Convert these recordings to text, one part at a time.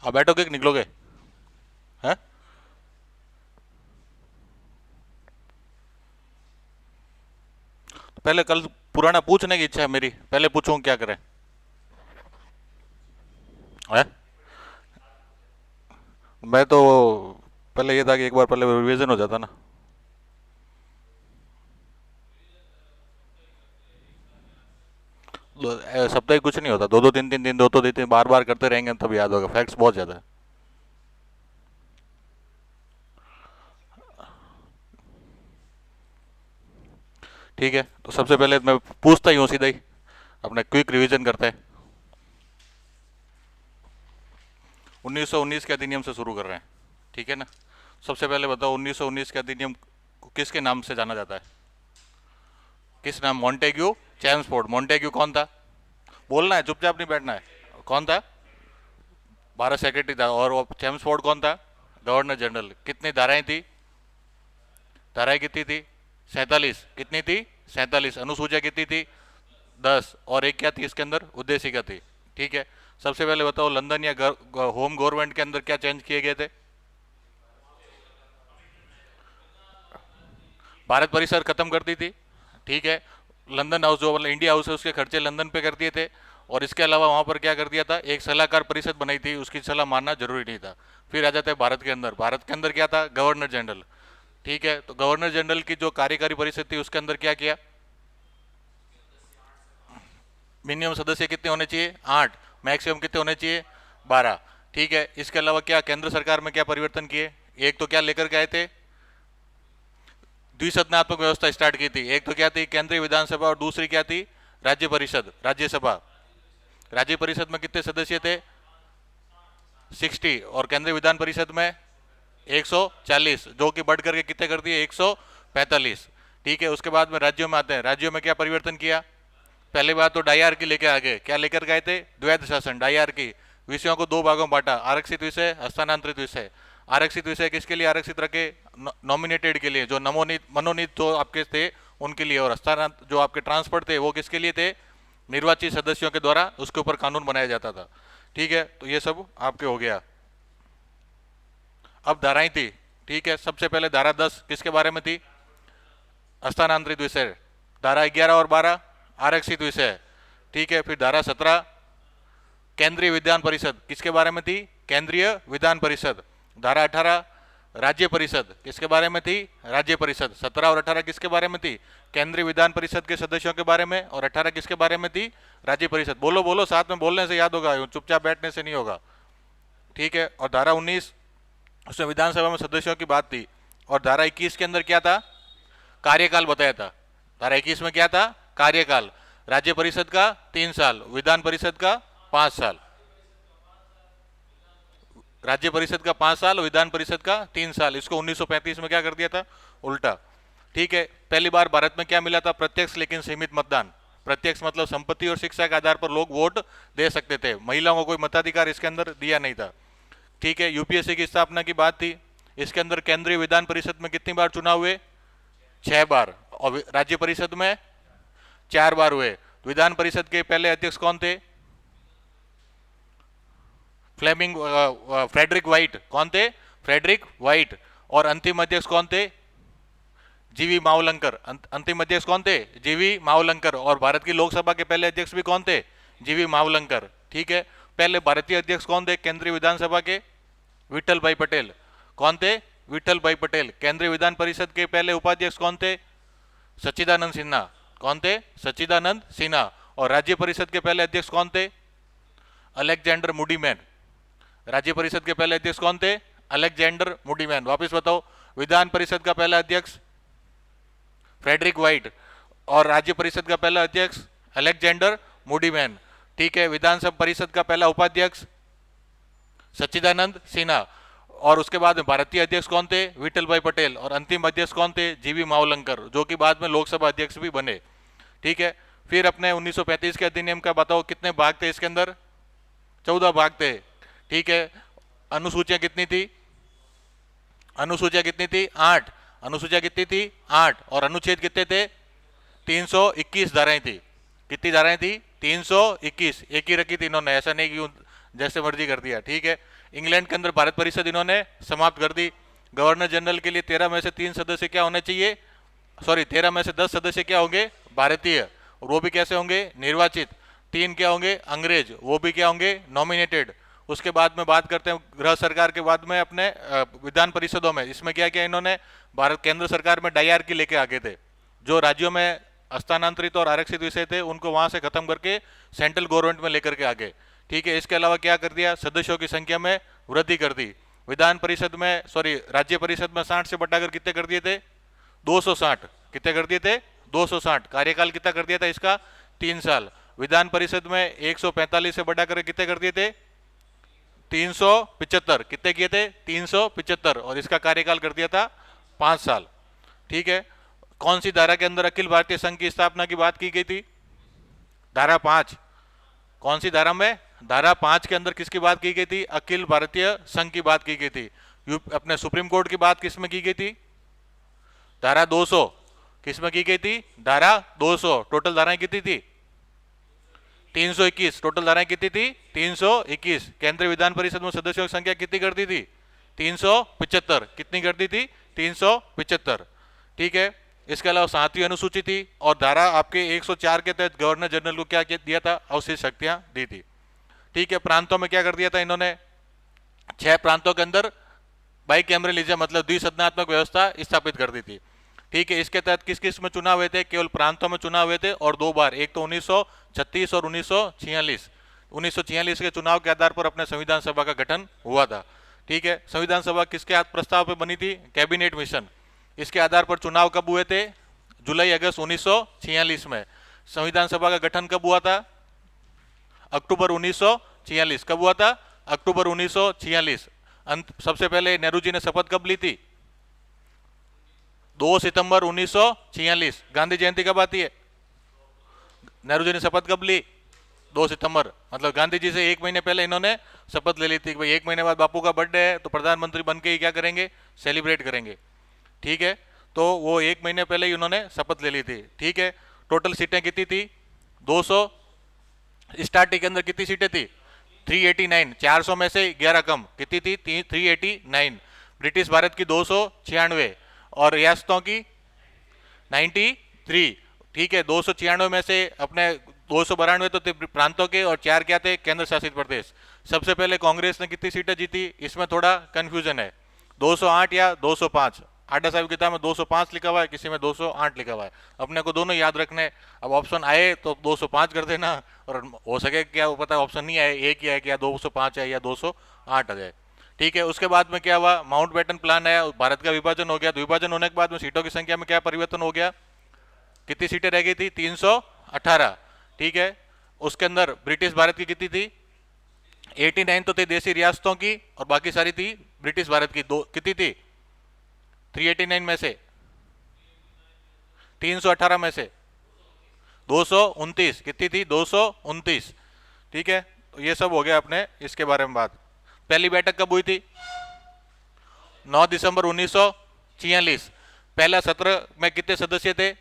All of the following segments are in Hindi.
अब बैठोगे कि निकलोगे? हैं? तो पहले कल पुराना पूछने की इच्छा है मेरी, पहले पूछूं क्या करें? है? मैं तो पहले ये था कि एक बार पहले रिवीजन हो जाता ना। सप्ताह कुछ नहीं होता, दो दो तीन तीन दिन, दो दो तीन दिन बार बार करते रहेंगे तब याद होगा, फैक्ट्स बहुत ज्यादा है। ठीक है, तो सबसे पहले मैं पूछता ही हूँ सीधा ही, अपने क्विक रिवीजन करते हैं। 1919 के अधिनियम से शुरू कर रहे हैं, ठीक है ना? सबसे पहले बताओ 1919 के अधिनियम को किसके नाम से जाना जाता है? किस नाम? Montagu Chelmsford. मॉन्टेग्यू कौन था? बोलना है, चुपचाप नहीं बैठना है। कौन था? भारत सेक्रेटरी था। और वो चैम्सफोर्ड कौन था? Governor general. कितनी धाराएं थी? धाराएं कितनी थी? 47। कितनी थी? 47। अनुसूचिया कितनी थी? 10। और एक क्या थी इसके अंदर? उद्देशिका थी। ठीक है, सबसे पहले बताओ लंदन या होम गवर्नमेंट के अंदर क्या चेंज किए गए थे? भारत परिसर खत्म कर दी थी। ठीक है, लंदन हाउस जो मतलब इंडिया हाउस है उसके खर्चे लंदन पे कर दिए थे। और इसके अलावा वहां पर क्या कर दिया था? एक सलाहकार परिषद बनाई थी, उसकी सलाह मानना जरूरी नहीं था। फिर आ जाते हैं भारत के अंदर। भारत के अंदर क्या था? Governor general. ठीक है, तो गवर्नर जनरल की जो कार्यकारी परिषद थी उसके अंदर क्या किया? मिनिमम सदस्य कितने होने चाहिए? 8। मैक्सिमम कितने होने चाहिए? 12। ठीक है, इसके अलावा क्या केंद्र सरकार में क्या परिवर्तन किए? एक तो क्या लेकर के आए थे? द्विसदनात्मक व्यवस्था स्टार्ट की थी। एक तो क्या थी? केंद्रीय विधानसभा। और दूसरी क्या थी? राज्य परिषद, राज्यसभा। राज्य परिषद में कितने सदस्य थे? 60। और केंद्रीय विधान परिषद में 140, जो कि बढ़ करके कितने कर दिए? 145। ठीक है, उसके बाद में राज्यों में आते हैं। राज्यों में क्या परिवर्तन किया? पहले बात तो डाई आर्की लेके आ गए। क्या लेकर गए थे? द्वैध शासन, डाई आर्की। विषयों को दो भागों में बांटा, आरक्षित विषय, हस्तांतरित विषय। आरक्षित विषय किसके लिए आरक्षित रखे? नॉमिनेटेड के लिए, जो नमोनीत मनोनीत जो आपके थे उनके लिए। और हस्तांतरित जो आपके ट्रांसफर थे वो किसके लिए थे? निर्वाचित सदस्यों के द्वारा उसके ऊपर कानून बनाया जाता था। ठीक है, तो ये सब आपके हो गया। अब धाराएं थी। ठीक है, सबसे पहले धारा 10 किसके बारे में थी? हस्तांतरित विषय। धारा 11 और 12 आरक्षित विषय। ठीक है, फिर धारा 17 केंद्रीय विधान परिषद किसके बारे में थी? केंद्रीय विधान परिषद। धारा 18 राज्य परिषद किसके बारे में थी? राज्य परिषद। 17 और 18 किसके बारे में थी? केंद्रीय विधान परिषद के सदस्यों के बारे में। और 18 किसके बारे में थी? राज्य परिषद। बोलो बोलो, साथ में बोलने से याद होगा, चुपचाप बैठने से नहीं होगा। ठीक है, और धारा 19 उसमें विधानसभा में सदस्यों की बात थी। और धारा 21 के अंदर क्या था? कार्यकाल बताया था। धारा 21 में क्या था? कार्यकाल। राज्य परिषद का 3 साल, विधान परिषद का 5 साल। राज्य परिषद का 5 साल, विधान परिषद का 3 साल। इसको 1935 में क्या कर दिया था? उल्टा। ठीक है, पहली बार भारत में क्या मिला था? प्रत्यक्ष लेकिन सीमित मतदान। प्रत्यक्ष मतलब संपत्ति और शिक्षा के आधार पर लोग वोट दे सकते थे, महिलाओं को कोई मताधिकार इसके अंदर दिया नहीं था। ठीक है, यूपीएससी की स्थापना की बात थी। इसके अंदर केंद्रीय विधान परिषद में कितनी बार चुनाव हुए? 6 बार। और राज्य परिषद में 4 बार हुए। विधान परिषद के पहले अध्यक्ष कौन थे? Fleming Frederick White. कौन थे? Frederick White. और अंतिम अध्यक्ष कौन थे? जीवी मावलंकर। अंतिम अध्यक्ष कौन थे? जीवी मावलंकर। और भारत की लोकसभा के पहले अध्यक्ष भी कौन थे? जीवी मावलंकर। ठीक है, पहले भारतीय अध्यक्ष कौन थे केंद्रीय विधानसभा के? विठल भाई पटेल। कौन थे? विठल भाई पटेल। केंद्रीय विधान परिषद के पहले उपाध्यक्ष कौन थे? सच्चिदानंद सिन्हा। कौन थे? सच्चिदानंद सिन्हा। और राज्य परिषद के पहले अध्यक्ष कौन थे? अलेक्जेंडर मुडीमैन। राज्य परिषद के पहले अध्यक्ष कौन थे? अलेक्जेंडर मुडीमैन। वापस बताओ, विधान परिषद का पहला अध्यक्ष फ्रेडरिक वाइट। और राज्य परिषद का पहला अध्यक्ष अलेक्जेंडर मुडीमैन। ठीक है, विधानसभा परिषद का पहला उपाध्यक्ष सच्चिदानंद सिन्हा। और उसके बाद में भारतीय अध्यक्ष कौन थे? विठल भाई पटेल। और अंतिम अध्यक्ष कौन थे? जीवी मावलंकर, जो कि बाद में लोकसभा अध्यक्ष भी बने। ठीक है, फिर अपने 1935 के अधिनियम का बताओ कितने भाग थे इसके अंदर? 14 भाग थे। ठीक है, अनुसूचियां कितनी थी? अनुसूचियां कितनी थी? 8। अनुसूचियां कितनी थी? 8। और अनुच्छेद कितने थे? 321 धाराएं थी। कितनी धाराएं थी? 321। एक ही रखी थी इन्होंने, ऐसा नहीं कि जैसे मर्जी कर दिया, ठीक है। इंग्लैंड के अंदर भारत परिषद इन्होंने समाप्त कर दी। गवर्नर जनरल के लिए 13 में से 3 सदस्य क्या होने चाहिए, सॉरी 13 में से 10 सदस्य क्या होंगे, भारतीय, और वो भी कैसे होंगे, निर्वाचित। 3 क्या होंगे, अंग्रेज, वो भी क्या होंगे, नॉमिनेटेड। उसके बाद में बात करते हैं गृह सरकार के बाद में अपने विधान परिषदों में। इसमें क्या किया इन्होंने, भारत केंद्र सरकार में डायरकी लेके आगे थे, जो राज्यों में हस्तांतरित और आरक्षित विषय थे उनको वहां से खत्म करके सेंट्रल गवर्नमेंट में लेकर के आगे, ठीक है। इसके अलावा क्या कर दिया, सदस्यों की संख्या में वृद्धि कर दी। विधान परिषद में, सॉरी राज्य परिषद में 60 से बढ़ाकर कितने कर दिए थे, 260, कितने कर दिए थे, 260। कार्यकाल कितना कर दिया था इसका, 3 साल। विधान परिषद में 145 से बढ़ाकर कितने कर दिए थे, 375, कितने किए थे, 375, और इसका कार्यकाल कर दिया था 5 साल, ठीक है। कौन सी धारा के अंदर अखिल भारतीय संघ की स्थापना की बात की गई थी, धारा 5। कौन सी धारा में, धारा 5 के अंदर किसकी बात की गई थी, अखिल भारतीय संघ की बात की गई थी। अपने सुप्रीम कोर्ट की बात किसमें की गई थी, धारा 200, किसमें की गई थी, धारा 200। टोटल धाराएं कितनी थी, 321। टोटल धाराएं कितनी थी, 321। केंद्रीय विधान परिषद में सदस्यों की संख्या कितनी कर दी थी, 375। कितनी कर दी थी, 375, ठीक है। इसके अलावा 7वीं अनुसूची थी, और धारा आपके 104 के तहत गवर्नर जनरल को क्या दिया था, अवशेष शक्तियां दी थी, ठीक है। प्रांतों में क्या कर दिया था इन्होंने, 6 प्रांतों के अंदर बाइकैमरलिज्म मतलब द्विसदनात्मक व्यवस्था स्थापित कर दी थी, ठीक है। इसके तहत किस किस में चुनाव हुए थे, केवल प्रांतों में चुनाव हुए थे, और 2 बार, एक तो 1936 और 1946। 1946 के चुनाव के आधार पर अपने संविधान सभा का गठन हुआ था, ठीक है। संविधान सभा किसके प्रस्ताव पर बनी थी, कैबिनेट मिशन। इसके आधार पर चुनाव कब हुए थे, जुलाई अगस्त 1946 में। संविधान सभा का गठन कब हुआ था, अक्टूबर 1946। कब हुआ था, अक्टूबर 1946। सबसे पहले नेहरू जी ने शपथ कब ली थी, 2 सितंबर 1946। गांधी जयंती कब आती है, नेहरू जी ने शपथ कब ली, 2 सितंबर। मतलब गांधी जी से 1 महीने पहले इन्होंने शपथ ले ली थी कि भाई 1 महीने बाद बापू का बर्थडे है तो प्रधानमंत्री बन के ही क्या करेंगे, सेलिब्रेट करेंगे, ठीक है। तो वो 1 महीने पहले ही उन्होंने शपथ ले ली थी, ठीक है। टोटल सीटें कितनी थी, 200। स्टार्टिंग के अंदर कितनी सीटें थी, 389। 400 में से 11 कम, कितनी थी, 389। ब्रिटिश भारत की 296 और रियासतों की 93, ठीक है। 296 में से अपने 292 तो थे प्रांतों के, और 4 क्या थे, केंद्र शासित प्रदेश। सबसे पहले कांग्रेस ने कितनी सीटें जीती, इसमें थोड़ा कंफ्यूजन है, 208 या 205। आडा साहब किताब में 205 लिखा हुआ है, किसी में 208 लिखा हुआ है, अपने को दोनों याद रखने। अब ऑप्शन आए तो 205 कर देना, और हो सके क्या वो पता ऑप्शन नहीं आए, एक ही है, क्या 205 है या 208 आ जाए, ठीक है। उसके बाद में क्या हुआ, माउंट बैटन प्लान आया, भारत का विभाजन हो गया। तो विभाजन होने के बाद में सीटों की संख्या में क्या परिवर्तन हो गया, कितनी सीटें रह गई थी, 318, ठीक है। उसके अंदर ब्रिटिश भारत की कितनी थी, 89 तो थे देशी रियासतों की, और बाकी सारी थी ब्रिटिश भारत की। दो कितनी थी, 389 में से, 318 में से 229, कितनी थी, 229, ठीक है। तो ये सब हो गया अपने इसके बारे में बात। पहली बैठक कब हुई थी, 9 दिसंबर 1946। पहला सत्र में कितने सदस्य थे,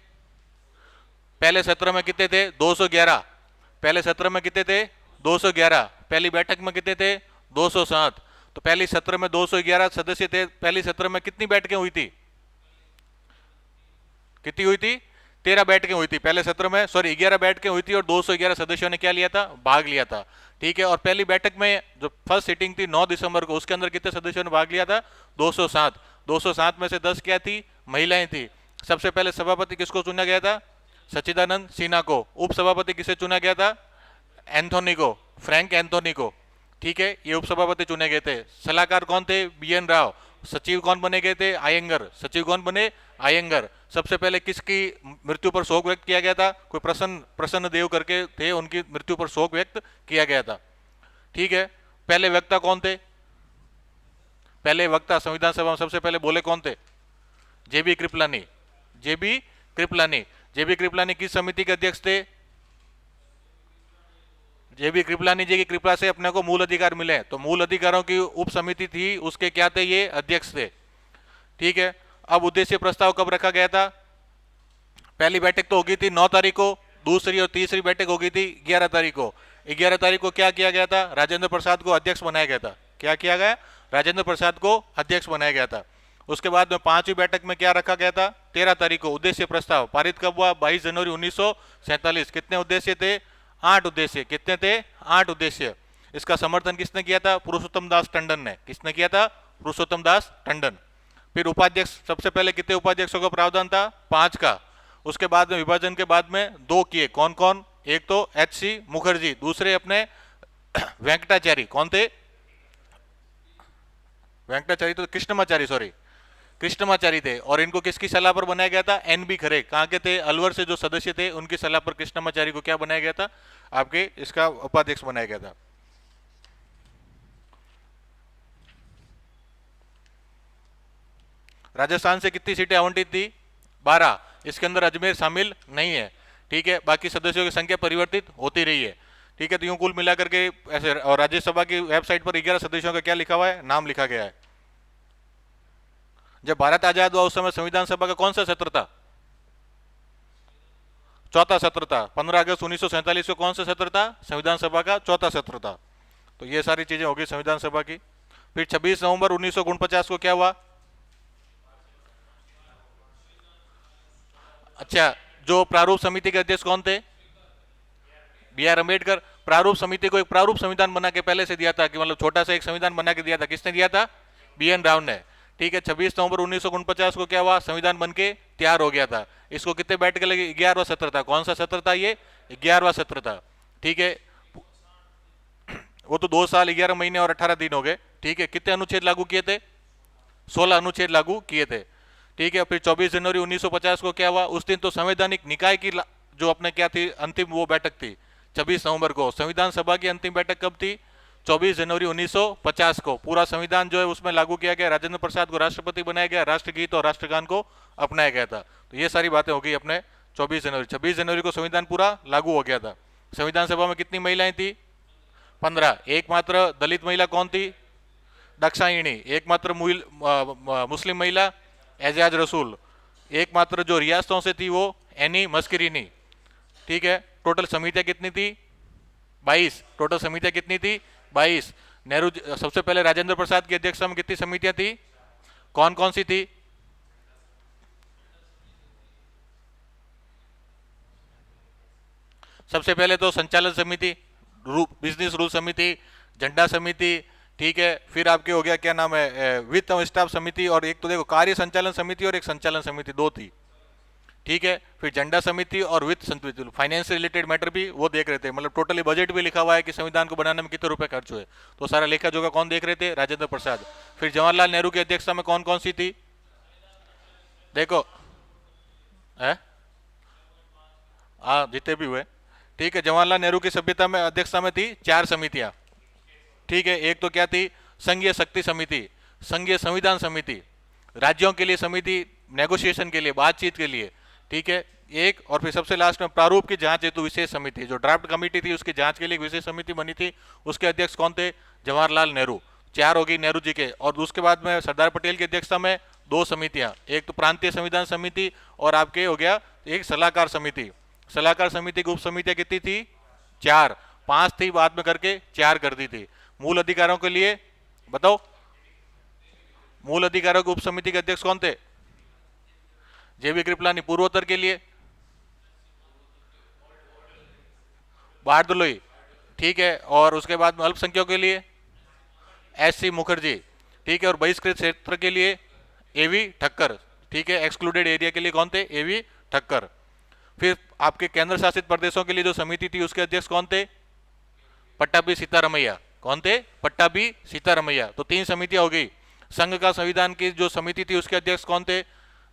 पहले सत्र में कितने थे, 211। पहले सत्र में कितने थे, 211। पहली बैठक में कितने थे, 207। तो पहली सत्र में 211 सदस्य थे। पहली सत्र में कितनी बैठकें हुई थी, कितनी हुई थी, 13 बैठकें हुई थी पहले सत्र में, सॉरी 11 बैठकें हुई थी, और 211 सदस्यों ने क्या लिया था, भाग लिया था, ठीक है। और पहली बैठक में जो फर्स्ट सिटिंग थी 9 दिसंबर को, उसके अंदर कितने सदस्यों ने भाग लिया था, 207। 207 में से 10 क्या थी, महिलाएं थी। सबसे पहले सभापति किसको चुना गया था, सच्चिदानंद सिन्हा को। उप सभापति किसे चुना गया था, एंथोनी को, फ्रैंक एंथोनी को, ठीक है। ये उपसभापति चुने गए थे। सलाहकार कौन थे, BN राव। सचिव कौन बने गए थे, आयंगर। सचिव कौन बने, आयंगर। सबसे पहले किसकी मृत्यु पर शोक व्यक्त किया गया था, कोई प्रसन्न देव करके थे, उनकी मृत्यु पर शोक व्यक्त किया गया था, ठीक है। पहले वक्ता कौन थे, पहले वक्ता संविधान सभा में सबसे पहले बोले कौन थे, JB Kripalani. JB Kripalani. JB Kripalani किस समिति के अध्यक्ष थे, JB कृपलानी जी की कृपा से अपने को मूल अधिकार मिले, तो मूल अधिकारों की उप समिति थी, उसके क्या थे, ये अध्यक्ष थे, ठीक है। अब उद्देश्य प्रस्ताव कब रखा गया था, पहली बैठक तो होगी थी 9 तारीख को, दूसरी और तीसरी बैठक होगी थी 11 तारीख को। 11 तारीख को क्या किया गया था? राजेंद्र प्रसाद को अध्यक्ष बनाया गया था। क्या किया गया? राजेंद्र प्रसाद को अध्यक्ष बनाया गया था। उसके बाद में 5वीं बैठक में क्या रखा गया था? 13 तारीख को उद्देश्य प्रस्ताव पारित कब हुआ? 22 जनवरी 1947। कितने उद्देश्य थे? 8 उद्देश्य। कितने थे? 8 उद्देश्य। इसका समर्थन किसने किया था? पुरुषोत्तम दास टंडन ने। किसने किया था? पुरुषोत्तम दास टंडन। फिर उपाध्यक्ष, सबसे पहले कितने उपाध्यक्षों का प्रावधान था? 5 का। उसके बाद में विभाजन के बाद में 2 किए। कौन कौन? एक तो एच.सी. मुखर्जी, दूसरे अपने वेंकटाचारी। कौन थे? वेंकटाचारी तो कृष्णमाचारी, सॉरी, कृष्णमाचारी थे। और इनको किसकी सलाह पर बनाया गया था? एन.बी. खरे। कहाँ के थे? अलवर से जो सदस्य थे उनकी सलाह पर कृष्णमाचारी को क्या बनाया गया था? आपके इसका उपाध्यक्ष बनाया गया था। राजस्थान से कितनी सीटें आवंटित थी? 12। इसके अंदर अजमेर शामिल नहीं है। ठीक है, बाकी सदस्यों की संख्या परिवर्तित होती रही है। ठीक है, तो यूं कुल मिलाकर के ऐसे। और राज्यसभा की वेबसाइट पर 11 सदस्यों का क्या लिखा हुआ है? नाम लिखा गया है। जब भारत आजाद हुआ उस समय संविधान सभा का कौन सा सत्र था? चौथा सत्र था। 15 अगस्त 1947 को कौन सा सत्र था? संविधान सभा का चौथा सत्र था। तो ये सारी चीजें होगी संविधान सभा की। फिर 26 नवंबर 1949 को क्या हुआ? अच्छा, जो प्रारूप समिति के अध्यक्ष कौन थे? बी.आर. अम्बेडकर। प्रारूप समिति को एक प्रारूप संविधान बना के पहले से दिया था, कि मतलब छोटा सा एक संविधान बना के दिया था। किसने दिया था? बी.एन. राव ने। ठीक है, 26 नवंबर 1949 को क्या हुआ? संविधान बन के तैयार हो गया था। इसको कितने बैठ के लगे? 11वां सत्र था। कौन सा सत्र था ये? 11वां सत्र था। ठीक है, वो तो 2 साल 11 महीने और 18 दिन हो गए। ठीक है, कितने अनुच्छेद लागू किए थे? 16 अनुच्छेद लागू किए थे। ठीक है, फिर 24 जनवरी 1950 को क्या हुआ? उस दिन तो संवैधानिक निकाय की जो अपने क्या थी अंतिम वो बैठक थी 26 नवंबर को। संविधान सभा की अंतिम बैठक कब थी? 24 जनवरी 1950 को। पूरा संविधान जो है उसमें लागू किया गया। राजेंद्र प्रसाद को राष्ट्रपति बनाया गया। राष्ट्रगीत और राष्ट्रगान को अपनाया गया था। तो ये सारी बातें हो गई अपने 26 जनवरी को संविधान पूरा लागू हो गया था। संविधान सभा में कितनी महिलाएं थी? 15। एकमात्र दलित महिला कौन थी? दक्षायणी। एकमात्र मुस्लिम महिला एजाज रसूल। एकमात्र जो रियासतों से थी वो एनी मस्किरीनी। ठीक है, टोटल समितियां कितनी थी? 22। टोटल समितियां कितनी थी? 22। नेहरू सबसे पहले राजेंद्र प्रसाद की अध्यक्षता में कितनी समितियां थी? कौन कौन सी थी? सबसे पहले तो संचालन समिति, बिजनेस रूल समिति, झंडा समिति। ठीक है, फिर आपके हो गया क्या नाम है, वित्त एवं स्टाफ समिति, और एक तो देखो कार्य संचालन समिति और एक संचालन समिति, 2 थी। ठीक है, फिर झंडा समिति और वित्त समिति, फाइनेंस से रिलेटेड मैटर भी वो देख रहे थे। मतलब टोटली बजट भी लिखा हुआ है कि संविधान को बनाने में कितने रुपए खर्च हुए। तो सारा लेखा जोखा कौन देख रहे थे? राजेंद्र प्रसाद। फिर जवाहरलाल नेहरू की अध्यक्षता में कौन कौन सी थी? देखो है, हाँ जितने भी हुए। ठीक है, जवाहरलाल नेहरू की सभ्यता में अध्यक्षता में थी 4 समितियां। ठीक है, एक तो क्या थी? संघीय शक्ति समिति, संघीय संविधान समिति, राज्यों के लिए समिति, नेगोशिएशन के लिए, बातचीत के लिए। ठीक है, एक, और फिर सबसे लास्ट में प्रारूप की जांच हेतु विशेष समिति, जो ड्राफ्ट कमेटी थी उसकी जांच के लिए विशेष समिति बनी थी। उसके अध्यक्ष कौन थे? जवाहरलाल नेहरू। 4 होगी नेहरू जी के। और उसके बाद में सरदार पटेल की अध्यक्षता में 2 समितियां, एक तो प्रांतीय संविधान समिति और आपके हो गया एक सलाहकार समिति। सलाहकार समिति की उप समितियां कितनी थी? 4। 5 थी, बाद में करके 4 कर दी थी। मूल अधिकारों के लिए बताओ, मूल अधिकारों की उप समिति के अध्यक्ष कौन थे? जे.बी. कृपलानी। पूर्वोत्तर के लिए बारदलोई। ठीक है, और उसके बाद में अल्पसंख्यकों के लिए एस.सी. मुखर्जी। ठीक है, और बहिष्कृत क्षेत्र के लिए ए.वी. ठक्कर। ठीक है, एक्सक्लूडेड एरिया के लिए कौन थे? ए.वी. ठक्कर। फिर आपके केंद्र शासित प्रदेशों के लिए जो समिति थी उसके अध्यक्ष कौन थे? पट्टाभी सीतारमैया। कौन थे? पट्टाभी सीतारमैया। तो 3 समितियां हो गई। संघ का संविधान की जो समिति थी उसके अध्यक्ष कौन थे?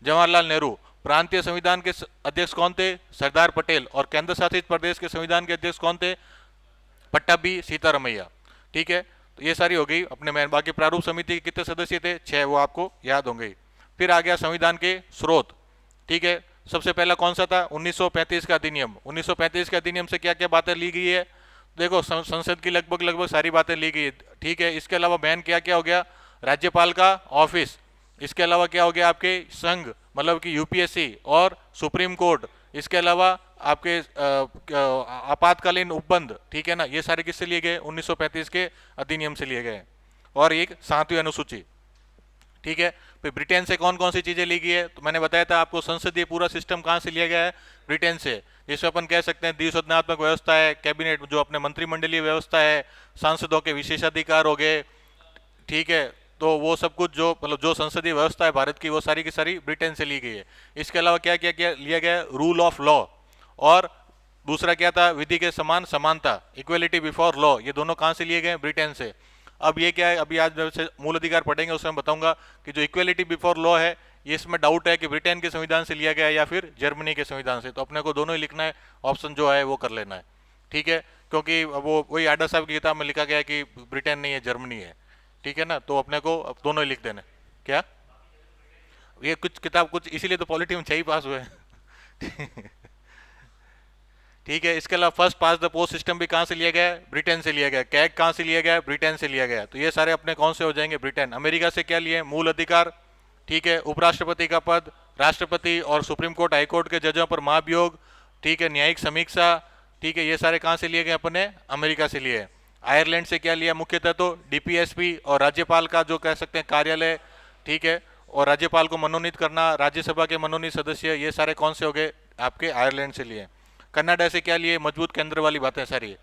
जवाहरलाल नेहरू। प्रांतीय संविधान के अध्यक्ष कौन थे? सरदार पटेल। और केंद्र शासित प्रदेश के संविधान के अध्यक्ष कौन थे? पट्टाभी सीतारमैया। ठीक है, तो ये सारी हो गई अपने में। बाकी प्रारूप समिति के कितने सदस्य थे? 6, वो आपको याद होंगे। फिर आ गया संविधान के स्रोत। ठीक है, सबसे पहला कौन सा था? 1935 का अधिनियम। 1935 के अधिनियम से क्या क्या बातें ली गई है? देखो संसद की लगभग सारी बातें ली गई। ठीक है, इसके अलावा बैन क्या क्या हो गया? राज्यपाल का ऑफिस। इसके अलावा क्या हो गया? आपके संघ मतलब कि यूपीएससी और सुप्रीम कोर्ट। इसके अलावा आपके आपातकालीन उपबंध, ठीक है ना, ये सारे किससे लिए गए? 1935 के अधिनियम से लिए गए। और एक 7वीं अनुसूची, ठीक है। फिर ब्रिटेन से कौन कौन सी चीजें ली गई है? तो मैंने बताया था आपको, संसदीय पूरा सिस्टम कहाँ से लिया गया है? ब्रिटेन से। जिसमें अपन कह सकते हैं द्विसदनात्मक व्यवस्था है, कैबिनेट जो अपने मंत्रिमंडलीय व्यवस्था है, सांसदों के विशेषाधिकार हो गए, ठीक है। तो वो सब कुछ जो मतलब जो संसदीय व्यवस्था है भारत की, वो सारी की सारी ब्रिटेन से ली गई है। इसके अलावा क्या क्या क्या लिया गया है? रूल ऑफ लॉ, और दूसरा क्या था? विधि के समान समानता, इक्वलिटी बिफोर लॉ। ये दोनों कहाँ से लिए गए? ब्रिटेन से। अब ये क्या है, अभी आज जब मूल अधिकार पढ़ेंगे उसमें बताऊंगा कि जो इक्वलिटी बिफोर लॉ है, ये इसमें डाउट है कि ब्रिटेन के संविधान से लिया गया है या फिर जर्मनी के संविधान से। तो अपने को दोनों ही लिखना है, ऑप्शन जो है वो कर लेना है, ठीक है। क्योंकि वो वही आडा साहब की किताब में लिखा गया है कि ब्रिटेन नहीं है, जर्मनी है, ठीक है ना। तो अपने को अब दोनों ही लिख देना है। क्या ये कुछ किताब कुछ इसीलिए तो पॉलिटी में 6 पास हुए हैं। ठीक है। इसके अलावा first pass the post system भी कहाँ से लिया गया है? ब्रिटेन से लिया गया। कैग कहाँ से लिया गया है? ब्रिटेन से लिया गया। तो ये सारे अपने कौन से हो जाएंगे? ब्रिटेन। अमेरिका से क्या लिए? मूल अधिकार, ठीक है, उपराष्ट्रपति का पद, राष्ट्रपति और सुप्रीम कोर्ट हाई कोर्ट के जजों पर महाभियोग, ठीक है, न्यायिक समीक्षा, ठीक है, ये सारे कहाँ से लिए गए? अपने अमेरिका से लिए। आयरलैंड से क्या लिया? मुख्यतः तो डीपीएसपी और राज्यपाल का जो कह सकते हैं कार्यालय, ठीक है, और राज्यपाल को मनोनीत करना, राज्यसभा के मनोनीत सदस्य, ये सारे कौन से हो गए? आपके आयरलैंड से लिए। कनाडा से क्या लिए? मजबूत केंद्र वाली बातें सारी,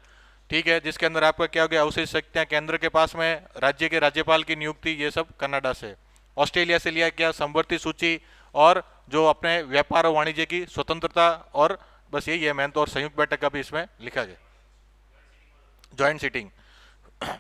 ठीक है, जिसके अंदर आपका क्या हो गया? अवशेष शक्तियां केंद्र के पास में, राज्य के राज्यपाल की नियुक्ति, ये सब कनाडा से। ऑस्ट्रेलिया से लिया क्या? समवर्ती सूची और जो अपने व्यापार और वाणिज्य की स्वतंत्रता, और बस यही है मेन तो। और संयुक्त बैठक का भी इसमें लिखा गया, ज्वाइंट सीटिंग।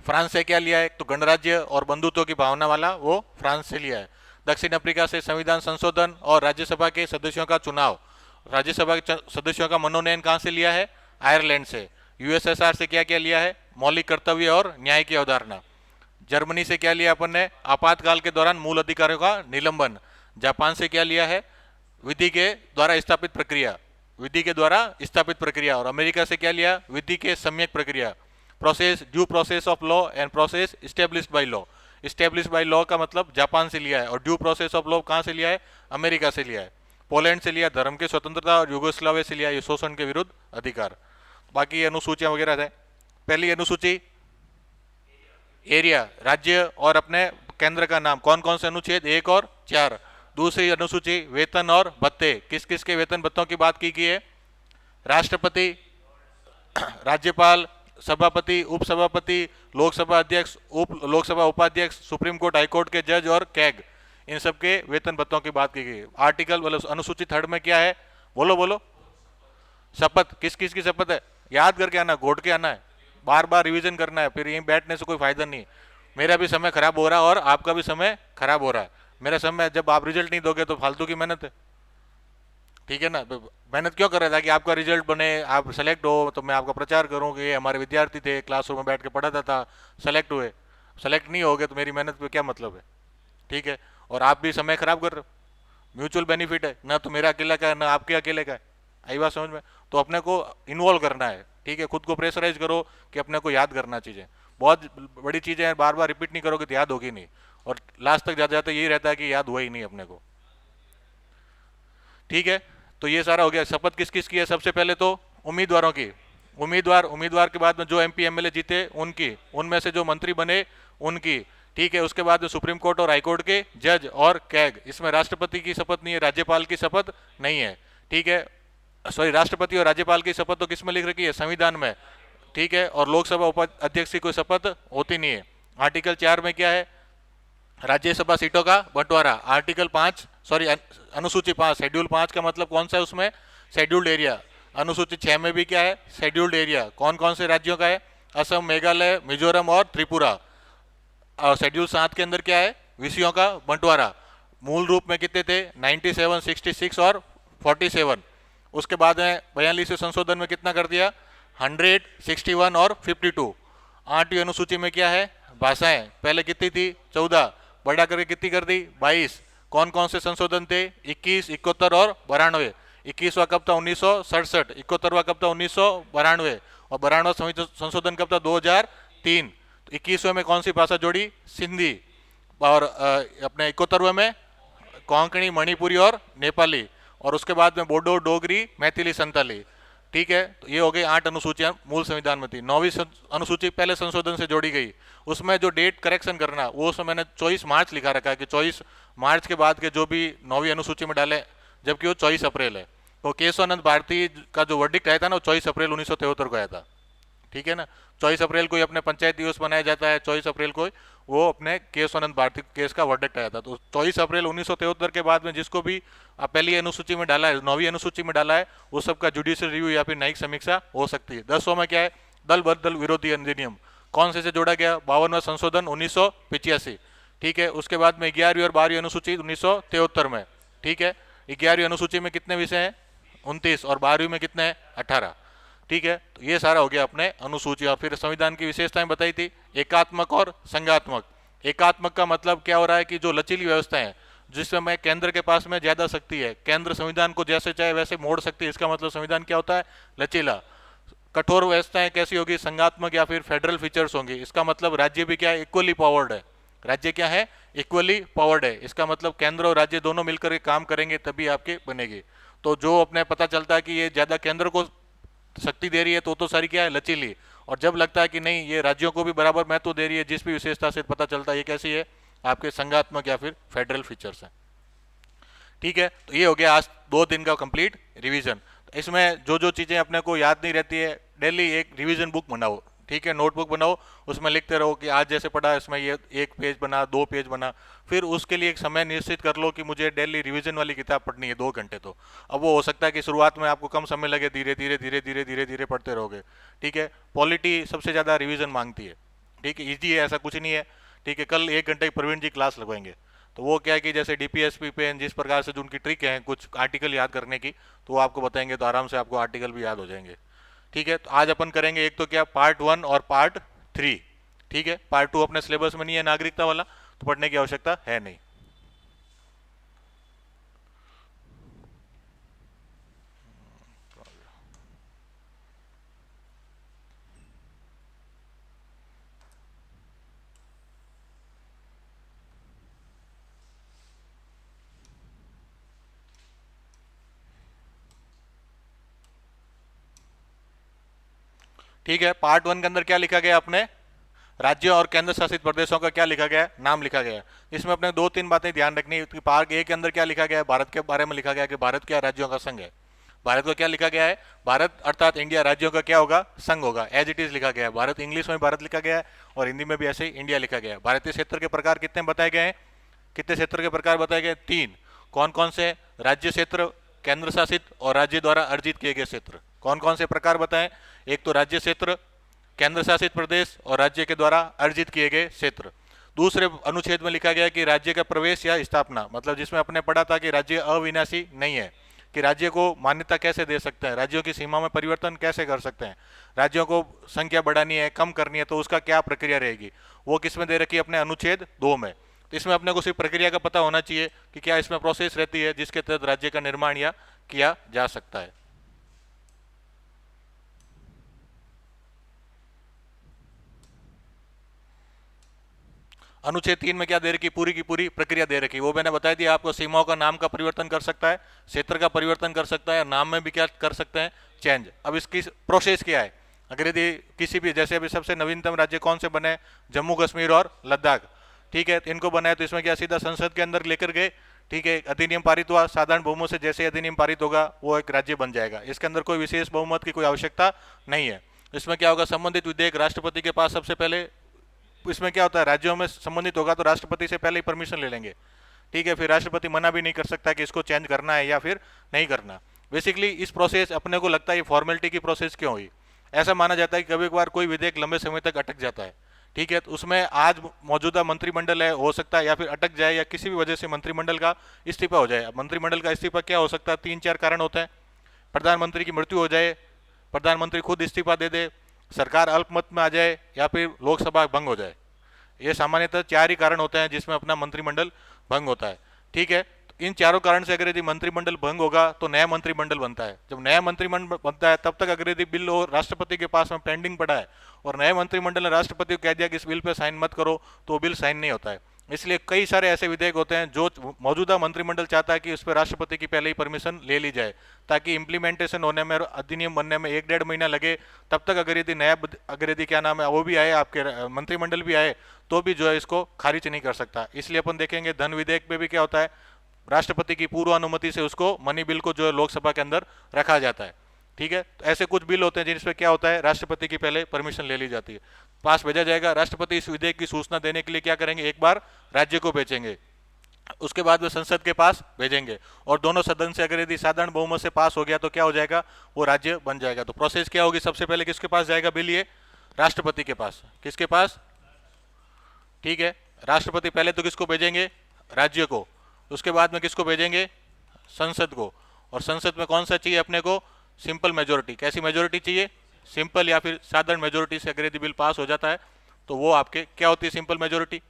फ्रांस से क्या लिया है? तो गणराज्य और बंधुत्व की भावना वाला, वो फ्रांस से लिया है। दक्षिण अफ्रीका से संविधान संशोधन और राज्यसभा के सदस्यों का चुनाव, राज्यसभा के सदस्यों का मनोनयन कहाँ से लिया है? आयरलैंड से। यूएसएसआर से क्या क्या लिया है? मौलिक कर्तव्य और न्याय की अवधारणा। जर्मनी से क्या लिया अपन ने? आपातकाल के दौरान मूल अधिकारियों का निलंबन। जापान से क्या लिया है? विधि के द्वारा स्थापित प्रक्रिया, विधि के द्वारा स्थापित प्रक्रिया। और अमेरिका से क्या लिया? विधि के सम्यक प्रक्रिया, process, due process of law and process established by law. Established by law का मतलब जापान से लिया है, और ड्यू प्रोसेस ऑफ लॉ कहाँ से लिया है? अमेरिका से लिया है। पोलैंड से लिया धर्म की स्वतंत्रता, और यूगोस्लाविया से लिया ये शोषण के विरुद्ध अधिकार। बाकी अनुसूचियां वगैरह है। पहली अनुसूची एरिया, राज्य और अपने केंद्र का नाम, कौन कौन से अनुच्छेद? 1 और 4। दूसरी अनुसूची वेतन और भत्ते, किस किस के वेतन भत्तों की बात की गई है? राष्ट्रपति, राज्यपाल, सभापति, उपसभापति, लोकसभा अध्यक्ष, उप लोकसभा उपाध्यक्ष, सुप्रीम कोर्ट हाई कोर्ट के जज और कैग, इन सब के वेतन भत्तों की बात की गई। आर्टिकल मतलब अनुसूची 3 में क्या है? बोलो बोलो। शपथ, किस किस की शपथ है? याद करके आना, घोट के आना है, बार बार रिवीजन करना है, फिर यहीं बैठने से कोई फायदा नहीं। मेरा भी समय खराब हो रहा है और आपका भी समय खराब हो रहा है। मेरा समय, जब आप रिजल्ट नहीं दोगे तो फालतू की मेहनत है, ठीक है ना। मेहनत क्यों कर रहा था? कि आपका रिजल्ट बने, आप सेलेक्ट हो, तो मैं आपका प्रचार करूँ कि ये हमारे विद्यार्थी थे, क्लासरूम में बैठ के पढ़ाता था, सेलेक्ट हुए। सेलेक्ट नहीं हो गए तो मेरी मेहनत पे क्या मतलब है, ठीक है। और आप भी समय खराब कर रहे हो। म्यूचुअल बेनिफिट है ना, तो मेरा अकेला का है ना आपके अकेले का है। आई बात समझ में? तो अपने को इन्वॉल्व करना है, ठीक है। खुद को प्रेशराइज करो कि अपने को याद करना चीज़ें, बहुत बड़ी चीज़ें हैं, बार बार रिपीट नहीं करोगे तो याद होगी नहीं। और लास्ट तक जाते जाते यही रहता है कि याद हुआ ही नहीं अपने को, ठीक है। तो ये सारा हो गया। शपथ किस किस की है? सबसे पहले तो उम्मीदवारों की, उम्मीदवार के बाद में जो एमपी एमएलए जीते उनकी, उनमें से जो मंत्री बने उनकी, ठीक है। उसके बाद में सुप्रीम कोर्ट और हाईकोर्ट के जज और कैग। इसमें राष्ट्रपति की शपथ नहीं है, राज्यपाल की शपथ नहीं है, ठीक है। सॉरी, राष्ट्रपति और राज्यपाल की शपथ तो किस में लिख रखी है? संविधान में, ठीक है। और लोकसभा उपाध्यक्ष की कोई शपथ होती नहीं है। आर्टिकल 4 में क्या है? राज्यसभा सीटों का बंटवारा। आर्टिकल 5, सॉरी अनुसूची 5, शेड्यूल 5 का मतलब कौन सा है उसमें? Scheduled area. अनुसूची 6 में भी क्या है? Scheduled area. कौन कौन से राज्यों का है? असम, मेघालय, मिजोरम और त्रिपुरा। और शेड्यूल 7 के अंदर क्या है? विषयों का बंटवारा। मूल रूप में कितने थे? 97, 66 और 47। उसके बाद में 42वें संशोधन में कितना कर दिया? 100, 61 और 52। 8वीं अनुसूची में क्या है? भाषाएं। पहले कितनी थी? 14, बढ़ा करके कितनी कर दी? 22। कौन कौन से संशोधन थे? 21, 71 और 92। 21वां कब था? 1967। 71वां कब था? 1992। और 92वां संशोधन कब था? 2003। तो 21वें में कौन सी भाषा जोड़ी? सिंधी। और अपने 71वें में कोंकणी, मणिपुरी और नेपाली। और उसके बाद में बोडो, डोगरी, मैथिली, संताली। ठीक है, तो ये हो गई 8 अनुसूचियां मूल संविधान में थी। 9वीं अनुसूची पहले संशोधन से जोड़ी गई, उसमें जो डेट करेक्शन करना वो उसमें मैंने 24 मार्च लिखा रखा है कि 24 मार्च के बाद के जो भी 9वीं अनुसूची में डाले, जबकि वो 24 अप्रैल है। तो केशवानंद भारती का जो वर्डिक्ट आया था ना, वो 24 अप्रैल 1973 को आया था। ठीक है ना, 24 अप्रैल को ही अपने पंचायत दिवस मनाया जाता है, 24 अप्रैल को वो अपने केशवानंद भारती केस का वर्डिक्ट आया था। तो 24 अप्रैल 1973 के बाद में जिसको भी पहली अनुसूची में डाला है, 9वीं अनुसूची में डाला है, वो सबका जुडिशियल रिव्यू या फिर न्यायिक समीक्षा हो सकती है। 10वां में क्या है, दल बदल विरोधी अधिनियम कौन से जोड़ा गया, 52वां संशोधन 1985। ठीक है, उसके बाद में 11वीं और 12वीं अनुसूची 1973 में। ठीक है, 11वीं अनुसूची में कितने विषय हैं, 29, और 12वीं में कितने हैं, 18। ठीक है, तो ये सारा हो गया अपने अनुसूची। और फिर संविधान की विशेषताएं बताई थी, एकात्मक और संघात्मक। एकात्मक का मतलब क्या हो रहा है कि जो लचीली व्यवस्था है, जिसमें मैं केंद्र के पास में ज्यादा शक्ति है, केंद्र संविधान को जैसे चाहे वैसे मोड़ सकती है, इसका मतलब संविधान क्या होता है, लचीला। कठोर व्यवस्थाएं कैसी होगी, संघात्मक या फिर फेडरल फीचर्स होंगी, इसका मतलब राज्य भी क्या है, इक्वली पावर्ड है। राज्य क्या है, इक्वली पावर्ड है, इसका मतलब केंद्र और राज्य दोनों मिलकर के काम करेंगे तभी आपके बनेगी। तो जो अपने पता चलता है कि ये ज्यादा केंद्र को शक्ति दे रही है तो सारी क्या है, लचीली। और जब लगता है कि नहीं ये राज्यों को भी बराबर महत्व दे रही है, जिस भी विशेषता से पता चलता है ये कैसी है, आपके संघात्मक या फिर फेडरल फीचर्स है। ठीक है, तो ये हो गया आज 2 दिन का कंप्लीट रिवीजन। इसमें जो जो चीजें अपने को याद नहीं रहती है, डेली एक रिवीजन बुक बनाओ। ठीक है, नोटबुक बनाओ, उसमें लिखते रहो कि आज जैसे पढ़ा इसमें ये 1 पेज बना, 2 पेज बना। फिर उसके लिए एक समय निश्चित कर लो कि मुझे डेली रिवीजन वाली किताब पढ़नी है 2 घंटे। तो अब वो हो सकता है कि शुरुआत में आपको कम समय लगे, धीरे धीरे धीरे धीरे धीरे धीरे पढ़ते रहोगे। ठीक है, पॉलिटी सबसे ज़्यादा रिवीजन मांगती है। ठीक है, ईजी है, ऐसा कुछ नहीं है। ठीक है, कल 1 घंटे की प्रवीण जी क्लास लगवाएंगे। तो वो क्या है कि जैसे डीपीएसपी पे जिस प्रकार से जो उनकी ट्रिक है कुछ आर्टिकल याद करने की, तो वो आपको बताएंगे, तो आराम से आपको आर्टिकल भी याद हो जाएंगे। ठीक है, तो आज अपन करेंगे एक तो क्या पार्ट 1 और पार्ट 3। ठीक है, पार्ट 2 अपने सिलेबस में नहीं है, नागरिकता वाला, तो पढ़ने की आवश्यकता है नहीं। ठीक है, पार्ट 1 के अंदर क्या लिखा गया अपने, राज्यों और केंद्र शासित प्रदेशों का क्या लिखा गया है, नाम लिखा गया है। इसमें अपने 2-3 बातें ध्यान रखनी है। पार्ट 1 के अंदर क्या लिखा गया है, भारत के बारे में लिखा गया है कि भारत क्या राज्यों का संघ है। भारत को क्या लिखा गया है, भारत अर्थात इंडिया राज्यों का क्या होगा, संघ होगा, एज इट इज लिखा गया है। भारत इंग्लिश में भारत लिखा गया है और हिंदी में भी ऐसे ही इंडिया लिखा गया है। भारतीय क्षेत्र के प्रकार कितने बताए गए हैं, कितने क्षेत्र के प्रकार बताए गए, 3। कौन कौन से, राज्य क्षेत्र, केंद्र शासित और राज्य द्वारा अर्जित किए गए क्षेत्र। कौन कौन से प्रकार बताएं, एक तो राज्य क्षेत्र, केंद्र शासित प्रदेश और राज्य के द्वारा अर्जित किए गए क्षेत्र। दूसरे अनुच्छेद में लिखा गया कि राज्य का प्रवेश या स्थापना, मतलब जिसमें अपने पढ़ा था कि राज्य अविनाशी नहीं है, कि राज्य को मान्यता कैसे दे सकते हैं, राज्यों की सीमा में परिवर्तन कैसे कर सकते हैं, राज्यों को संख्या बढ़ानी है, कम करनी है, तो उसका क्या प्रक्रिया रहेगी, वो किसमें दे रखी है, अपने अनुच्छेद 2 में। तो इसमें अपने को सिर्फ प्रक्रिया का पता होना चाहिए कि क्या इसमें प्रोसेस रहती है जिसके तहत राज्य का निर्माण या किया जा सकता है। अनुच्छेद 3 में क्या दे रखी, पूरी की पूरी प्रक्रिया दे रखी, वो मैंने बताई थी आपको। सीमाओं का नाम का परिवर्तन कर सकता है, क्षेत्र का परिवर्तन कर सकता है, नाम में भी क्या कर सकते हैं, चेंज। अब इसकी प्रोसेस क्या है, अगर यदि किसी भी, जैसे अभी सबसे नवीनतम राज्य कौन से बने, जम्मू कश्मीर और लद्दाख। ठीक है, इनको बनाए तो इसमें क्या सीधा संसद के अंदर लेकर गए। ठीक है, अधिनियम पारित हुआ, साधारण बहुमत से जैसे अधिनियम पारित होगा वो एक राज्य बन जाएगा। इसके अंदर कोई विशेष बहुमत की कोई आवश्यकता नहीं है। इसमें क्या होगा, संबंधित विधेयक राष्ट्रपति के पास सबसे पहले, इसमें क्या होता है, राज्यों में संबंधित होगा तो राष्ट्रपति से पहले ही परमिशन ले लेंगे। ठीक है, फिर राष्ट्रपति मना भी नहीं कर सकता कि इसको चेंज करना है या फिर नहीं करना। बेसिकली इस प्रोसेस अपने को लगता है ये फॉर्मेलिटी की प्रोसेस क्यों हुई, ऐसा माना जाता है कि कभी कभार कोई विधेयक लंबे समय तक अटक जाता है। ठीक है, तो उसमें आज मौजूदा मंत्रिमंडल है, हो सकता है या फिर अटक जाए या किसी भी वजह से मंत्रिमंडल का इस्तीफा हो जाए। मंत्रिमंडल का इस्तीफा क्या हो सकता है, 3-4 कारण होते हैं। प्रधानमंत्री की मृत्यु हो जाए, प्रधानमंत्री खुद इस्तीफा दे दे, सरकार अल्पमत में आ जाए या फिर लोकसभा भंग हो जाए। ये सामान्यतः 4 ही कारण होते हैं जिसमें अपना मंत्रिमंडल भंग होता है। ठीक है, तो इन चारों कारण से अगर यदि मंत्रिमंडल भंग होगा तो नया मंत्रिमंडल बनता है। जब नया मंत्रिमंडल बनता है तब तक अगर यदि बिल राष्ट्रपति के पास में पेंडिंग पड़ा है और नए मंत्रिमंडल ने राष्ट्रपति को कह दिया कि इस बिल पे साइन मत करो, तो बिल साइन नहीं होता है। इसलिए कई सारे ऐसे विधेयक होते हैं जो मौजूदा मंत्रिमंडल चाहता है कि उस पर राष्ट्रपति की पहले ही परमिशन ले ली जाए, ताकि इम्प्लीमेंटेशन होने में और अधिनियम बनने में 1-1.5 महीना लगे। तब तक अगर यदि क्या नाम है वो भी आए, आपके मंत्रिमंडल भी आए, तो भी जो है इसको खारिज नहीं कर सकता। इसलिए अपन देखेंगे धन विधेयक पे भी क्या होता है, राष्ट्रपति की पूर्व अनुमति से उसको मनी बिल को जो है लोकसभा के अंदर रखा जाता है। ठीक है, तो ऐसे कुछ बिल होते हैं जिसमें क्या होता है, राष्ट्रपति की पहले परमिशन ले ली जाती है, पास भेजा जाएगा। राष्ट्रपति इस विधेयक की सूचना देने के लिए क्या करेंगे, एक बार राज्य को भेजेंगे, उसके बाद वे संसद के पास भेजेंगे, और दोनों सदन से अगर यदि साधारण बहुमत से पास हो गया तो क्या हो जाएगा, वो राज्य बन जाएगा। तो प्रोसेस क्या होगी, सबसे पहले किसके पास जाएगा बिल, ये राष्ट्रपति के पास। किसके पास, ठीक है, राष्ट्रपति पहले तो किसको भेजेंगे, राज्य को, उसके बाद में किसको भेजेंगे, संसद को। और संसद में कौन सा चाहिए अपने को, सिंपल मेजोरिटी। कैसी मेजोरिटी चाहिए, सिंपल या फिर साधारण मेजोरिटी से अगर यदि बिल पास हो जाता है तो वो आपके क्या होती है, सिंपल मेजोरिटी,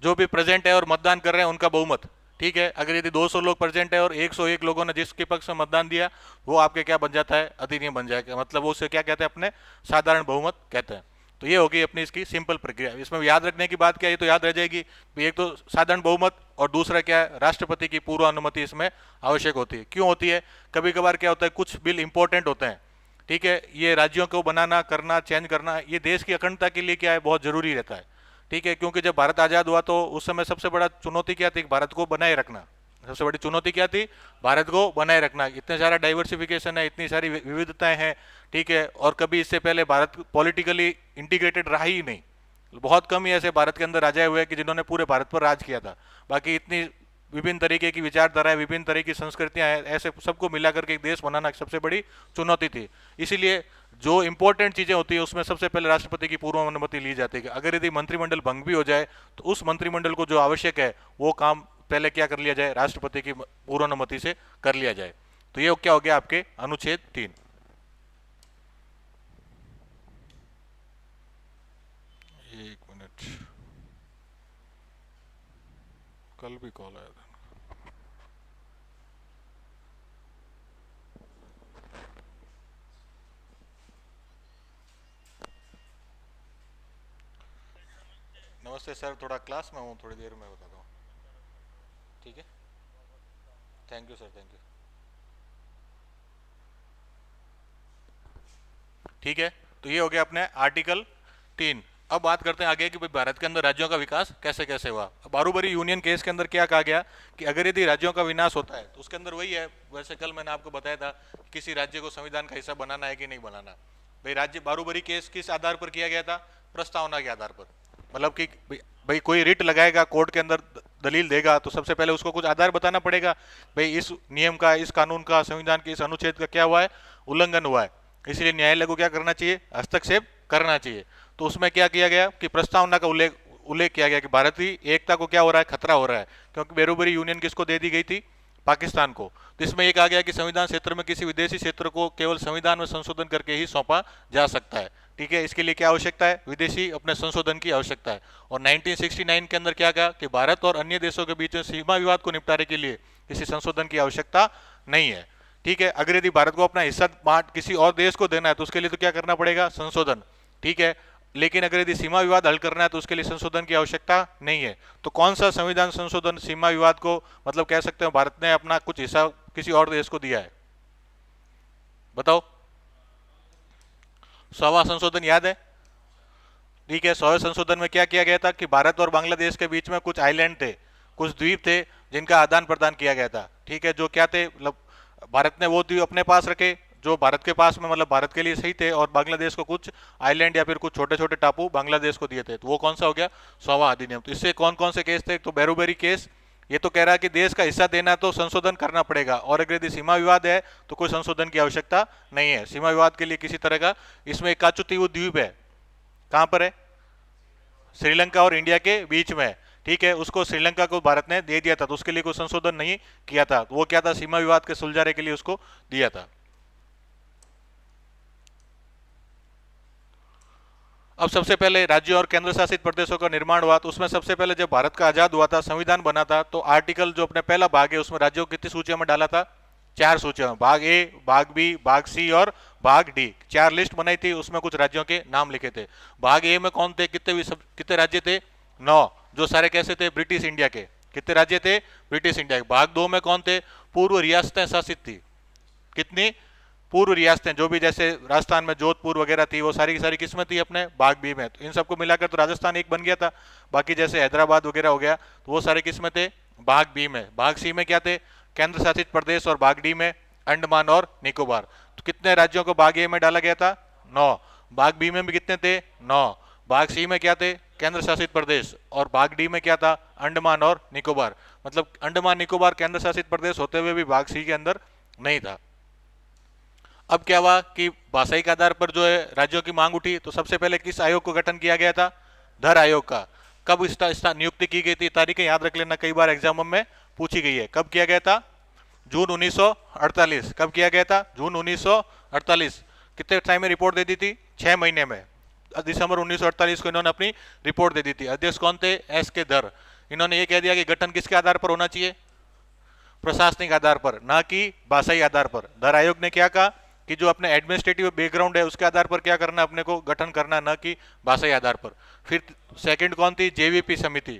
जो भी प्रेजेंट है और मतदान कर रहे हैं उनका बहुमत। ठीक है, अगर यदि 200 लोग प्रेजेंट है और 101 लोगों ने जिसके पक्ष में मतदान दिया, वो आपके क्या बन जाता है, अधिनियम बन जाएगा। मतलब वो उसे क्या कहते हैं, अपने साधारण बहुमत कहते हैं। तो ये होगी अपनी इसकी सिंपल प्रक्रिया। इसमें याद रखने की बात क्या है, ये तो याद रह जाएगी, एक तो साधारण बहुमत और दूसरा क्या है, राष्ट्रपति की पूर्व अनुमति इसमें आवश्यक होती है। क्यों होती है, कभी कभार क्या होता है, कुछ बिल इंपॉर्टेंट होते हैं, ठीक है, ये राज्यों को बनाना, करना, चेंज करना, ये देश की अखंडता के लिए क्या है, बहुत जरूरी रहता है। ठीक है, क्योंकि जब भारत आज़ाद हुआ तो उस समय सबसे बड़ा चुनौती क्या थी, भारत को बनाए रखना। सबसे बड़ी चुनौती क्या थी, भारत को बनाए रखना। इतने सारा डाइवर्सिफिकेशन है, इतनी सारी विविधताएं हैं, ठीक है, और कभी इससे पहले भारत पॉलिटिकली इंटीग्रेटेड रहा ही नहीं। बहुत कम ही ऐसे भारत के अंदर राजा हुए कि जिन्होंने पूरे भारत पर राज किया था। बाकी इतनी विभिन्न तरीके की विचारधाराएं, विभिन्न तरह की संस्कृतियां हैं, ऐसे सबको मिलाकर के एक देश बनाना सबसे बड़ी चुनौती थी। इसीलिए जो इंपॉर्टेंट चीजें होती है उसमें सबसे पहले राष्ट्रपति की पूर्व अनुमति ली जाती है। अगर यदि मंत्रिमंडल भंग भी हो जाए तो उस मंत्रिमंडल को जो आवश्यक है वो काम पहले क्या कर लिया जाए, राष्ट्रपति की पूर्व अनुमति से कर लिया जाए। तो ये क्या हो गया आपके अनुच्छेद 3। एक मिनट, कल भी कॉल आया था। नमस्ते सर, थोड़ा क्लास में हूँ, थोड़ी देर में बताता हूँ। ठीक है, thank you sir, thank you. ठीक है, तो ये हो गया अपने आर्टिकल 3। अब बात करते हैं आगे कि भाई भारत के अंदर राज्यों का विकास कैसे कैसे हुआ। बारूबरी यूनियन केस के अंदर क्या कहा गया कि अगर यदि राज्यों का विनाश होता है तो उसके अंदर वही है, वैसे कल मैंने आपको बताया था, किसी राज्य को संविधान का हिस्सा बनाना है कि नहीं बनाना। भाई राज्य बारूबरी केस किस आधार पर किया गया था, प्रस्तावना के आधार पर। मतलब कि भाई कोई रिट लगाएगा कोर्ट के अंदर, दलील देगा, तो सबसे पहले उसको कुछ आधार बताना पड़ेगा, भाई इस नियम का, इस कानून का, संविधान के इस अनुच्छेद का क्या हुआ है, उल्लंघन हुआ है, इसलिए न्यायालय को क्या करना चाहिए, हस्तक्षेप करना चाहिए। तो उसमें क्या किया गया कि प्रस्तावना का उल्लेख किया गया कि भारतीय एकता को क्या हो रहा है, खतरा हो रहा है, क्योंकि बारूबरी यूनियन किसको दे दी गई थी, पाकिस्तान को। तो इसमें एक आ गया कि संविधान क्षेत्र में किसी विदेशी क्षेत्र को केवल संविधान में संशोधन करके ही सौंपा जा सकता है। ठीक है, इसके लिए क्या आवश्यकता है, विदेशी अपने संशोधन की आवश्यकता है। और 1969 के अंदर क्या कहा कि भारत और अन्य देशों के बीच में सीमा विवाद को निपटारे के लिए किसी संशोधन की आवश्यकता नहीं है। ठीक है, अगर यदि भारत को अपना हिस्सा बांट किसी और देश को देना है तो उसके लिए तो क्या करना पड़ेगा, संशोधन। ठीक है, लेकिन अगर यदि सीमा विवाद हल करना है तो उसके लिए संशोधन की आवश्यकता नहीं है। तो कौन सा संविधान संशोधन सीमा विवाद को, मतलब कह सकते हैं भारत ने अपना कुछ हिस्सा किसी और देश को दिया है, बताओ। 100वां संशोधन याद है। ठीक है, 100वें संशोधन में क्या किया गया था कि भारत और बांग्लादेश के बीच में कुछ आइलैंड थे, कुछ द्वीप थे, जिनका आदान प्रदान किया गया था। ठीक है, जो क्या थे, मतलब भारत ने वो द्वीप अपने पास रखे जो भारत के पास में, मतलब भारत के लिए सही थे, और बांग्लादेश को कुछ आइलैंड या फिर कुछ छोटे छोटे टापू बांग्लादेश को दिए थे। तो वो कौन सा हो गया, 100वां अधिनियम। तो इससे कौन कौन से केस थे, तो बारूबरी केस, ये तो कह रहा है कि देश का हिस्सा देना तो संशोधन करना पड़ेगा, और अगर यदि सीमा विवाद है तो कोई संशोधन की आवश्यकता नहीं है। सीमा विवाद के लिए किसी तरह का, इसमें काचुतीवु द्वीप है, कहां पर है, श्रीलंका और इंडिया के बीच में। ठीक है, उसको श्रीलंका को भारत ने दे दिया था, तो उसके लिए कोई संशोधन नहीं किया था। वो क्या था, सीमा विवाद के सुलझाने के लिए उसको दिया था। अब सबसे पहले राज्यों और केंद्र शासित प्रदेशों का निर्माण हुआ, तो उसमें सबसे पहले जब भारत का आजाद हुआ था, संविधान बना था, तो आर्टिकल जो अपने पहला भाग है उसमें राज्यों को कितनी सूचियों में डाला था, 4 सूचियों में, भाग ए, भाग बी, भाग सी और भाग डी, 4 लिस्ट बनाई थी, उसमें कुछ राज्यों के नाम लिखे थे। भाग ए में कौन थे, कितने राज्य थे, 9, जो सारे कैसे थे, ब्रिटिश इंडिया के। कितने राज्य थे, ब्रिटिश इंडिया के। भाग 2 में कौन थे, पूर्व रियासतें शासित थी। कितनी, पूर्व रियासतें, जो भी जैसे राजस्थान में जोधपुर वगैरह थी, वो सारी की सारी किस्में थी अपने भाग बी में। तो इन सबको मिलाकर तो राजस्थान एक बन गया था। बाकी जैसे हैदराबाद वगैरह हो गया, तो वो सारे किस्में थे भाग बी में। भाग सी में क्या थे, केंद्र शासित प्रदेश, और भाग डी में अंडमान और निकोबार। तो कितने राज्यों को भाग ए में डाला गया था, 9। भाग बी में भी कितने थे, 9। भाग सी में क्या थे, केंद्र शासित प्रदेश, और भाग डी में क्या था, अंडमान और निकोबार। मतलब अंडमान निकोबार केंद्र शासित प्रदेश होते हुए भी भाग सी के अंदर नहीं था। अब क्या हुआ कि भाषाई के आधार पर जो है राज्यों की मांग उठी, तो सबसे पहले किस आयोग को गठन किया गया था, धर आयोग का। कब इसका नियुक्ति की गई थी, तारीखें याद रख लेना, कई बार एग्जाम में पूछी गई है। कब किया गया था, जून 1948। कब किया गया था, जून 1948। कितने टाइम में रिपोर्ट दे दी थी, 6 महीने में। दिसंबर 1948 को इन्होंने अपनी रिपोर्ट दे दी थी। अध्यक्ष कौन थे, एस के धर। इन्होंने ये कह दिया कि गठन किसके आधार पर होना चाहिए, प्रशासनिक आधार पर, ना कि भाषाई आधार पर। धर आयोग ने क्या कहा कि जो अपने एडमिनिस्ट्रेटिव बैकग्राउंड है उसके आधार पर क्या करना, अपने को गठन करना, ना कि भाषाई आधार पर। फिर सेकंड कौन थी, जेवीपी समिति,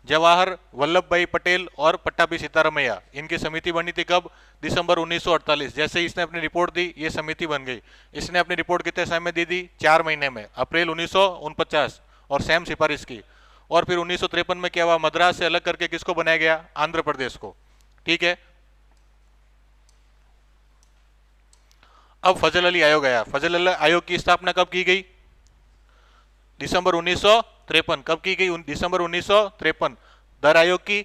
जवाहर वल्लभ भाई पटेल और पट्टाभी सीतारामैया, इनकी समिति बनी थी। कब, दिसंबर 1948। जैसे इसने अपनी रिपोर्ट दी, ये समिति बन गई। इसने अपनी रिपोर्ट कितने समय में दी थी, 4 महीने में, अप्रैल 1949, और सेम सिफारिश की। और फिर 1953 में क्या हुआ, मद्रास से अलग करके किसको बनाया गया, आंध्र प्रदेश को। ठीक है। अब फजल अली आयोग आया। फजल अली आयोग की स्थापना कब की गई, दिसंबर 1953। कब की गई, दिसंबर 1953। धर आयोग की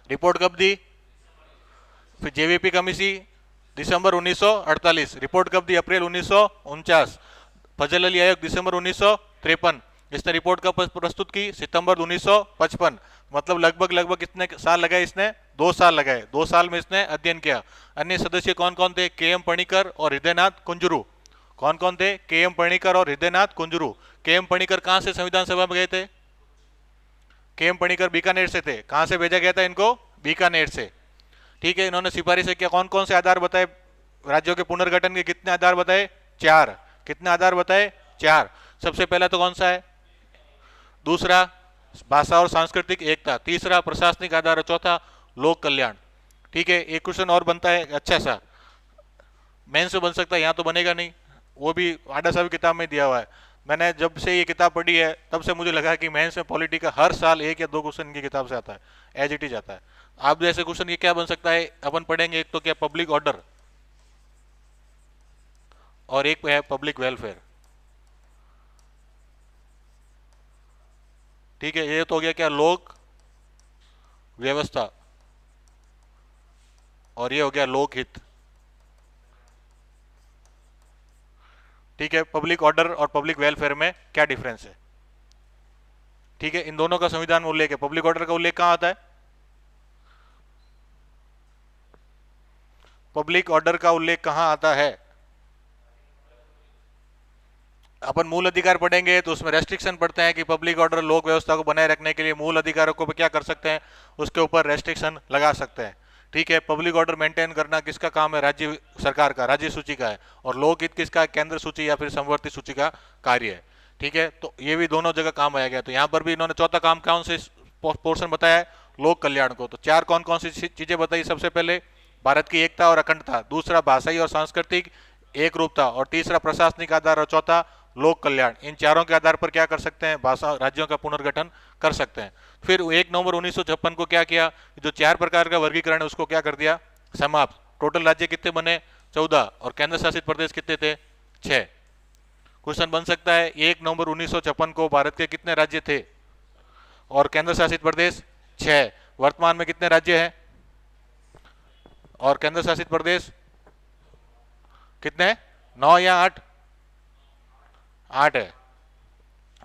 रिपोर्ट कब दी, फिर जेवीपी कमेटी दिसंबर 1948। रिपोर्ट कब दी, अप्रैल 1949। फजल अली आयोग दिसंबर 1953। इसने रिपोर्ट कब प्रस्तुत की, सितंबर 1955। मतलब लगभग कितने साल लगाए इसने, 2 साल लगाए। 2 साल में इसने अध्ययन किया। अन्य सदस्य कौन कौन थे, के एम पणिकर और हृदयनाथ कुंजरू। कौन कौन थे, के एम पणिकर और हृदयनाथ कुंजरू। के एम पणिकर कहां से संविधान सभा में गए थे, के एम पणिकर बीकानेर से थे। कहां से भेजा गया था इनको, बीकानेर से। ठीक है। इन्होंने सिफारिश किया, कौन कौन से आधार बताए, राज्यों के पुनर्गठन के कितने आधार बताए, 4। कितने आधार बताए, 4। सबसे पहला तो कौन सा है, दूसरा भाषा और सांस्कृतिक एकता, तीसरा प्रशासनिक आधार, और चौथा लोक कल्याण। ठीक है। एक क्वेश्चन और बनता है अच्छा सा, मेन से बन सकता है, यहाँ तो बनेगा नहीं, वो भी आडा साहब किताब में दिया हुआ है। मैंने जब से ये किताब पढ़ी है तब से मुझे लगा कि मेंस में पॉलिटी का हर साल 1 या 2 क्वेश्चन इनकी किताब से आता है, एज इट इज आता है। आप जैसे क्वेश्चन ये क्या बन सकता है, अपन पढ़ेंगे, एक तो क्या पब्लिक ऑर्डर, और एक है पब्लिक वेलफेयर। ठीक है। ये तो हो गया क्या, लोक व्यवस्था, और ये हो गया लोकहित। ठीक है। पब्लिक ऑर्डर और पब्लिक वेलफेयर में क्या डिफरेंस है। ठीक है। इन दोनों का संविधान में उल्लेख है। पब्लिक ऑर्डर का उल्लेख कहां आता है, पब्लिक ऑर्डर का उल्लेख कहां आता है। अपन मूल अधिकार पढ़ेंगे तो उसमें रेस्ट्रिक्शन पढ़ते हैं कि पब्लिक ऑर्डर लोक व्यवस्था को बनाए रखने के लिए मूल अधिकारों को क्या कर सकते हैं, उसके ऊपर रेस्ट्रिक्शन लगा सकते हैं। ठीक है। पब्लिक ऑर्डर मेंटेन करना किसका काम है, राज्य सरकार का, राज्य सूची का है। और लोकहित किसका, केंद्र सूची या फिर समवर्ती सूची का कार्य है। ठीक है। तो ये भी दोनों जगह काम आया गया। तो यहाँ पर भी इन्होंने चौथा काम कौन से पोर्शन बताया है, लोक कल्याण को। तो 4 कौन कौन सी चीजें बताई, सबसे पहले भारत की एकता और अखंडता, दूसरा भाषाई और सांस्कृतिक एक रूपता, और तीसरा प्रशासनिक आधार, और चौथा लोक कल्याण। इन चारों के आधार पर क्या कर सकते हैं, भाषा राज्यों का पुनर्गठन कर सकते हैं। फिर 1 नवंबर 1956 को क्या किया, जो 4 प्रकार का वर्गीकरण है उसको क्या कर दिया, समाप्त। टोटल राज्य कितने बने, 14, और केंद्र शासित प्रदेश कितने थे, 6। क्वेश्चन बन सकता है 1 नवंबर 1956 को भारत के कितने राज्य थे और केंद्र शासित प्रदेश 6। वर्तमान में कितने राज्य हैं और केंद्र शासित प्रदेश कितने, 9 या 8, 8 है।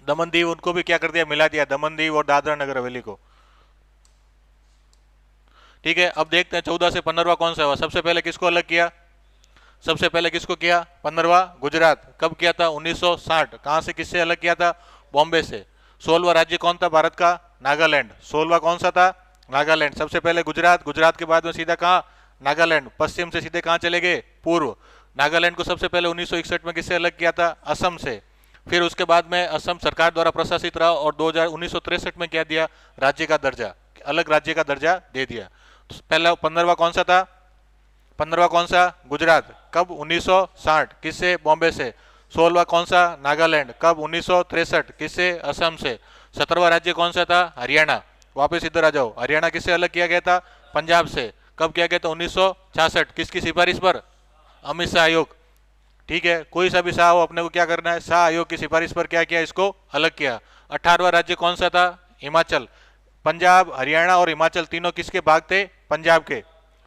दमन दीव उनको भी क्या कर दिया, मिला दिया, दमन दीव और दादरा नगर हवेली को। ठीक है। अब देखते हैं 14 से 15वां कौन सा हुआ। सबसे पहले किसको अलग किया, सबसे पहले किसको किया, 15वां गुजरात। कब किया था, 1960। कहां से, किससे अलग किया था, बॉम्बे से। 16वां राज्य कौन था भारत का, नागालैंड। 16वां कौन सा था, नागालैंड। सबसे पहले गुजरात, गुजरात के बाद में सीधा कहा, नागालैंड। पश्चिम से सीधे कहां चले गए, पूर्व। नागालैंड को सबसे पहले 1961 में किससे अलग किया था? असम से। फिर उसके बाद में असम सरकार द्वारा प्रशासित रहा और 1963 में क्या दिया? राज्य का दर्जा, अलग राज्य का दर्जा दे दिया। तो पहला 15वां कौन सा था? 15वां कौन सा? गुजरात। कब? 1960। किससे? बॉम्बे से। 16वां कौन सा? नागालैंड। कब? 1963। किससे? असम से। 17वां राज्य कौन सा था? हरियाणा। वापस इधर आ जाओ, हरियाणा किससे अलग किया गया था? पंजाब से। कब किया गया था? 1966। किसकी सिफारिश पर? अमित शाह आयोग। ठीक है, कोई सा भी शाह हो, अपने को क्या करना है? शाह आयोग की सिफारिश पर क्या किया? इसको अलग किया। 18वां राज्य कौन सा था? हिमाचल। पंजाब, हरियाणा और हिमाचल तीनों किसके भाग थे? पंजाब के।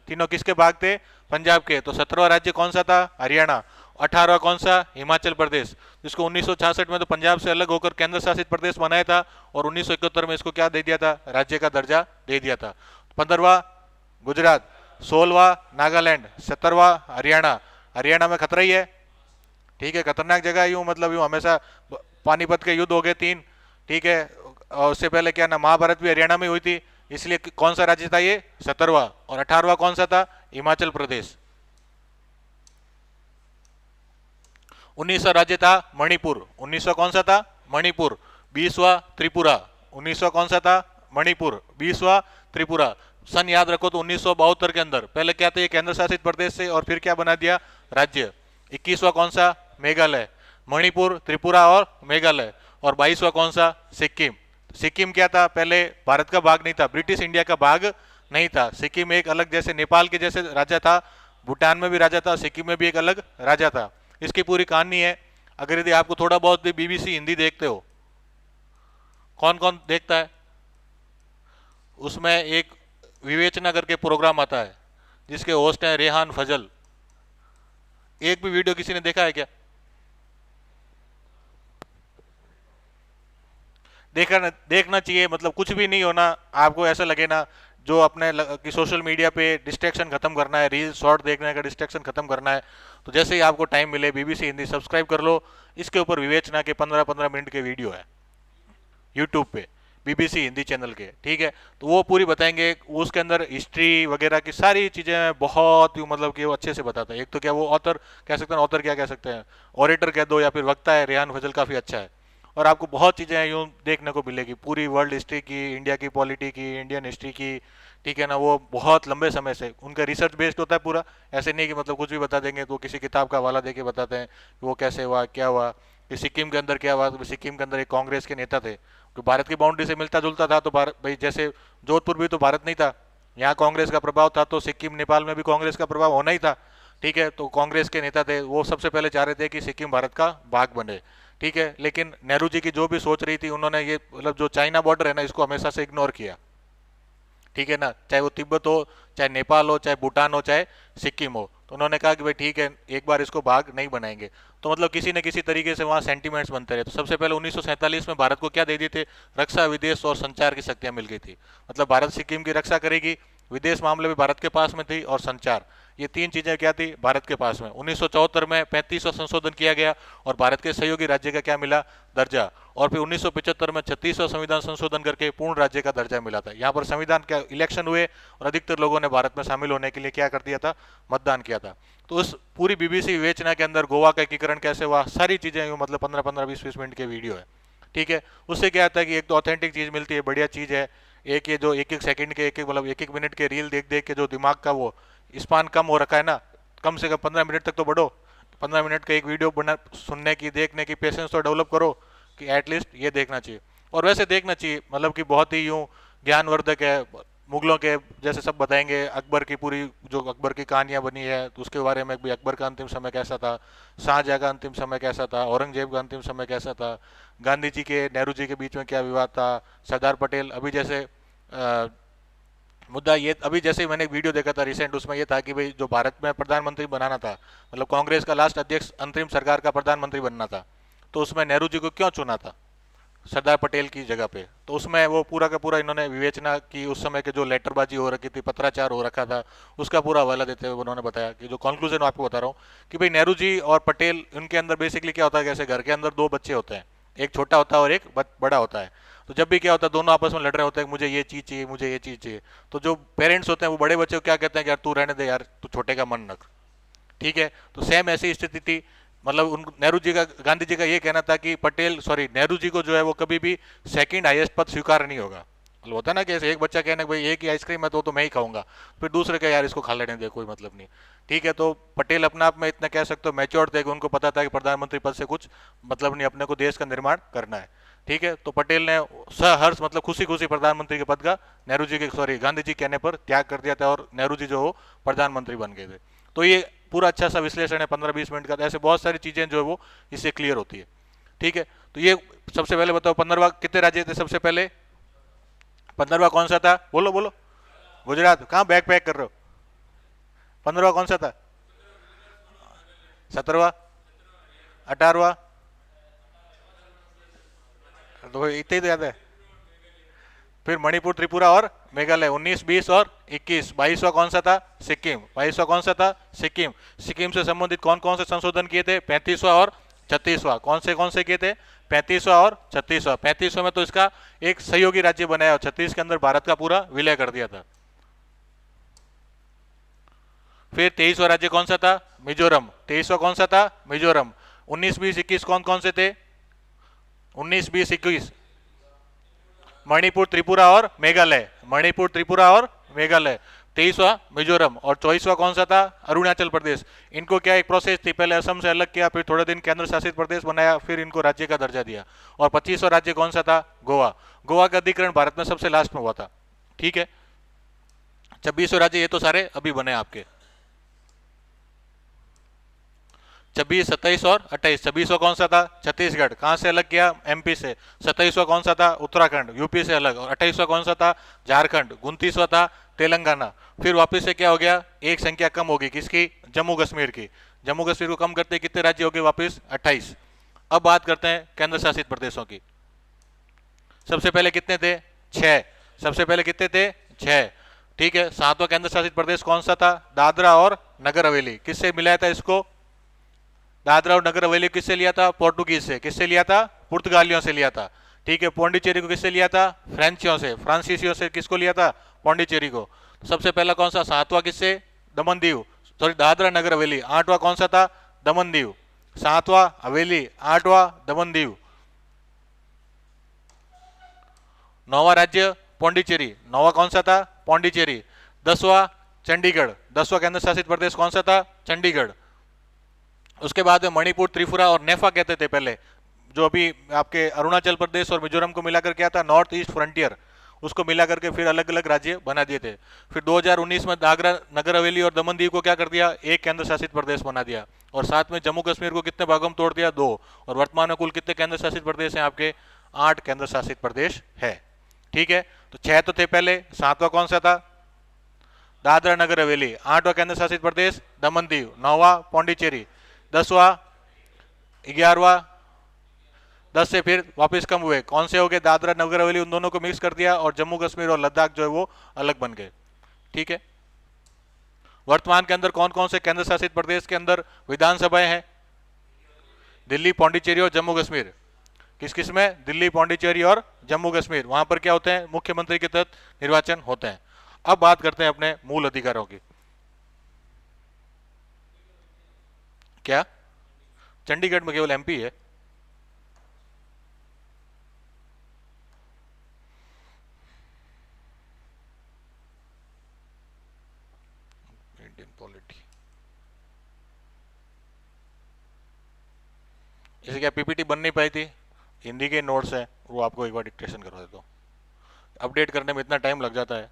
तीनों किसके भाग थे? पंजाब के। तो 17वां राज्य कौन सा था? हरियाणा। 18वां कौन सा? हिमाचल प्रदेश, जिसको 1966 में तो पंजाब से अलग होकर केंद्र शासित प्रदेश बनाया था और 1971 में इसको क्या दे दिया था? राज्य का दर्जा दे दिया था। 15वां गुजरात, 16वां नागालैंड, 17वां हरियाणा। हरियाणा में खतरा ही है, ठीक है, खतरनाक जगह। यूं मतलब यूं हमेशा पानीपत के युद्ध हो गए 3, ठीक है, और उससे पहले क्या ना महाभारत भी हरियाणा में हुई थी, इसलिए कौन सा राज्य था ये? 17वां। और 18वां कौन सा था? हिमाचल प्रदेश। 19वां राज्य था मणिपुर। 19वां कौन सा था? मणिपुर। 20वां त्रिपुरा। 19वां कौन सा था? मणिपुर। 20वां त्रिपुरा। सन याद रखो तो 1972 के अंदर पहले क्या था? ये केंद्र शासित प्रदेश से और फिर क्या बना दिया? राज्य। 21वां कौन सा? मेघालय। मणिपुर, त्रिपुरा और मेघालय। और 22वां कौन सा? सिक्किम। सिक्किम क्या था? पहले भारत का भाग नहीं था, ब्रिटिश इंडिया का भाग नहीं था। सिक्किम एक अलग, जैसे नेपाल के जैसे राजा था, भूटान में भी राजा था, सिक्किम में भी एक अलग राजा था। इसकी पूरी कहानी है। अगर यदि आपको थोड़ा बहुत भी बीबीसी हिंदी देखते हो, कौन कौन देखता है? उसमें एक विवेचना करके प्रोग्राम आता है जिसके होस्ट हैं रेहान फजल। एक भी वीडियो किसी ने देखा है क्या? देखना चाहिए, मतलब कुछ भी नहीं होना। आपको ऐसा लगे ना जो अपने कि सोशल मीडिया पे डिस्ट्रैक्शन खत्म करना है, रील शॉर्ट देखने का डिस्ट्रैक्शन खत्म करना है, तो जैसे ही आपको टाइम मिले बीबीसी हिंदी सब्सक्राइब कर लो। इसके ऊपर विवेचना के 15-15 मिनट के वीडियो है यूट्यूब पे, बीबीसी हिंदी चैनल के, ठीक है। तो वो पूरी बताएंगे, उसके अंदर हिस्ट्री वगैरह की सारी चीज़ें बहुत ही मतलब कि वो अच्छे से बताता है। एक तो क्या वो ऑथर कह सकते हैं, ऑथर क्या कह सकते हैं, ऑरेटर कह दो या फिर वक्ता है, रेहान फजल काफ़ी अच्छा है। और आपको बहुत चीज़ें यूँ देखने को मिलेगी, पूरी वर्ल्ड हिस्ट्री की, इंडिया की पॉलिटी की, इंडियन हिस्ट्री की, ठीक है ना। वो बहुत लंबे समय से उनका रिसर्च बेस्ड होता है पूरा। ऐसे नहीं कि मतलब कुछ भी बता देंगे, तो किसी किताब का हवाला दे के बताते हैं कि वो कैसे हुआ, क्या हुआ, कि सिक्किम के अंदर क्या हुआ। तो सिक्किम के अंदर एक कांग्रेस के नेता थे जो भारत की बाउंड्री से मिलता जुलता था। तो भारत भाई, जैसे जोधपुर भी तो भारत नहीं था, यहाँ कांग्रेस का प्रभाव था, तो सिक्किम नेपाल में भी कांग्रेस का प्रभाव होना ही था, ठीक है। तो कांग्रेस के नेता थे, वो सबसे पहले चाह रहे थे कि सिक्किम भारत का भाग बने, ठीक है। लेकिन नेहरू जी की जो भी सोच रही थी, उन्होंने ये मतलब जो चाइना बॉर्डर है ना, इसको हमेशा से इग्नोर किया, ठीक है ना। चाहे वो तिब्बत हो, चाहे नेपाल हो, चाहे भूटान हो, चाहे सिक्किम हो, तो उन्होंने कहा कि भाई ठीक है, एक बार इसको भाग नहीं बनाएंगे। तो मतलब किसी न किसी तरीके से वहाँ सेंटिमेंट्स बनते रहे। तो सबसे पहले 1947 में भारत को क्या दे दिए थे? रक्षा, विदेश और संचार की शक्तियां मिल गई थी। मतलब भारत सिक्किम की रक्षा करेगी, विदेश मामले भी भारत के पास में थी, और संचार, ये 3 चीजें क्या थी? भारत के पास में। 1974 में 35वां संशोधन किया गया और भारत के सहयोगी राज्य का क्या मिला? दर्जा। और फिर 1975 में 36वां संविधान संशोधन करके पूर्ण राज्य का दर्जा मिला था। यहाँ पर संविधान क्या इलेक्शन हुए और अधिकतर लोगों ने भारत में शामिल होने के लिए क्या कर दिया था? मतदान किया था। तो उस पूरी बीबीसी विवेचना के अंदर गोवा का एकीकरण कैसे हुआ, सारी चीजें मतलब 15-15, 20-20 मिनट के वीडियो है, ठीक है। उससे क्या आता है कि एक तो ऑथेंटिक चीज मिलती है, बढ़िया चीज है। एक ये जो एक एक सेकंड के, एक एक मतलब एक एक मिनट के रील देख देख के जो दिमाग का वो स्पान कम हो रखा है ना, कम से कम 15 मिनट तक तो बढ़ो। 15 मिनट का एक वीडियो बना, सुनने की, देखने की पेशेंस तो डेवलप करो कि एटलीस्ट ये देखना चाहिए। और वैसे देखना चाहिए, मतलब कि बहुत ही यूं ज्ञानवर्धक है। मुगलों के जैसे सब बताएंगे, अकबर की पूरी जो अकबर की कहानियां बनी है, तो उसके बारे में भी, अकबर का अंतिम समय कैसा था, शाहजहाँ का अंतिम समय कैसा था, औरंगजेब का अंतिम समय कैसा था, गांधी जी के नेहरू जी के बीच में क्या विवाद था, सरदार पटेल, अभी जैसे मुद्दा ये, अभी जैसे मैंने एक वीडियो देखा था रिसेंट, उसमें ये था कि भाई जो भारत में प्रधानमंत्री बनाना था, मतलब कांग्रेस का लास्ट अध्यक्ष अंतरिम सरकार का प्रधानमंत्री बनना था, तो उसमें नेहरू जी को क्यों चुना था सरदार पटेल की जगह पे? तो उसमें वो पूरा का पूरा इन्होंने विवेचना की, उस समय के जो लेटरबाजी हो रखी थी, पत्राचार हो रखा था, उसका पूरा हवाला देते हुए उन्होंने बताया कि जो कंक्लूजन आपको बता रहा हूँ कि भाई नेहरू जी और पटेल, उनके अंदर बेसिकली क्या होता है, जैसे घर के अंदर 2 बच्चे होते हैं, एक छोटा होता है और एक बड़ा होता है। तो जब भी क्या होता है, दोनों आपस में लड़ रहे होते हैं, मुझे ये चीज़ चाहिए, मुझे ये चीज़ चाहिए। तो जो पेरेंट्स होते हैं वो बड़े बच्चे को क्या कहते हैं कि यार तू रहने दे यार, तू छोटे का मन रख, ठीक है, तो सेम ऐसी स्थिति थी। मतलब उन नेहरू जी का, गांधी जी का ये कहना था कि पटेल, सॉरी, नेहरू जी को जो है वो कभी भी सेकंड हाईएस्ट पद स्वीकार नहीं होगा। मतलब होता है ना कि ऐसे एक बच्चा कहना भाई एक ही आइसक्रीम है तो मैं ही खाऊंगा, फिर दूसरे का यार इसको खा लेने दे, कोई मतलब नहीं। ठीक है, तो पटेल अपने आप में इतना कह सकते हो मैच्योर थे कि उनको पता था कि प्रधानमंत्री पद से कुछ मतलब नहीं, अपने को देश का निर्माण करना है। ठीक है, तो पटेल ने सहर्ष मतलब खुशी खुशी प्रधानमंत्री के पद का नेहरू जी के, सॉरी, गांधी जी कहने पर त्याग कर दिया था, और नेहरू जी जो हो प्रधानमंत्री बन गए थे। तो ये पूरा अच्छा सा विश्लेषण है 15-20 मिनट का। ऐसे बहुत सारी चीजें जो है वो इससे क्लियर होती है। ठीक है, तो ये सबसे पहले बताओ 15वां कितने राज्य थे सबसे पहले? 15वां कौन सा था? बोलो बोलो। गुजरात। कहाँ बैग पैक कर रहे हो? 15वां कौन सा था? 17वां? 18वां? तो इतने ही तो याद है। फिर मणिपुर, त्रिपुरा और मेघालय। 19, 20 और 21। 22वां कौन सा था? सिक्किम। 22वां कौन सा था? सिक्किम। सिक्किम से संबंधित कौन कौन से संशोधन किए थे? 35वां और 36वां। कौन से किए थे? 35वां और 36वां। 35वां में तो इसका एक सहयोगी राज्य बनाया और 36 के अंदर भारत का पूरा विलय कर दिया था। फिर 23वां राज्य कौन सा था? मिजोरम। 23वां कौन सा था? मिजोरम। 19, 20, 21 कौन कौन से थे? 19, 20, 21 मणिपुर, त्रिपुरा और मेघालय। मणिपुर, त्रिपुरा और मेघालय। 23वां मिजोरम। और 24वां कौन सा था? अरुणाचल प्रदेश। इनको क्या एक प्रोसेस थी, पहले असम से अलग किया, फिर थोड़े दिन केंद्र शासित प्रदेश बनाया, फिर इनको राज्य का दर्जा दिया। और 25वां राज्य कौन सा था? गोवा। गोवा का अधिग्रहण भारत में सबसे लास्ट में हुआ था। ठीक है, 26वें राज्य ये तो सारे अभी बने आपके। 26, 27 और 28। 26वां कौन सा था? छत्तीसगढ़। कहां से अलग किया? एमपी से। 27वां कौन सा था? उत्तराखंड, यूपी से अलग। और 28वां कौन सा था? झारखंड। 29वां था तेलंगाना। फिर वापस से क्या हो गया? एक संख्या कम होगी, किसकी? जम्मू कश्मीर की। जम्मू कश्मीर को कम करते कितने राज्य हो गए वापिस? 28। अब बात करते हैं केंद्र शासित प्रदेशों की। सबसे पहले कितने थे? 6। सबसे पहले कितने थे? 6। ठीक है, 7वां केंद्र शासित प्रदेश कौन सा था? दादरा और नगर हवेली। किससे मिलाया था इसको? दादरा और नगर हवेली किससे लिया था? पोर्टुगीज से। किससे लिया था? पुर्तगालियों से लिया था। ठीक है, पौंडीचेरी को किससे लिया था? फ्रेंचियों से, फ्रांसीसियों से। किसको लिया था? पौंडीचेरी को। सबसे पहला कौन सा? 7वां किससे? दमन दीव, सॉरी, दादरा नगर हवेली। 8वां कौन सा था? दमन दीव। 7वां हवेली, 8वां दमन दीव। 9वां राज्य पौंडीचेरी। 9वां कौन सा था? पौंडीचेरी। 10वां चंडीगढ़। 10वां केंद्र शासित प्रदेश कौन सा था? चंडीगढ़। उसके बाद में मणिपुर, त्रिपुरा और नेफा कहते थे पहले, जो अभी आपके अरुणाचल प्रदेश और मिजोरम को मिलाकर क्या था? North east frontier. उसको मिला करके फिर अलग अलग राज्य बना दिए थे। फिर 2019 में दादरा नगर हवेली और दमन दीव को क्या कर दिया? एक केंद्र शासित प्रदेश बना दिया। और साथ में जम्मू कश्मीर को कितने भागों में तोड़ दिया? 2। और वर्तमान में कुल कितने केंद्र शासित प्रदेश हैं आपके? 8 केंद्र शासित प्रदेश है। ठीक है, तो 6 तो थे पहले। 7वां कौन सा था? दादरा नगर हवेली। 8वां केंद्र शासित प्रदेश दमन दीव। 9वां पौंडीचेरी। 10वां, 11वां। 10 से फिर वापस कम हुए, कौन से हो गए? दादरा नगर हवेली, उन दोनों को मिक्स कर दिया और जम्मू कश्मीर और लद्दाख जो है वो अलग बन गए। ठीक है, वर्तमान के अंदर कौन कौन से केंद्र शासित प्रदेश के अंदर विधानसभाएं हैं? दिल्ली, पौंडीचेरी और जम्मू कश्मीर। किस किस में? दिल्ली, पौंडीचेरी और जम्मू कश्मीर। वहां पर क्या होते हैं? मुख्यमंत्री के तहत निर्वाचन होते हैं। अब बात करते हैं अपने मूल अधिकारों की। क्या? चंडीगढ़ में केवल एमपी है। Indian polity. जैसे क्या पीपीटी बन नहीं पाई थी? हिंदी के नोट्स हैं, वो आपको एक बार डिक्टेशन करवा देता हूँ। अपडेट करने में इतना टाइम लग जाता है।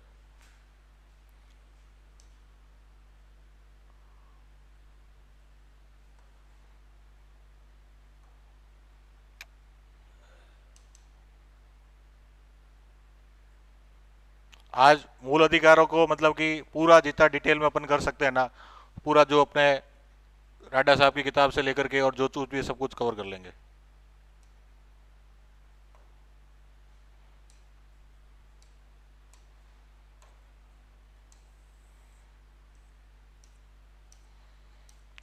आज मूल अधिकारों को मतलब कि पूरा जितना डिटेल में अपन कर सकते हैं ना, पूरा जो अपने राडा साहब की किताब से लेकर के और जो कुछ भी सब कुछ कवर कर लेंगे।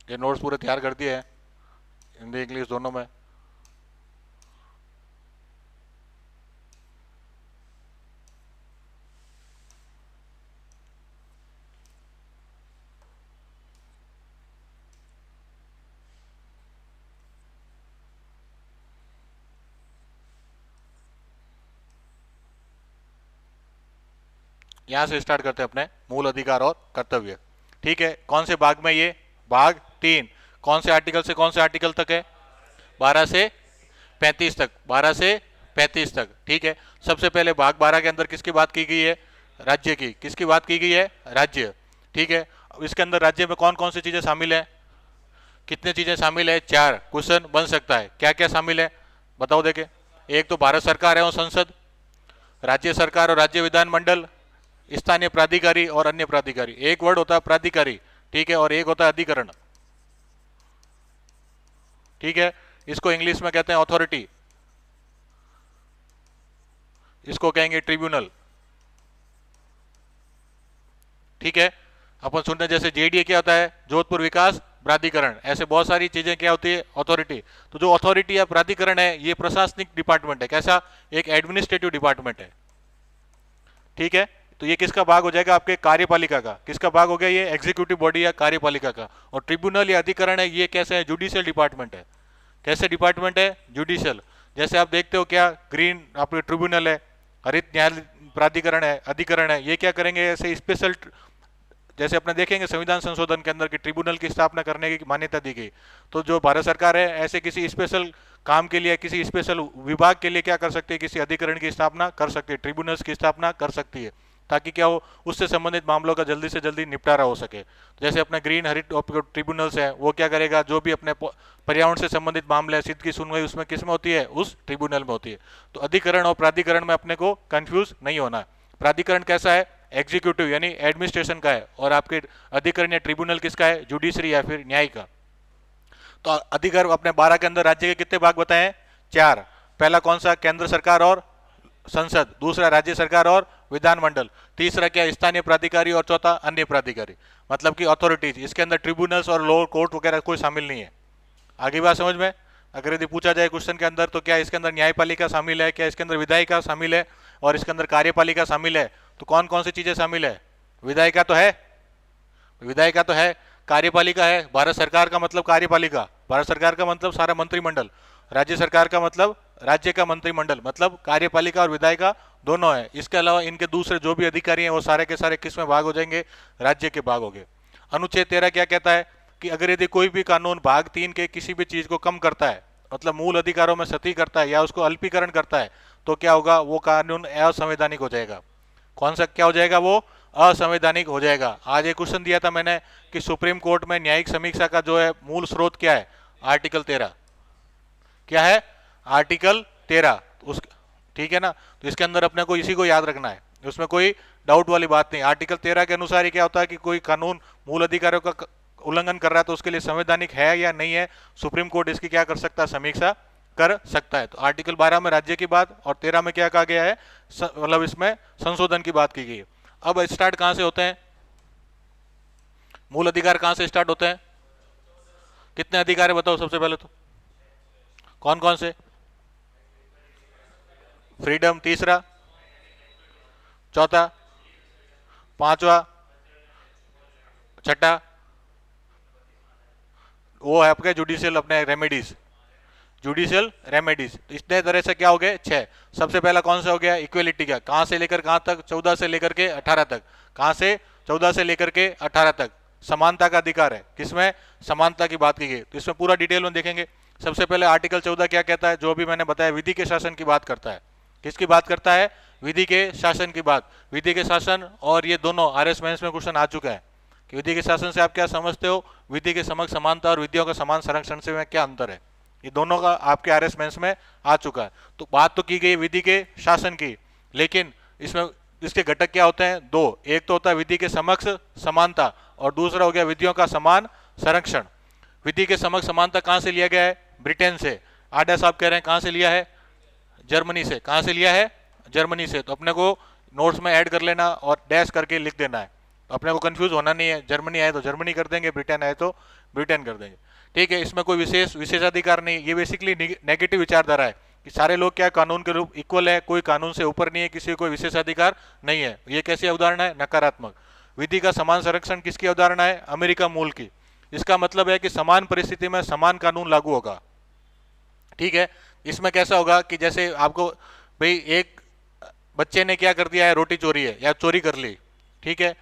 ये नोट्स पूरे तैयार कर दिए हैं, हिंदी इंग्लिश दोनों में। यहां से स्टार्ट करते हैं अपने मूल अधिकार और कर्तव्य। ठीक है, कौन से भाग में ये? भाग 3। कौन से आर्टिकल से कौन से आर्टिकल तक है? 12 से 35 तक, 12 से 35 तक। ठीक है, सबसे पहले भाग 12 के अंदर किसकी बात की गई है? राज्य की। किसकी बात की गई है? राज्य। ठीक है, अब इसके अंदर राज्य में कौन कौन सी चीजें शामिल है? कितने चीजें शामिल है? 4। क्वेश्चन बन सकता है, क्या क्या शामिल है बताओ देखे। एक तो भारत सरकार है और संसद, राज्य सरकार और राज्य विधानमंडल, स्थानीय प्राधिकारी और अन्य प्राधिकारी। एक वर्ड होता है प्राधिकारी, ठीक है, और एक होता है अधिकरण। ठीक है, इसको इंग्लिश में कहते हैं अथॉरिटी, इसको कहेंगे ट्रिब्यूनल। ठीक है, अपन सुनते जैसे जेडीए क्या होता है? जोधपुर विकास प्राधिकरण। ऐसे बहुत सारी चीजें क्या होती है? अथॉरिटी। तो जो अथॉरिटी या प्राधिकरण है ये प्रशासनिक डिपार्टमेंट है। कैसा? एक एडमिनिस्ट्रेटिव डिपार्टमेंट है। ठीक है, तो ये किसका भाग हो जाएगा? आपके कार्यपालिका का। किसका भाग हो गया? ये एग्जीक्यूटिव बॉडी या कार्यपालिका का। और ट्रिब्यूनल या अधिकरण है, ये कैसे है? जुडिशियल डिपार्टमेंट है। कैसे डिपार्टमेंट है? जुडिशियल। जैसे आप देखते हो क्या, ग्रीन आपके ट्रिब्यूनल है, हरित न्याय प्राधिकरण है, अधिकरण है, ये क्या करेंगे? ऐसे स्पेशल, जैसे अपने देखेंगे संविधान संशोधन के अंदर कि ट्रिब्यूनल की स्थापना करने की मान्यता दी गई। तो जो भारत सरकार है ऐसे किसी स्पेशल काम के लिए, किसी स्पेशल विभाग के लिए क्या कर सकती है? किसी अधिकरण की स्थापना कर सकती है, ट्रिब्यूनल्स की स्थापना कर सकती है, ताकि क्या हो? उससे संबंधित मामलों का जल्दी से जल्दी निपटारा हो सके। जैसे अपने ग्रीन हरित ट्रिब्यूनल्स है, वो क्या करेगा? जो भी अपने पर्यावरण से संबंधित मामले सिद्ध की सुनवाई उसमें किस में होती है? उस ट्रिब्यूनल में होती है। तो अधिकरण और प्राधिकरण में अपने को कंफ्यूज नहीं होना। प्राधिकरण कैसा है? एग्जीक्यूटिव यानी एडमिनिस्ट्रेशन का है, और आपके अधिकरण या ट्रिब्यूनल किसका है? जुडिशरी या फिर न्याय का। तो अधिकरण अपने 12 के अंदर राज्य के कितने भाग बताए हैं? 4। पहला कौन सा? केंद्र सरकार और संसद। दूसरा राज्य सरकार और विधानमंडल। तीसरा क्या? स्थानीय प्राधिकारी। और चौथा अन्य प्राधिकारी, मतलब कि अथॉरिटीज। इसके अंदर ट्रिब्यूनल्स और लोअर कोर्ट वगैरह कोई शामिल नहीं है। आगे बात समझ में? अगर यदि पूछा जाए क्वेश्चन के अंदर तो क्या इसके अंदर न्यायपालिका शामिल है, क्या इसके अंदर विधायिका शामिल है, और इसके अंदर कार्यपालिका शामिल है, तो कौन कौन सी चीजें शामिल है? विधायिका तो है, विधायिका तो है, कार्यपालिका है। भारत सरकार का मतलब कार्यपालिका, भारत सरकार का मतलब सारा मंत्रिमंडल, राज्य सरकार का मतलब राज्य का मंत्रिमंडल, मतलब कार्यपालिका और विधायिका दोनों है। इसके अलावा इनके दूसरे जो भी अधिकारी हैं वो सारे के सारे किस में भाग हो जाएंगे? राज्य के भाग हो गए। अनुच्छेद 13 क्या कहता है? कि अगर यदि कोई भी कानून भाग 3 के किसी भी चीज को कम करता है, मतलब मूल अधिकारों में सती करता है या उसको अल्पीकरण करता है, तो क्या होगा? वो कानून असंवैधानिक हो जाएगा। कौन सा क्या हो जाएगा? वो असंवैधानिक हो जाएगा। आज एक क्वेश्चन दिया था मैंने कि सुप्रीम कोर्ट में न्यायिक समीक्षा का जो है मूल स्रोत क्या है? आर्टिकल 13। क्या है? आर्टिकल 13। उस, ठीक है ना? तो इसके अंदर अपने को इसी को याद रखना है, उसमें कोई डाउट वाली बात नहीं। आर्टिकल 13 के अनुसार ही क्या होता है कि कोई कानून मूल अधिकारों का उल्लंघन कर रहा है तो उसके लिए संवैधानिक है या नहीं है, सुप्रीम कोर्ट इसकी क्या कर सकता है? समीक्षा कर सकता है। तो आर्टिकल 12 में राज्य की बात और 13 में क्या कहा गया है? मतलब इसमें संशोधन की बात की गई है। अब स्टार्ट कहां से होते हैं? मूल अधिकार कहां से स्टार्ट होते हैं? कितने अधिकार है बताओ सबसे पहले तो? कौन कौन से? फ्रीडम तीसरा, चौथा, पांचवा, छठा, वो है आपके जुडिशियल अपने रेमेडीज, जुडिशियल रेमेडीज। इतने तरह से क्या हो गए? 6। सबसे पहला कौन सा हो गया? इक्वेलिटी का। कहां से लेकर कहां तक? 14 से लेकर के 18 तक। कहां से? 14 से लेकर के 18 तक। समानता का अधिकार है, किसमें? समानता की बात की गई। तो इसमें पूरा डिटेल में देखेंगे। सबसे पहले आर्टिकल 14 क्या कहता है? जो भी मैंने बताया, विधि के शासन की बात करता है। किसकी बात करता है? विधि के शासन की बात। विधि के शासन और ये दोनों RS मेंस में क्वेश्चन आ चुका है कि विधि के शासन से आप क्या समझते हो? विधि के समक्ष समानता और विधियों का समान संरक्षण से क्या अंतर है? ये दोनों का आपके RS मेंस में आ चुका है। तो बात तो की गई विधि के शासन की, लेकिन इसमें इसके घटक क्या होते हैं? 2। एक तो होता है विधि के समक्ष समानता और दूसरा हो गया विधियों का समान संरक्षण। विधि के समक्ष समानता कहां से लिया गया है? ब्रिटेन से। आडा साहब कह रहे हैं कहां से लिया है? जर्मनी से। कहां से लिया है? जर्मनी से। तो अपने को नोट्स में ऐड कर लेना और डैश करके लिख देना है, तो अपने को कंफ्यूज होना नहीं है। जर्मनी आए तो जर्मनी कर देंगे, ब्रिटेन आए तो ब्रिटेन कर देंगे। ठीक है, इसमें कोई विशेषाधिकार नहीं। ये बेसिकली नेगेटिव विचारधारा है कि सारे लोग क्या कानून के रूप इक्वल है, कोई कानून से ऊपर नहीं है, किसी को कोई विशेषाधिकार नहीं है। ये कैसी अवधारणा है? नकारात्मक। विधि का समान संरक्षण किसकी अवधारणा है? अमेरिका मूल की। इसका मतलब है कि समान परिस्थिति में समान कानून लागू होगा। ठीक है, इसमें कैसा होगा कि जैसे आपको भाई एक बच्चे ने क्या कर दिया है, रोटी चोरी है या चोरी कर ली, ठीक है।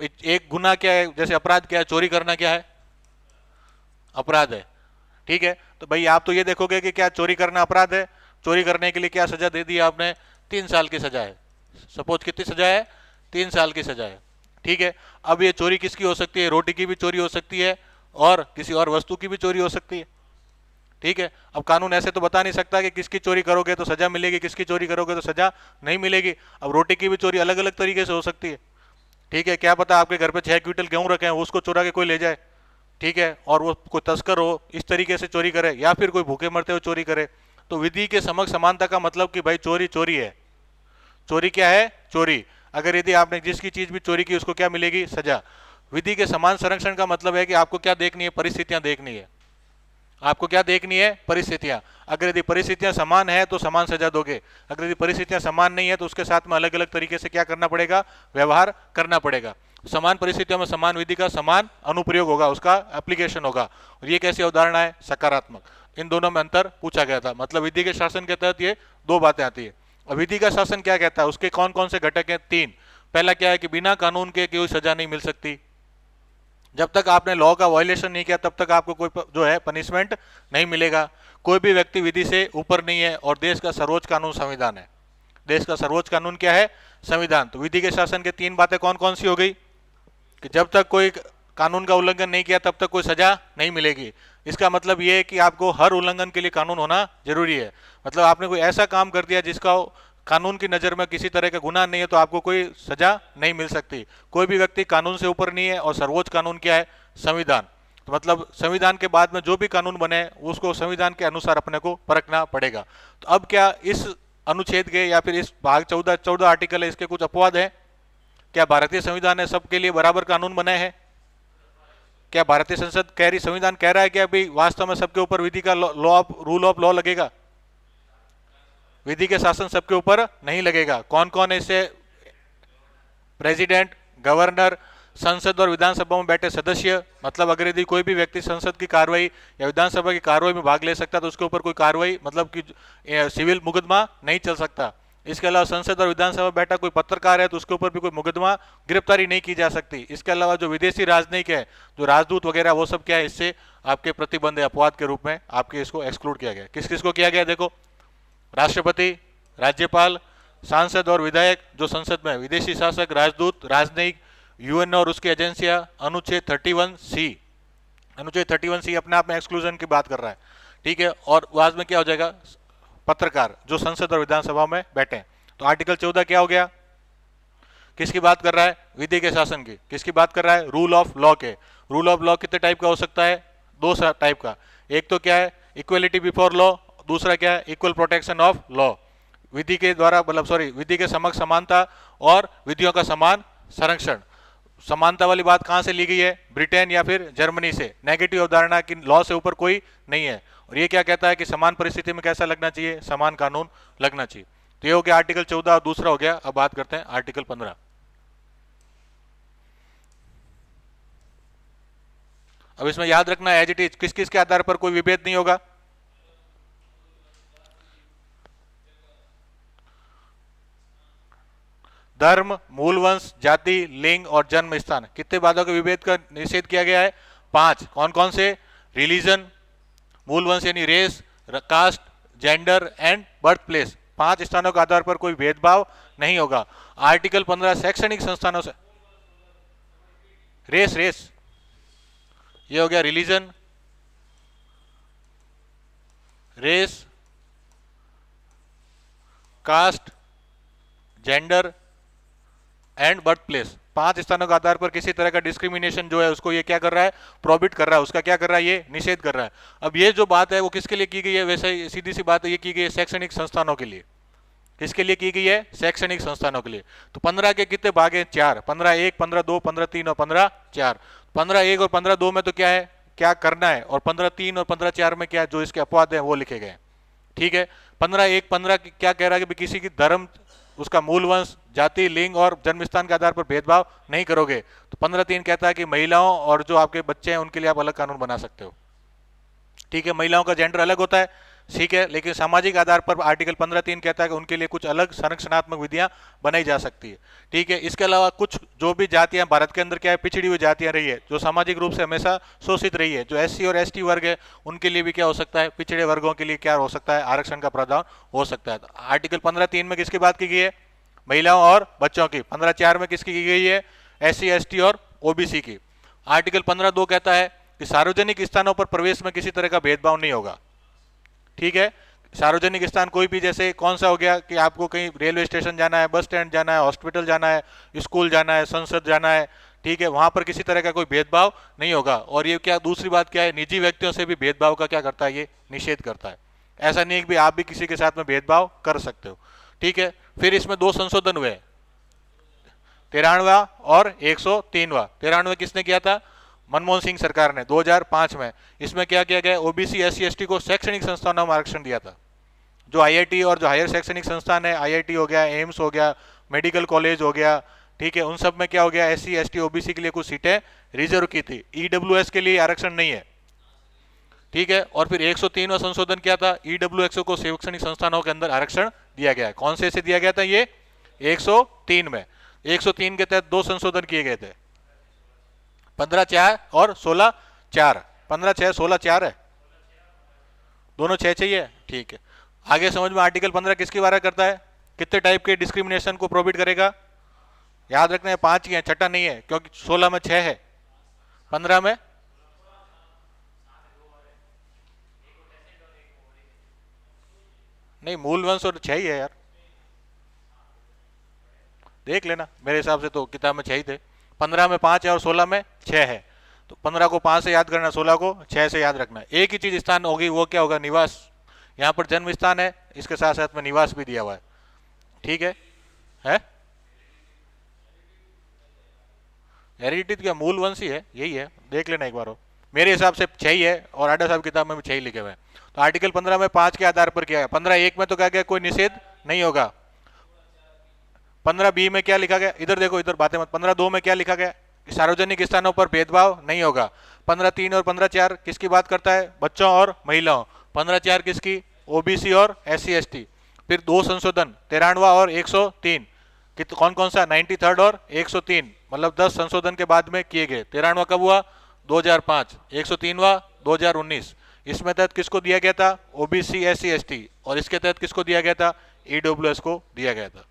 एक गुनाह क्या है, जैसे अपराध क्या है, चोरी करना क्या है, अपराध है, ठीक है। तो भाई आप तो ये देखोगे कि क्या चोरी करना अपराध है, चोरी करने के लिए क्या सजा दे दी आपने, 3 साल की सजा है। सपोज कितनी सजा है, 3 साल की सजा है, ठीक है। अब ये चोरी किसकी हो सकती है, रोटी की भी चोरी हो सकती है और किसी और वस्तु की भी चोरी हो सकती है, ठीक है। अब कानून ऐसे तो बता नहीं सकता कि किसकी चोरी करोगे तो सजा मिलेगी, किसकी चोरी करोगे तो सजा नहीं मिलेगी। अब रोटी की भी चोरी अलग अलग तरीके से हो सकती है, ठीक है। क्या पता आपके घर पे 6 क्विंटल गेहूं रखे हैं, उसको चुरा के कोई ले जाए, ठीक है, और वो कोई तस्कर हो इस तरीके से चोरी करे, या फिर कोई भूखे मरते हुए चोरी करे। तो विधि के समक्ष समानता का मतलब कि भाई चोरी चोरी है, चोरी क्या है, चोरी। अगर यदि आपने जिसकी चीज भी चोरी की उसको क्या मिलेगी, सजा। विधि के समान संरक्षण का मतलब है कि आपको क्या देखनी है, परिस्थितियां देखनी है। आपको क्या देखनी है, परिस्थितियां। अगर यदि परिस्थितियां समान है तो समान सजा दोगे, अगर यदि परिस्थितियां समान नहीं है तो उसके साथ में अलग अलग तरीके से क्या करना पड़ेगा, व्यवहार करना पड़ेगा। समान परिस्थितियों में समान विधि का समान अनुप्रयोग होगा, उसका एप्लीकेशन होगा। और ये कैसी अवधारणा है, सकारात्मक। इन दोनों में अंतर पूछा गया था। मतलब विधि के शासन के तहत ये दो बातें आती है। और विधि का शासन क्या कहता है, उसके कौन कौन से घटक हैं, 3। पहला क्या है कि बिना कानून के कोई सजा नहीं मिल सकती। जब तक आपने लॉ का वायलेशन नहीं किया तब तक आपको कोई जो है पनिशमेंट नहीं मिलेगा। कोई भी व्यक्ति विधि से ऊपर नहीं है और देश का सर्वोच्च कानून संविधान है। देश का सर्वोच्च कानून क्या है, संविधान। तो विधि के शासन के 3 बातें कौन कौन सी हो गई, कि जब तक कोई कानून का उल्लंघन नहीं किया तब तक कोई सजा नहीं मिलेगी। इसका मतलब यह है कि आपको हर उल्लंघन के लिए कानून होना जरूरी है। मतलब आपने कोई ऐसा काम कर दिया जिसका कानून की नज़र में किसी तरह का गुनाह नहीं है तो आपको कोई सजा नहीं मिल सकती। कोई भी व्यक्ति कानून से ऊपर नहीं है और सर्वोच्च कानून क्या है, संविधान। तो मतलब संविधान के बाद में जो भी कानून बने उसको संविधान के अनुसार अपने को परखना पड़ेगा। तो अब क्या इस अनुच्छेद के या फिर इस भाग 14 आर्टिकल है, इसके कुछ अपवाद है क्या? भारतीय संविधान है सबके लिए बराबर कानून बनाए हैं क्या? भारतीय संसद कह रही, संविधान कह रहा है कि अभी वास्तव में सबके ऊपर विधि का लॉ रूल ऑफ लॉ लगेगा? विधि के शासन सबके ऊपर नहीं लगेगा। कौन कौन है इससे? प्रेसिडेंट, गवर्नर, संसद और विधानसभा में बैठे सदस्य। मतलब अगर यदि कोई भी व्यक्ति संसद की कार्रवाई या विधानसभा की कार्रवाई में भाग ले सकता तो उसके ऊपर कोई कार्रवाई मतलब कि सिविल मुकदमा नहीं चल सकता। इसके अलावा संसद और विधानसभा में बैठा कोई पत्रकार है तो उसके ऊपर भी कोई मुकदमा, गिरफ्तारी नहीं की जा सकती। इसके अलावा जो विदेशी राजनयिक है, जो राजदूत वगैरह, वो सब क्या है, इससे आपके प्रतिबंध अपवाद के रूप में आपके इसको एक्सक्लूड किया गया। किस किस को किया गया? देखो, राष्ट्रपति, राज्यपाल, सांसद और विधायक जो संसद में, विदेशी शासक, राजदूत, राजनयिक, यूएन और उसकी एजेंसियां। अनुच्छेद 31C, अनुच्छेद 31C अपने आप में एक्सक्लूजन की बात कर रहा है, ठीक है। और बाद में क्या हो जाएगा? पत्रकार जो संसद और विधानसभा में बैठे हैं। तो आर्टिकल 14 क्या हो गया? किसकी बात कर रहा है? विधि के शासन की। किसकी बात कर रहा है? रूल ऑफ लॉ के। रूल ऑफ लॉ कितने टाइप का हो सकता है? 2 टाइप का। एक तो क्या है, इक्वलिटी बिफोर लॉ, दूसरा क्या है, इक्वल प्रोटेक्शन ऑफ लॉ। विधि के द्वारा मतलब विधि के समक्ष समानता और विधियों का समान संरक्षण। समानता वाली बात कहां से ली गई है? ब्रिटेन या फिर जर्मनी से। नेगेटिव अवधारणा की लॉ से ऊपर कोई नहीं है। और ये क्या कहता है कि समान परिस्थिति में कैसा लगना चाहिए? समान कानून लगना चाहिए। तो ये हो गया आर्टिकल 14 और दूसरा हो गया। अब बात करते हैं आर्टिकल 15। अब इसमें याद रखना एज इट इज, किस किस के आधार पर कोई विभेद नहीं होगा? धर्म, मूल वंश, जाति, लिंग और जन्म स्थान। कितने बातों के विभेद का निषेध किया गया है? 5। कौन कौन से? रिलीजन, मूल वंश यानी race, caste, gender and birth place. 5 स्थानों के आधार पर कोई भेदभाव नहीं होगा। आर्टिकल 15 शैक्षणिक संस्थानों से, रेस रेस ये हो गया, religion, race, caste, gender and birth place. 5 स्थानों के आधार पर किसी तरह का डिस्क्रिमिनेशन जो है उसको ये क्या कर रहा है? प्रोहिबिट कर रहा है, उसका क्या कर रहा है? ये निषेध कर रहा है। अब ये जो बात है वो किसके लिए की गई है? वैसे ही सीधी सी बात है, ये की गई है शैक्षणिक संस्थानों के लिए। किसके लिए की गई है? शैक्षणिक संस्थानों के लिए। तो 15 के कितने भाग हैं? 4। 15(1), 15(2), 15(3) और 15(4). 15(1) और 15(2) में तो क्या है, क्या करना है, और 15(3) और 15(4) में क्या जो इसके अपवाद है वो लिखे गए, ठीक है। 15(1) 15 क्या कह रहा है कि किसी की धर्म, उसका मूल वंश, जाति, लिंग और जन्मस्थान के आधार पर भेदभाव नहीं करोगे। तो 15(3) कहता है कि महिलाओं और जो आपके बच्चे हैं उनके लिए आप अलग कानून बना सकते हो, ठीक है। महिलाओं का जेंडर अलग होता है, ठीक है, लेकिन सामाजिक आधार पर आर्टिकल 15(3) कहता है कि उनके लिए कुछ अलग संरक्षणात्मक विधियां बनाई जा सकती है। ठीक है, इसके अलावा कुछ जो भी जातियां भारत के अंदर क्या है, पिछड़ी हुई जातियां रही है, जो सामाजिक रूप से हमेशा शोषित रही है, जो SC और ST वर्ग है, उनके लिए भी क्या हो सकता है, पिछड़े वर्गों के लिए क्या हो सकता है, आरक्षण का प्रावधान हो सकता है। आर्टिकल 15(3) में किसकी बात की गई है, महिलाओं और बच्चों की। 15(4) में किसकी की गई है, SC ST और OBC की। आर्टिकल 15(2) कहता है कि सार्वजनिक स्थानों पर प्रवेश में किसी तरह का भेदभाव नहीं होगा। ठीक है, सार्वजनिक स्थान कोई भी, जैसे कौन सा हो गया कि आपको कहीं रेलवे स्टेशन जाना है, बस स्टैंड जाना है, हॉस्पिटल जाना है, स्कूल जाना है, संसद जाना है, ठीक है, वहां पर किसी तरह का कोई भेदभाव नहीं होगा। और ये क्या, दूसरी बात क्या है, निजी व्यक्तियों से भी भेदभाव का क्या करता है, ये निषेध करता है। ऐसा नहीं कि आप भी किसी के साथ में भेदभाव कर सकते हो। ठीक है, फिर इसमें 2 संशोधन हुए, 93वां और 103वां। 93वां किसने किया था, मनमोहन सिंह सरकार ने 2005 में। इसमें क्या किया गया, OBC SC ST को शैक्षणिक संस्थानों में आरक्षण दिया था। जो IIT और जो हायर शैक्षणिक संस्थान है, IIT हो गया, एम्स हो गया, मेडिकल कॉलेज हो गया, ठीक है, उन सब में क्या हो गया, SC ST OBC के लिए कुछ सीटें रिजर्व की थी। EWS के लिए आरक्षण नहीं है। ठीक है, और फिर 103वां संशोधन क्या था, EWS को शैक्षणिक संस्थानों के अंदर आरक्षण दिया गया है। कौन से दिया गया था, ये 103 में। 103 के तहत 2 संशोधन किए गए थे, 15(4) और 16(4). 15(6), 16(4) है, दोनों 6 चाहिए। ठीक है, आगे समझ में। आर्टिकल 15 किसकी बात करता है, कितने टाइप के डिस्क्रिमिनेशन को प्रोहिबिट करेगा, याद रखना है 5 ही है, छठा नहीं है, क्योंकि 16 में 6 है, 15 में नहीं, मूल वंश और 6 ही है यार, देख लेना, मेरे हिसाब से तो किताब में 6 ही थे। 15 में 5 है और 16 में 6 है, तो 15 को 5 से याद करना, 16 को 6 से याद रखना। एक ही चीज स्थान होगी, वो क्या होगा, निवास। यहाँ पर जन्म स्थान है, इसके साथ साथ में निवास भी दिया हुआ है। ठीक है, हेरिडिटी क्या, मूल वंश ही है, यही है, देख लेना एक बार हो। मेरे हिसाब से 6 ही है, और आडा साहब किताब में भी 6 ही लिखे हुए हैं। तो आर्टिकल 15 में 5 के आधार पर किया है। 15(1) में तो क्या गया, कोई निषेध नहीं होगा। 15(b) में क्या लिखा गया, इधर देखो, इधर बातें मत। 15(2) में क्या लिखा गया, सार्वजनिक स्थानों पर भेदभाव नहीं होगा। 15(3) और 15(4) किसकी बात करता है, बच्चों और महिलाओं। 15(4) किसकी, OBC और SC ST। फिर 2 संशोधन, 93वां और 103। कौन कौन सा, 93rd और 103, मतलब 10 संशोधन के बाद में किए गए। 93वां कब हुआ, 2005। 103वां 2019। इसमें तहत किसको दिया गया था, OBC SC ST, और इसके तहत किसको दिया गया था, EWS को दिया गया था।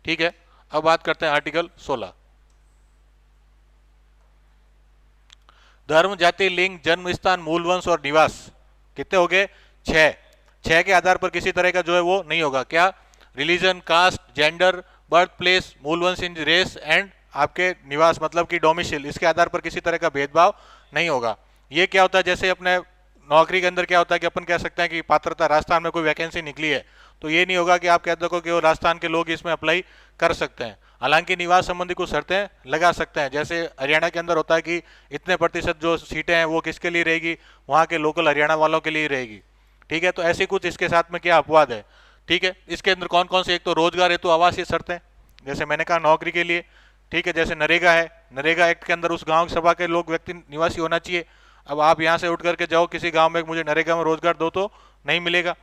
ठीक है, अब बात करते हैं आर्टिकल 16। धर्म, जाति, लिंग, जन्म स्थान, मूल वंश और निवास कितने हो गए, 6। 6 के आधार पर किसी तरह का जो है वो नहीं होगा। क्या, religion, caste, gender, birth place, मूल वंश इन रेस एंड आपके निवास मतलब कि डोमिसाइल, इसके आधार पर किसी तरह का भेदभाव नहीं होगा। ये क्या होता है, जैसे अपने नौकरी के अंदर क्या होता है कि अपन कह सकते हैं कि पात्रता, राजस्थान में कोई वैकेंसी निकली है, तो ये नहीं होगा कि आप कह दो कि वो राजस्थान के लोग इसमें अप्लाई कर सकते हैं। हालांकि निवास संबंधी कुछ शर्तें लगा सकते हैं, जैसे हरियाणा के अंदर होता है कि इतने प्रतिशत जो सीटें हैं वो किसके लिए रहेगी, वहाँ के लोकल हरियाणा वालों के लिए रहेगी। ठीक है, तो ऐसे कुछ इसके साथ में क्या अपवाद है। ठीक है, इसके अंदर कौन कौन से, एक तो रोजगार हेतु आवासीय शर्तें, जैसे मैंने कहा नौकरी के लिए। ठीक है, जैसे नरेगा है, नरेगा एक्ट के अंदर उस गांव सभा के लोग व्यक्ति निवासी होना चाहिए। अब आप यहाँ से उठ करके जाओ किसी गांव में, मुझे नरेगा में रोजगार दो, तो नहीं मिलेगा।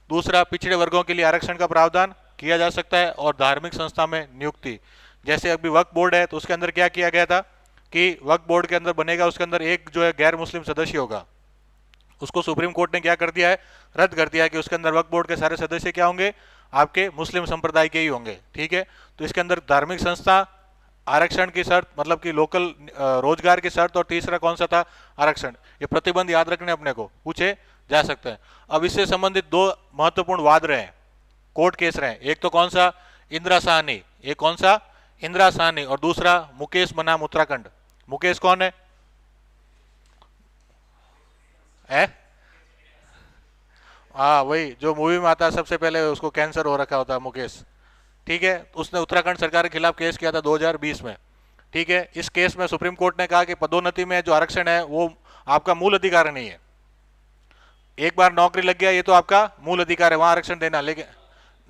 दूसरा, पिछड़े वर्गों के लिए आरक्षण का प्रावधान किया जा सकता है। और धार्मिक संस्था में नियुक्ति, जैसे अभी वक्फ बोर्ड है, तो उसके अंदर क्या किया गया था कि वक्फ बोर्ड के अंदर बनेगा, उसके अंदर एक जो है गैर मुस्लिम सदस्य होगा, उसको सुप्रीम कोर्ट ने क्या कर दिया है, रद्द कर दिया है कि उसके अंदर वक्फ बोर्ड के सारे सदस्य क्या होंगे, आपके मुस्लिम संप्रदाय के ही होंगे। ठीक है, तो इसके अंदर धार्मिक संस्था, आरक्षण की शर्त मतलब कि लोकल रोजगार की शर्त, और तीसरा कौन सा था, आरक्षण। ये प्रतिबंध याद रखने अपने को पूछे जा सकते हैं। अब इससे संबंधित 2 महत्वपूर्ण वाद रहे, कोर्ट केस रहे। एक तो कौन सा, इंदिरा साहनी, एक कौन सा, इंदिरा साहनी, और दूसरा मुकेश बनाम उत्तराखंड। मुकेश कौन है, हाँ वही जो मूवी में आता है, सबसे पहले उसको कैंसर हो रखा होता है मुकेश। ठीक है, उसने उत्तराखंड सरकार के खिलाफ केस किया था 2020 में। ठीक है, इस केस में सुप्रीम कोर्ट ने कहा कि पदोन्नति में जो आरक्षण है वो आपका मूल अधिकार नहीं है। एक बार नौकरी लग गया, ये तो आपका मूल अधिकार है, वहां आरक्षण देना, लेकिन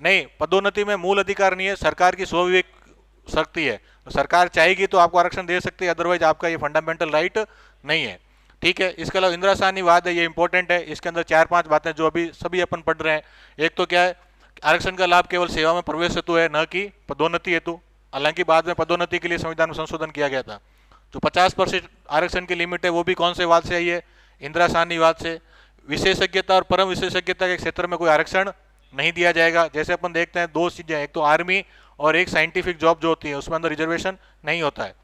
नहीं, पदोन्नति में मूल अधिकार नहीं है, सरकार की स्वविवेक शक्ति है। तो सरकार चाहेगी तो आपको आरक्षण दे सकती है, अदरवाइज आपका ये फंडामेंटल राइट नहीं है। ठीक है। इसके अलावा इंदिरा साहनी वाद है, ये इंपॉर्टेंट है। इसके अंदर 4-5 बातें जो अभी सभी अपन पढ़ रहे हैं। एक तो क्या है, आरक्षण का लाभ केवल सेवा में प्रवेश हेतु है, न कि पदोन्नति हेतु। हालांकि बाद में पदोन्नति के लिए संविधान में संशोधन किया गया था। जो 50% आरक्षण की लिमिट है वो भी कौन से वाद से आई है, इंदिरा साहनी वाद से। विशेषज्ञता और परम विशेषज्ञता के क्षेत्र में कोई आरक्षण नहीं दिया जाएगा। जैसे अपन देखते हैं दो चीजें, एक तो आर्मी और एक साइंटिफिक जॉब जो होती है उसमें अंदर रिजर्वेशन नहीं होता है।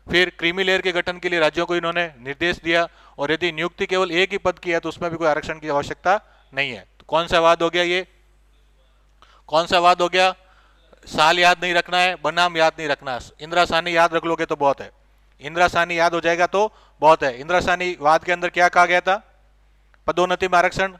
फिर क्रीमी लेयर के गठन के लिए राज्यों को इन्होंने निर्देश दिया, और यदि नियुक्ति केवल एक ही पद की है तो उसमें भी कोई आरक्षण की आवश्यकता नहीं है। तो कौन सा वाद हो गया ये, कौन सा वाद हो गया? साल याद नहीं रखना है, बनाम याद नहीं रखना है। इंदिरा साहनी याद रख लोगे तो बहुत है, इंदिरा साहनी याद हो जाएगा तो बहुत है। इंदिरा साहनी वाद के अंदर क्या कहा गया था? पदोन्नति में आरक्षण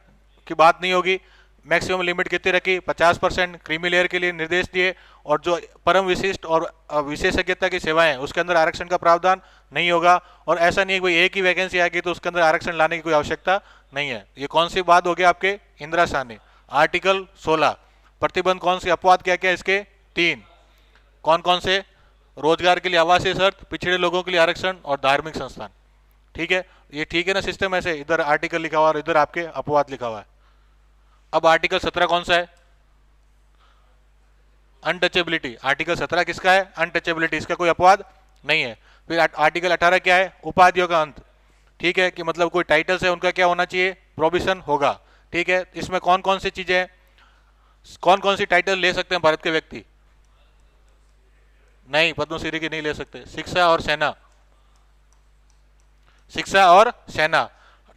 की बात नहीं होगी। मैक्सिमम लिमिट कितनी रखी? 50%। क्रीमी लेयर के लिए निर्देश दिए, और जो परम विशिष्ट और विशेषज्ञता की सेवाएं हैं उसके अंदर आरक्षण का प्रावधान नहीं होगा। और ऐसा नहीं है कोई एक ही वैकेंसी आएगी तो उसके अंदर आरक्षण लाने की कोई आवश्यकता नहीं है। ये कौन सी बात हो गया आपके? इंदिरा साहनी। आर्टिकल 16। प्रतिबंध कौन से, अपवाद क्या क्या इसके? 3। कौन कौन से? रोजगार के लिए आवासीय शर्त, पिछड़े लोगों के लिए आरक्षण, और धार्मिक संस्थान। ठीक है, ये ठीक है ना सिस्टम? ऐसे इधर आर्टिकल लिखा हुआ और इधर आपके अपवाद लिखा हुआ है। अब आर्टिकल 17 कौन सा है? अनटचेबिलिटी। आर्टिकल 17 किसका है? अनटचेबिलिटी, इसका कोई अपवाद नहीं है। फिर आर्टिकल 18 क्या है? उपाधियों का अंत। ठीक है, कि मतलब कोई टाइटल्स है उनका क्या होना चाहिए? प्रोविजन होगा। ठीक है, इसमें कौन कौन सी चीजें हैं, कौन कौन सी टाइटल ले सकते हैं भारत के व्यक्ति? नहीं, पद्मश्री की नहीं ले सकते। शिक्षा और सेना, शिक्षा और सेना।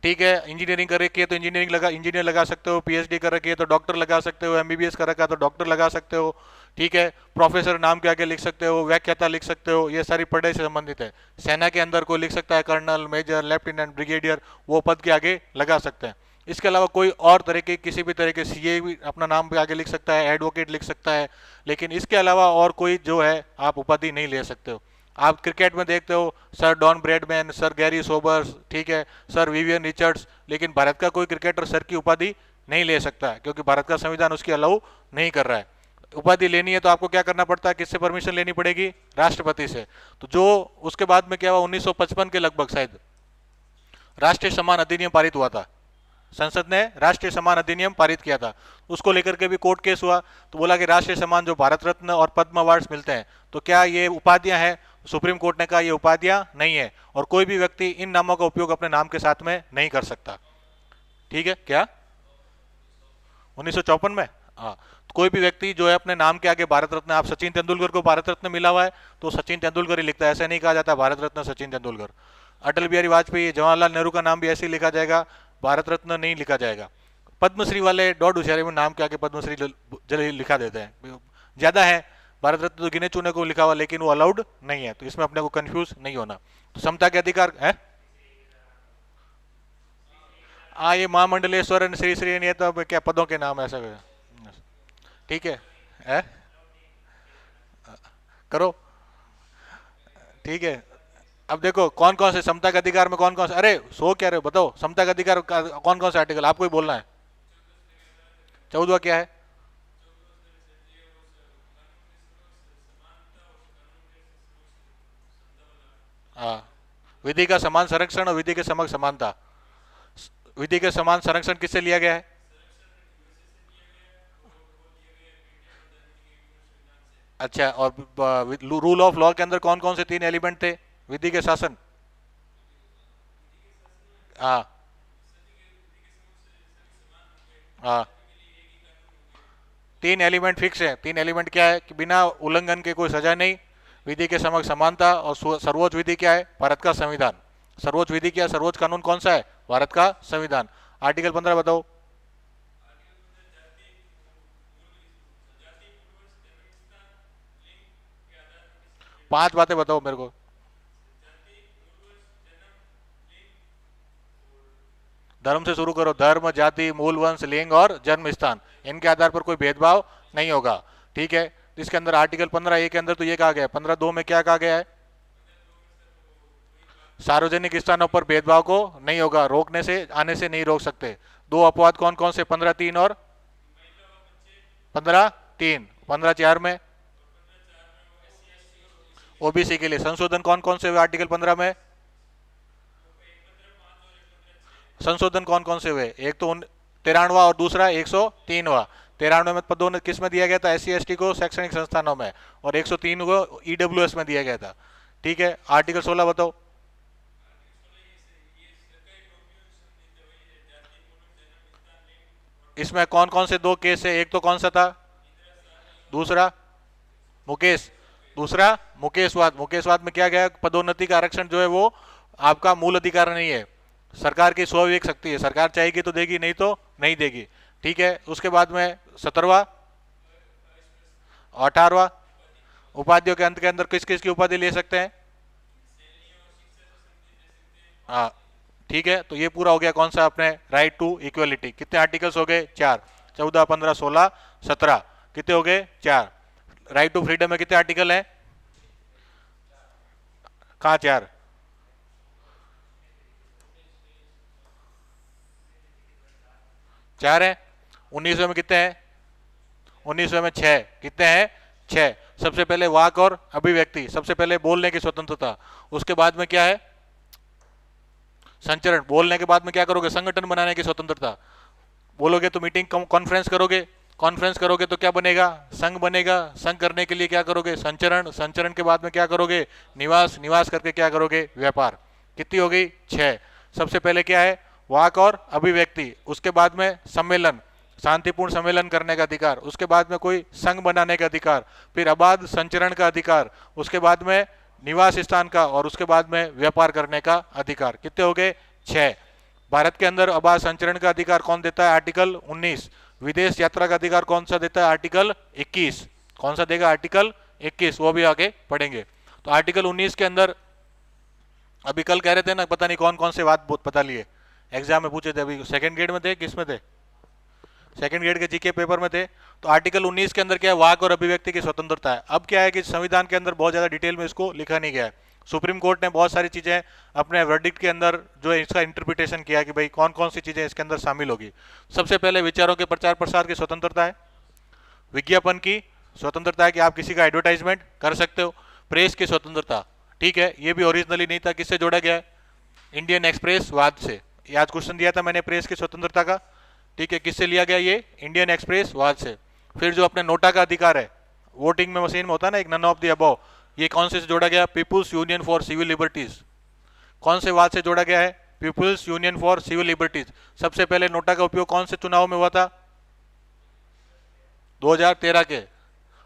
ठीक है, इंजीनियरिंग कर रखी है तो इंजीनियर लगा सकते हो। पीएचडी कर रखी है तो डॉक्टर लगा सकते हो। एमबीबीएस कर रखा है तो डॉक्टर लगा सकते हो। ठीक है, प्रोफेसर नाम के आगे लिख सकते हो, व्याख्याता लिख सकते हो, ये सारी पढ़ाई से संबंधित है। सेना के अंदर कोई लिख सकता है कर्नल, मेजर, लेफ्टिनेंट, ब्रिगेडियर, वो पद के आगे लगा सकते हैं। इसके अलावा कोई और तरह के किसी भी तरह के सीए भी अपना नाम पे आगे लिख सकता है, एडवोकेट लिख सकता है, लेकिन इसके अलावा और कोई जो है आप उपाधि नहीं ले सकते हो। आप क्रिकेट में देखते हो sir Don Bradman, sir Garry Sobers, ठीक है, सर विवियन रिचर्ड्स, लेकिन भारत का कोई क्रिकेटर सर की उपाधि नहीं ले सकता है, क्योंकि भारत का संविधान उसकी अलाउ नहीं कर रहा है। उपाधि लेनी है तो आपको क्या करना पड़ता है? किससे परमिशन लेनी पड़ेगी? राष्ट्रपति से। तो जो उसके बाद में क्या हुआ, 1955 के लगभग शायद राष्ट्रीय सम्मान अधिनियम पारित हुआ था। संसद ने राष्ट्रीय सम्मान अधिनियम पारित किया था, उसको लेकर के भी कोर्ट केस हुआ। तो बोला कि राष्ट्रीय सम्मान जो भारत रत्न और पद्म अवार्ड्स मिलते हैं तो क्या ये उपाधियां हैं? सुप्रीम कोर्ट ने कहा ये उपाधियां नहीं है, और कोई भी व्यक्ति इन नामों का उपयोग अपने नाम के साथ में नहीं कर सकता। ठीक है, क्या 1954 में? हाँ, तो कोई भी व्यक्ति जो है अपने नाम के आगे भारत रत्न, आप सचिन तेंदुलकर को भारत रत्न मिला हुआ है तो सचिन तेंदुलकर ही लिखता है, ऐसे नहीं कहा जाता भारत रत्न सचिन तेंदुलकर। अटल बिहारी वाजपेयी, जवाहरलाल नेहरू का नाम भी ऐसे ही लिखा जाएगा, भारत रत्न नहीं लिखा जाएगा। पद्मश्री वाले डॉट होशियारी में नाम के आगे पद्मश्री जल्दी लिखा देते हैं, ज्यादा है। भारत रत्न तो गिने चुने को लिखा हुआ, लेकिन वो अलाउड नहीं है, तो इसमें अपने को कंफ्यूज नहीं होना। तो समता के अधिकार है। हाँ, ये महामंडलेश्वर, श्री श्री, ये तो क्या पदों के नाम ऐसा। ठीक है? करो। ठीक है, अब देखो कौन कौन से समता के अधिकार में कौन कौन से, अरे सो क्या रहे हो, बताओ समता का अधिकार कौन कौन से आर्टिकल आपको ही बोलना है। 14वां क्या है? हाँ, विधि का समान संरक्षण और विधि के समक्ष समानता। विधि के समान संरक्षण किससे लिया गया है? अच्छा, और रूल ऑफ लॉ के अंदर कौन कौन से 3 एलिमेंट थे विधि के शासन? हाँ हाँ, 3 एलिमेंट फिक्स है। 3 एलिमेंट क्या है? कि बिना उल्लंघन के कोई सजा नहीं, विधि के समक्ष समानता, और सर्वोच्च विधि क्या है? भारत का संविधान। सर्वोच्च विधि क्या है? सर्वोच्च कानून कौन सा है? भारत का संविधान। आर्टिकल 15 बताओ। 5 बातें बताओ मेरे को। धर्म से शुरू करो। धर्म, जाति, मूल वंश, लिंग और जन्म स्थान, इनके आधार पर कोई भेदभाव नहीं होगा। ठीक है, इसके अंदर आर्टिकल 15 के अंदर तो ये कहा गया है, 15(2) में क्या कहा गया है? सार्वजनिक स्थानों पर भेदभाव को नहीं होगा, रोकने से आने से नहीं रोक सकते। 2 अपवाद कौन कौन से? 15(3) और 15(3). 15(4) में ओबीसी के लिए संशोधन कौन कौन से हुए आर्टिकल 15 में? संशोधन कौन कौन से हुए? एक तो 93वां और दूसरा 103वां। 93 में पदों ने किस में दिया गया था? SC ST को शैक्षणिक संस्थानों में, और 103 को EWS में दिया गया था। ठीक है, आर्टिकल 16 बताओ। इसमें कौन कौन से दो केस है? एक तो कौन सा था? दूसरा मुकेश, दूसरा मुकेशवाद। मुकेशवाद में क्या गया? पदोन्नति का आरक्षण जो है वो आपका मूल अधिकार नहीं है, सरकार की स्वविवेक शक्ति है, सरकार चाहेगी तो देगी, नहीं तो नहीं देगी। ठीक है, उसके बाद में 17वां, 18वां, उपाधियों के अंत के अंदर किस किस की उपाधि ले सकते हैं? हाँ, ठीक है, तो ये पूरा हो गया कौन सा अपने राइट टू इक्वलिटी। कितने आर्टिकल्स हो गए? 4। 14, 15, 16, 17, कितने हो गए? 4। राइट टू फ्रीडम में कितने आर्टिकल हैं? कहाँ 4? 4 है। 19वें में कितने हैं? 19वें में 6। कितने हैं? 6। सबसे पहले वाक और अभिव्यक्ति, सबसे पहले बोलने की स्वतंत्रता, उसके बाद में क्या है? संचरण। बोलने के बाद में क्या करोगे? संगठन बनाने की स्वतंत्रता। बोलोगे तो मीटिंग कॉन्फ्रेंस करोगे, कॉन्फ्रेंस करोगे तो क्या बनेगा? संघ बनेगा। संघ करने के लिए क्या करोगे? संचरण। संचरण के बाद में क्या करोगे? निवास। निवास करके क्या करोगे? व्यापार। कितनी हो गई? 6। सबसे पहले क्या है? वाक और अभिव्यक्ति, उसके बाद में सम्मेलन, शांतिपूर्ण सम्मेलन करने का अधिकार, उसके बाद में कोई संघ बनाने का अधिकार, फिर अबाध संचरण का अधिकार, उसके बाद में निवास स्थान का, और उसके बाद में व्यापार करने का अधिकार। कितने हो गए? 6। भारत के अंदर आवास संचरण का अधिकार कौन देता है? आर्टिकल 19। विदेश यात्रा का अधिकार कौन सा देता है? आर्टिकल 21। कौन सा देगा? आर्टिकल 21, वो भी आगे पढ़ेंगे। तो आर्टिकल 19 के अंदर अभी कल कह रहे थे ना, पता नहीं कौन कौन से बात बहुत पता लिए, एग्जाम में पूछे थे, अभी सेकंड ग्रेड में थे, किस में थे? सेकंड ग्रेड के जीके पेपर में थे। तो आर्टिकल 19 के अंदर क्या है? वाक और अभिव्यक्ति की स्वतंत्रता है। अब क्या है कि संविधान के अंदर बहुत ज्यादा डिटेल में इसको लिखा नहीं गया है। सुप्रीम कोर्ट ने बहुत सारी चीजें अपने वर्डिक्ट के अंदर जो है इसका इंटरप्रिटेशन किया कि भाई कौन कौन सी चीजें इसके अंदर शामिल होगी। सबसे पहले विचारों के प्रचार प्रसार की स्वतंत्रता है, विज्ञापन की स्वतंत्रता है कि आप किसी का एडवर्टाइजमेंट कर सकते हो, प्रेस की स्वतंत्रता। ठीक है, ये भी ओरिजिनली नहीं था, किससे जोड़ा गया है? इंडियन एक्सप्रेस वाद से। ये आज क्वेश्चन दिया था मैंने प्रेस की स्वतंत्रता का। ठीक है, किससे लिया गया? ये इंडियन एक्सप्रेस वाद से। फिर जो अपने नोटा का अधिकार है, वोटिंग में मशीन में होता है ना एक नन ऑफ द अबव, ये कौन से जोड़ा गया? People's Union for Civil Liberties. कौन से वाद से जोड़ा गया है? People's Union for Civil Liberties. सबसे पहले नोटा का उपयोग कौन से चुनाव में हुआ था? 2013 के।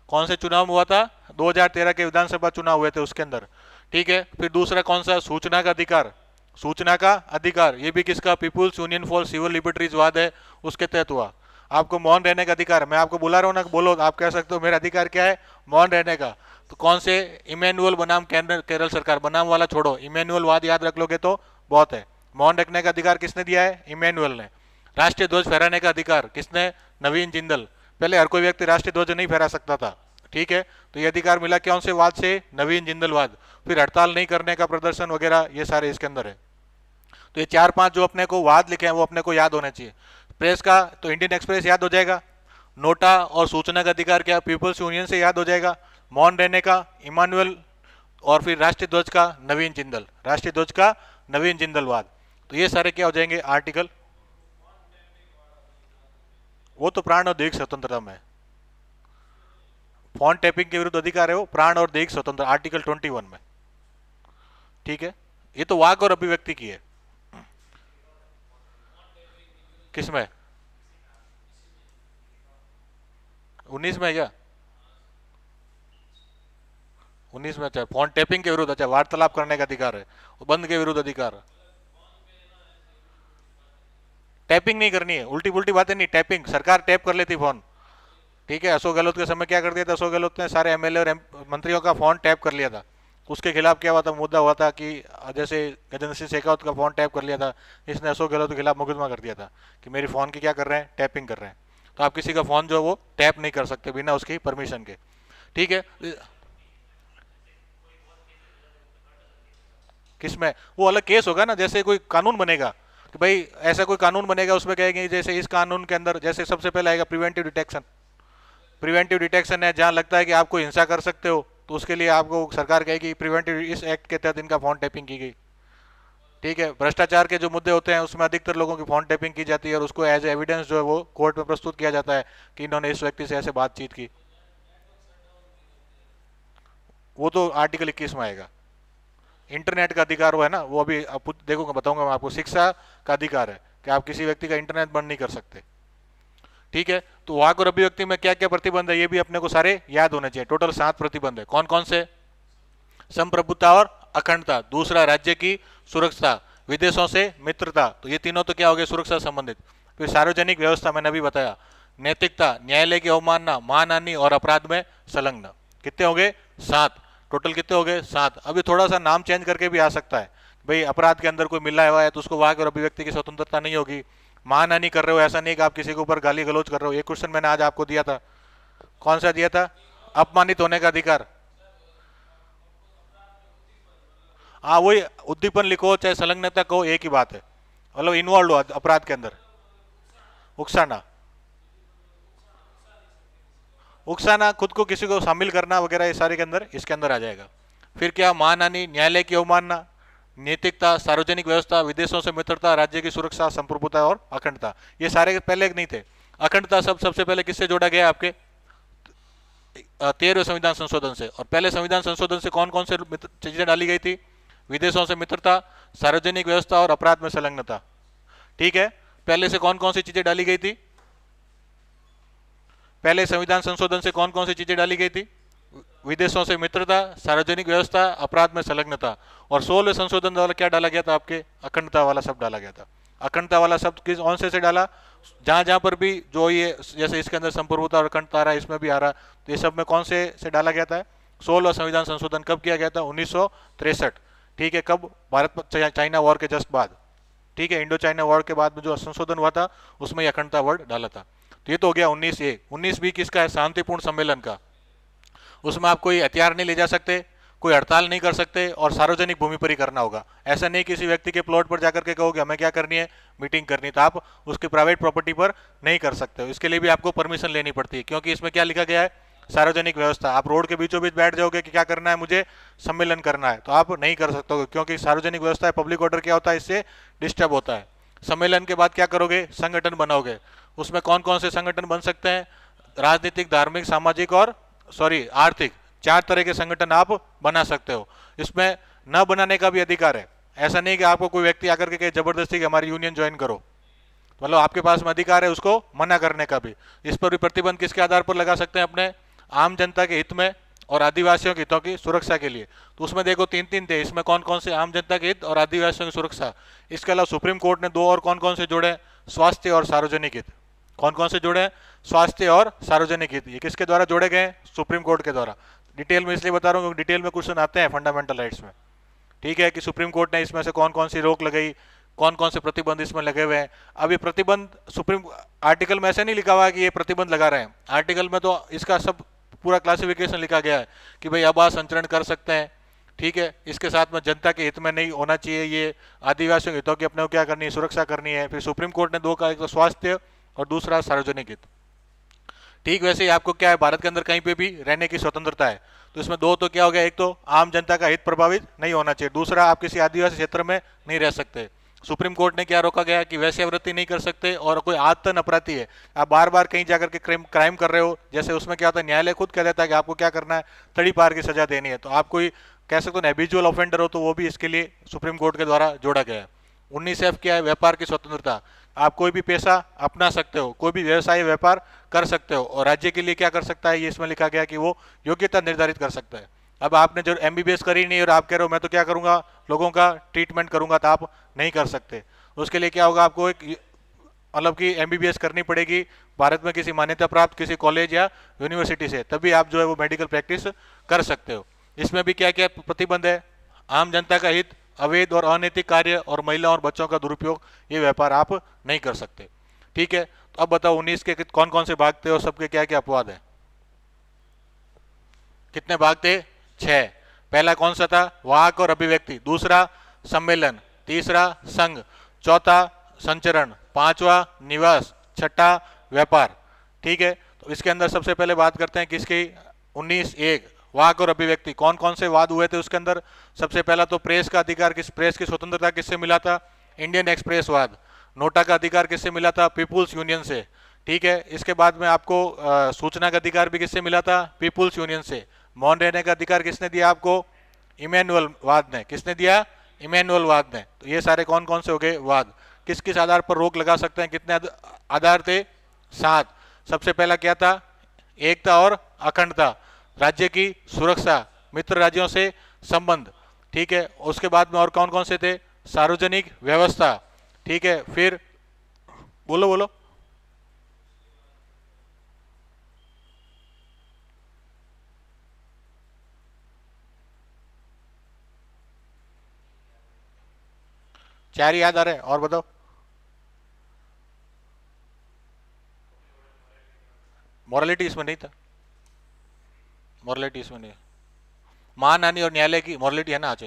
कौन से चुनाव में हुआ था? 2013 के विधानसभा चुनाव हुए थे उसके अंदर। ठीक है, फिर दूसरा कौन सा? सूचना का अधिकार। सूचना का अधिकार ये भी किसका? People's Union for Civil Liberties वाद है, उसके तहत हुआ। आपको मौन रहने का अधिकार, मैं आपको बुला रहा हूं ना, बोलो, आप कह सकते हो मेरा अधिकार क्या है? मौन रहने का। तो कौन से? इमैनुअल बनाम केरल सरकार। बनाम वाला छोड़ो, इमैनुअल वाद याद रख लोगे तो बहुत है। मौन रखने का अधिकार किसने दिया है? इमैनुअल ने। राष्ट्रीय ध्वज फहराने का अधिकार किसने? नवीन जिंदल। पहले हर कोई व्यक्ति राष्ट्रीय ध्वज नहीं फहरा सकता था। ठीक है, तो ये अधिकार मिला कौन से वाद से? नवीन जिंदल वाद। फिर हड़ताल नहीं करने का, प्रदर्शन वगैरह, ये सारे इसके अंदर है। तो ये 4-5 जो अपने को वाद लिखे हैं वो अपने को याद होने चाहिए। प्रेस का तो इंडियन एक्सप्रेस याद हो जाएगा। नोटा और सूचना का अधिकार क्या? पीपल्स यूनियन से याद हो जाएगा। मौन रहने का इमानुअल, और फिर राष्ट्रीय ध्वज का नवीन जिंदल। राष्ट्रीय ध्वज का नवीन जिंदल वाद। तो ये सारे क्या हो जाएंगे? आर्टिकल। वो तो प्राण और दैहिक स्वतंत्रता में। फोन टैपिंग के विरुद्ध अधिकार है वो, प्राण और दैहिक स्वतंत्र, आर्टिकल 21 में। ठीक है, ये तो वाक और अभिव्यक्ति की है। किसमें? 19 में क्या? 19 में? अच्छा, फोन टैपिंग के विरुद्ध, अच्छा, वार्तालाप करने का अधिकार है, बंद के विरुद्ध अधिकार। टैपिंग नहीं करनी है, उल्टी पुल्टी बातें नहीं, टैपिंग। सरकार टैप कर लेती फोन। ठीक है, अशोक गहलोत के समय क्या कर दिया था? अशोक गहलोत ने सारे एमएलए और मंत्रियों का फोन टैप कर लिया था। उसके खिलाफ क्या हुआ था? मुद्दा हुआ था कि जैसे गजेंद्र सिंह शेखावत का फोन टैप कर लिया था, इसने अशोक गहलोत के खिलाफ मुकदमा कर दिया था कि मेरी फोन की क्या कर रहे हैं? टैपिंग कर रहे हैं। तो आप किसी का फोन जो वो टैप नहीं कर सकते बिना उसकी परमिशन के। ठीक है, किसमें? वो अलग केस होगा ना, जैसे कोई कानून बनेगा कि भाई ऐसा कोई कानून बनेगा, उसमें कहेंगे जैसे इस कानून के अंदर जैसे सबसे पहले आएगा प्रिवेंटिव डिटेक्शन। प्रिवेंटिव डिटेक्शन है जहां लगता है कि आप कोई हिंसा कर सकते हो, तो उसके लिए आपको सरकार कहेगी प्रिवेंटिव, इस एक्ट के तहत इनका फोन टैपिंग की गई। ठीक है, भ्रष्टाचार के जो मुद्दे होते हैं उसमें अधिकतर लोगों की फोन टैपिंग की जाती है और उसको एज एविडेंस जो है वो कोर्ट में प्रस्तुत किया जाता है कि इन्होंने इस व्यक्ति से ऐसे बातचीत की। वो तो आर्टिकल 21 में आएगा। इंटरनेट का अधिकार वो है ना, वो अभी आप देखोगे, बताऊंगा मैं आपको। शिक्षा का अधिकार है कि आप किसी व्यक्ति का इंटरनेट बंद नहीं कर सकते। ठीक है, तो वाक और अभिव्यक्ति में क्या क्या प्रतिबंध है ये भी अपने को सारे याद होने चाहिए। टोटल 7 प्रतिबंध है। कौन कौन से? संप्रभुता और अखंडता, दूसरा राज्य की सुरक्षा, विदेशों से मित्रता, तो ये तीनों तो क्या हो गए, सुरक्षा संबंधित। फिर सार्वजनिक व्यवस्था, मैंने अभी बताया। नैतिकता, न्यायालय की अवमानना, मानहानि और अपराध में संलग्न। कितने हो गए? 7। टोटल कितने हो गए? 7। अभी थोड़ा सा नाम चेंज करके भी आ सकता है। भाई अपराध के अंदर कोई मिला हुआ है तो उसको वाक और अभिव्यक्ति की स्वतंत्रता नहीं होगी। मानहानि कर रहे हो, ऐसा नहीं कि आप किसी के ऊपर गाली गलौज कर रहे हो। ये क्वेश्चन मैंने आज आपको दिया था। कौन सा दिया था? अपमानित होने का अधिकार। हाँ, वही उद्दीपन लिखो चाहे संलग्नता कहो, एक ही बात है। मतलब इन्वॉल्व हो अपराध के अंदर। उकसाना, उकसाना, खुद को किसी को शामिल करना वगैरह, ये सारे के अंदर, इसके अंदर आ जाएगा। फिर क्या? मानहानि, न्यायालय की अवमानना, नैतिकता, सार्वजनिक व्यवस्था, विदेशों से मित्रता, राज्य की सुरक्षा, संप्रभुता और अखंडता। ये सारे पहले नहीं थे। अखंडता सबसे पहले किससे जोड़ा गया? आपके 13वें संविधान संशोधन से। और पहले संविधान संशोधन से कौन कौन से चीजें डाली गई थी? विदेशों से मित्रता, सार्वजनिक व्यवस्था और अपराध में संलग्नता। ठीक है, पहले से कौन कौन सी चीजें डाली गई थी? पहले संविधान संशोधन से कौन कौन सी चीजें डाली गई थी? विदेशों से मित्रता, सार्वजनिक व्यवस्था, अपराध में संलग्नता। और 16वें संशोधन द्वारा क्या डाला गया था? आपके अखंडता वाला शब्द डाला गया था। अखंडता वाला शब्द किस कौन से डाला? जहां जहां पर भी जो ये, जैसे इसके अंदर संप्रभुता और अखंडता आ रहा है, इसमें भी आ रहा, तो ये सब में कौन से डाला गया था? 16वां संविधान संशोधन कब किया गया था? 1963। ठीक है, कब? भारत चाइना वॉर के जस्ट बाद। ठीक है, इंडो चाइना वॉर के बाद में जो संशोधन हुआ था उसमें अखंडता वर्ड डाला था। तो ये तो हो गया 19A। 19B किसका है? शांतिपूर्ण सम्मेलन का। उसमें आप कोई हथियार नहीं ले जा सकते, कोई हड़ताल नहीं कर सकते और सार्वजनिक भूमि पर ही करना होगा। ऐसा नहीं किसी व्यक्ति के प्लॉट पर जाकर के कहोगे हमें क्या करनी है, मीटिंग करनी है, तो आप उसके प्राइवेट प्रॉपर्टी पर नहीं कर सकते हो। इसके लिए भी आपको परमिशन लेनी पड़ती है, क्योंकि इसमें क्या लिखा गया है? सार्वजनिक व्यवस्था। आप रोड के बीचों बीच बैठ जाओगे कि क्या करना है, मुझे सम्मेलन करना है, तो आप नहीं कर सकते हो, क्योंकि सार्वजनिक व्यवस्था है। पब्लिक ऑर्डर क्या होता है? इससे डिस्टर्ब होता है। सम्मेलन के बाद क्या करोगे? संगठन बनाओगे। उसमें कौन कौन से संगठन बन सकते हैं? राजनीतिक, धार्मिक, सामाजिक और आर्थिक, 4 तरह के संगठन आप बना सकते हो। इसमें न बनाने का भी अधिकार है। ऐसा नहीं कि आपको कोई व्यक्ति आकर के कहे जबरदस्ती कि हमारी यूनियन ज्वाइन करो, मतलब आपके पास में अधिकार है उसको मना करने का भी। इस पर भी प्रतिबंध किसके आधार पर लगा सकते हैं? अपने आम जनता के हित में और आदिवासियों के हितों की सुरक्षा के लिए। तो उसमें देखो 3 थे। इसमें कौन कौन से? आम जनता के हित और आदिवासियों की सुरक्षा। इसके अलावा सुप्रीम कोर्ट ने 2 और कौन कौन से जोड़े? स्वास्थ्य और सार्वजनिक हित। कौन कौन से जोड़े? स्वास्थ्य और सार्वजनिक हित। ये किसके द्वारा जोड़े गए? सुप्रीम कोर्ट के द्वारा। डिटेल में इसलिए बता रहा हूँ क्योंकि डिटेल में क्वेश्चन आते हैं फंडामेंटल राइट्स में। ठीक है, कि सुप्रीम कोर्ट ने इसमें से कौन कौन सी रोक लगाई, कौन कौन से प्रतिबंध इसमें लगे हुए हैं। अब ये प्रतिबंध सुप्रीम आर्टिकल में ऐसे नहीं लिखा हुआ है कि ये प्रतिबंध लगा रहे हैं। आर्टिकल में तो इसका सब पूरा क्लासिफिकेशन लिखा गया है कि भाई आवास संचरण कर सकते हैं। ठीक है, इसके साथ में जनता के हित में नहीं होना चाहिए, ये आदिवासियों के हितों की अपने को क्या करनी है? सुरक्षा करनी है। फिर सुप्रीम कोर्ट ने 2 का, एक तो स्वास्थ्य और दूसरा सार्वजनिक हित। ठीक वैसे ही आपको क्या है? भारत के अंदर कहीं पे भी रहने की स्वतंत्रता है। तो इसमें 2 तो क्या हो गया? एक तो आम जनता का हित प्रभावित नहीं होना चाहिए, दूसरा आप किसी आदिवासी क्षेत्र में नहीं रह सकते। सुप्रीम कोर्ट ने क्या रोका गया? कि वैश्यावृत्ति नहीं कर सकते, और कोई आदतन अपराधी है, आप बार बार कहीं जाकर के क्राइम कर रहे हो, जैसे उसमें क्या होता है, न्यायालय खुद कह देता है कि आपको क्या करना है, तड़ी पार की सजा देनी है। तो आप कोई कह सकते हो हैबिचुअल ऑफेंडर हो, तो वो भी इसके लिए सुप्रीम कोर्ट के द्वारा जोड़ा गया है। 19F क्या है? व्यापार की स्वतंत्रता। आप कोई भी पेशा अपना सकते हो, कोई भी व्यवसाय व्यापार कर सकते हो, और राज्य के लिए क्या कर सकता है? ये इसमें लिखा गया कि वो योग्यता निर्धारित कर सकता है। अब आपने जो MBBS करी नहीं और आप कह रहे हो मैं तो क्या करूंगा, लोगों का ट्रीटमेंट करूंगा, तो आप नहीं कर सकते। उसके लिए क्या होगा? आपको एक मतलब कि MBBS करनी पड़ेगी भारत में किसी मान्यता प्राप्त किसी कॉलेज या यूनिवर्सिटी से, तभी आप जो है वो मेडिकल प्रैक्टिस कर सकते हो। इसमें भी क्या क्या प्रतिबंध है? आम जनता का हित, अवैध और अनैतिक कार्य और महिला और बच्चों का दुरुपयोग, ये व्यापार आप नहीं कर सकते। ठीक है, तो अब बताओ 19 के कौन कौन से भाग थे और सबके क्या क्या अपवाद है? कितने भाग थे? 6। पहला कौन सा था? वाक और अभिव्यक्ति। दूसरा सम्मेलन। तीसरा संघ। चौथा संचरण। 5वां निवास। 6ठा व्यापार। ठीक है, तो इसके अंदर सबसे पहले बात करते हैं किसकी? 19(1) वाक और अभिव्यक्ति, कौन कौन से वाद हुए थे उसके अंदर? सबसे पहला तो प्रेस का अधिकार, प्रेस की स्वतंत्रता किससे मिला था? इंडियन एक्सप्रेस वाद। नोटा का अधिकार किससे मिला था? पीपुल्स यूनियन से। ठीक है, इसके बाद में आपको सूचना का अधिकार भी किससे मिला था? पीपुल्स यूनियन से। मौन रहने का अधिकार किसने दिया आपको? इमैनुअल वाद ने। किसने दिया? इमैनुअल वाद ने। तो ये सारे कौन कौन से हो गए वाद? किस किस आधार पर रोक लगा सकते हैं? कितने आधार थे? 7। सबसे पहला क्या था? एकता और अखंडता, राज्य की सुरक्षा, मित्र राज्यों से संबंध। ठीक है, उसके बाद में और कौन कौन से थे? सार्वजनिक व्यवस्था। ठीक है, फिर बोलो बोलो। चार याद आ रहे हैं, और बताओ। मॉरलिटी इसमें नहीं था, मॉरलिटी इसमें नहीं है। मानहानि और न्यायालय की मॉरलिटी है ना आज?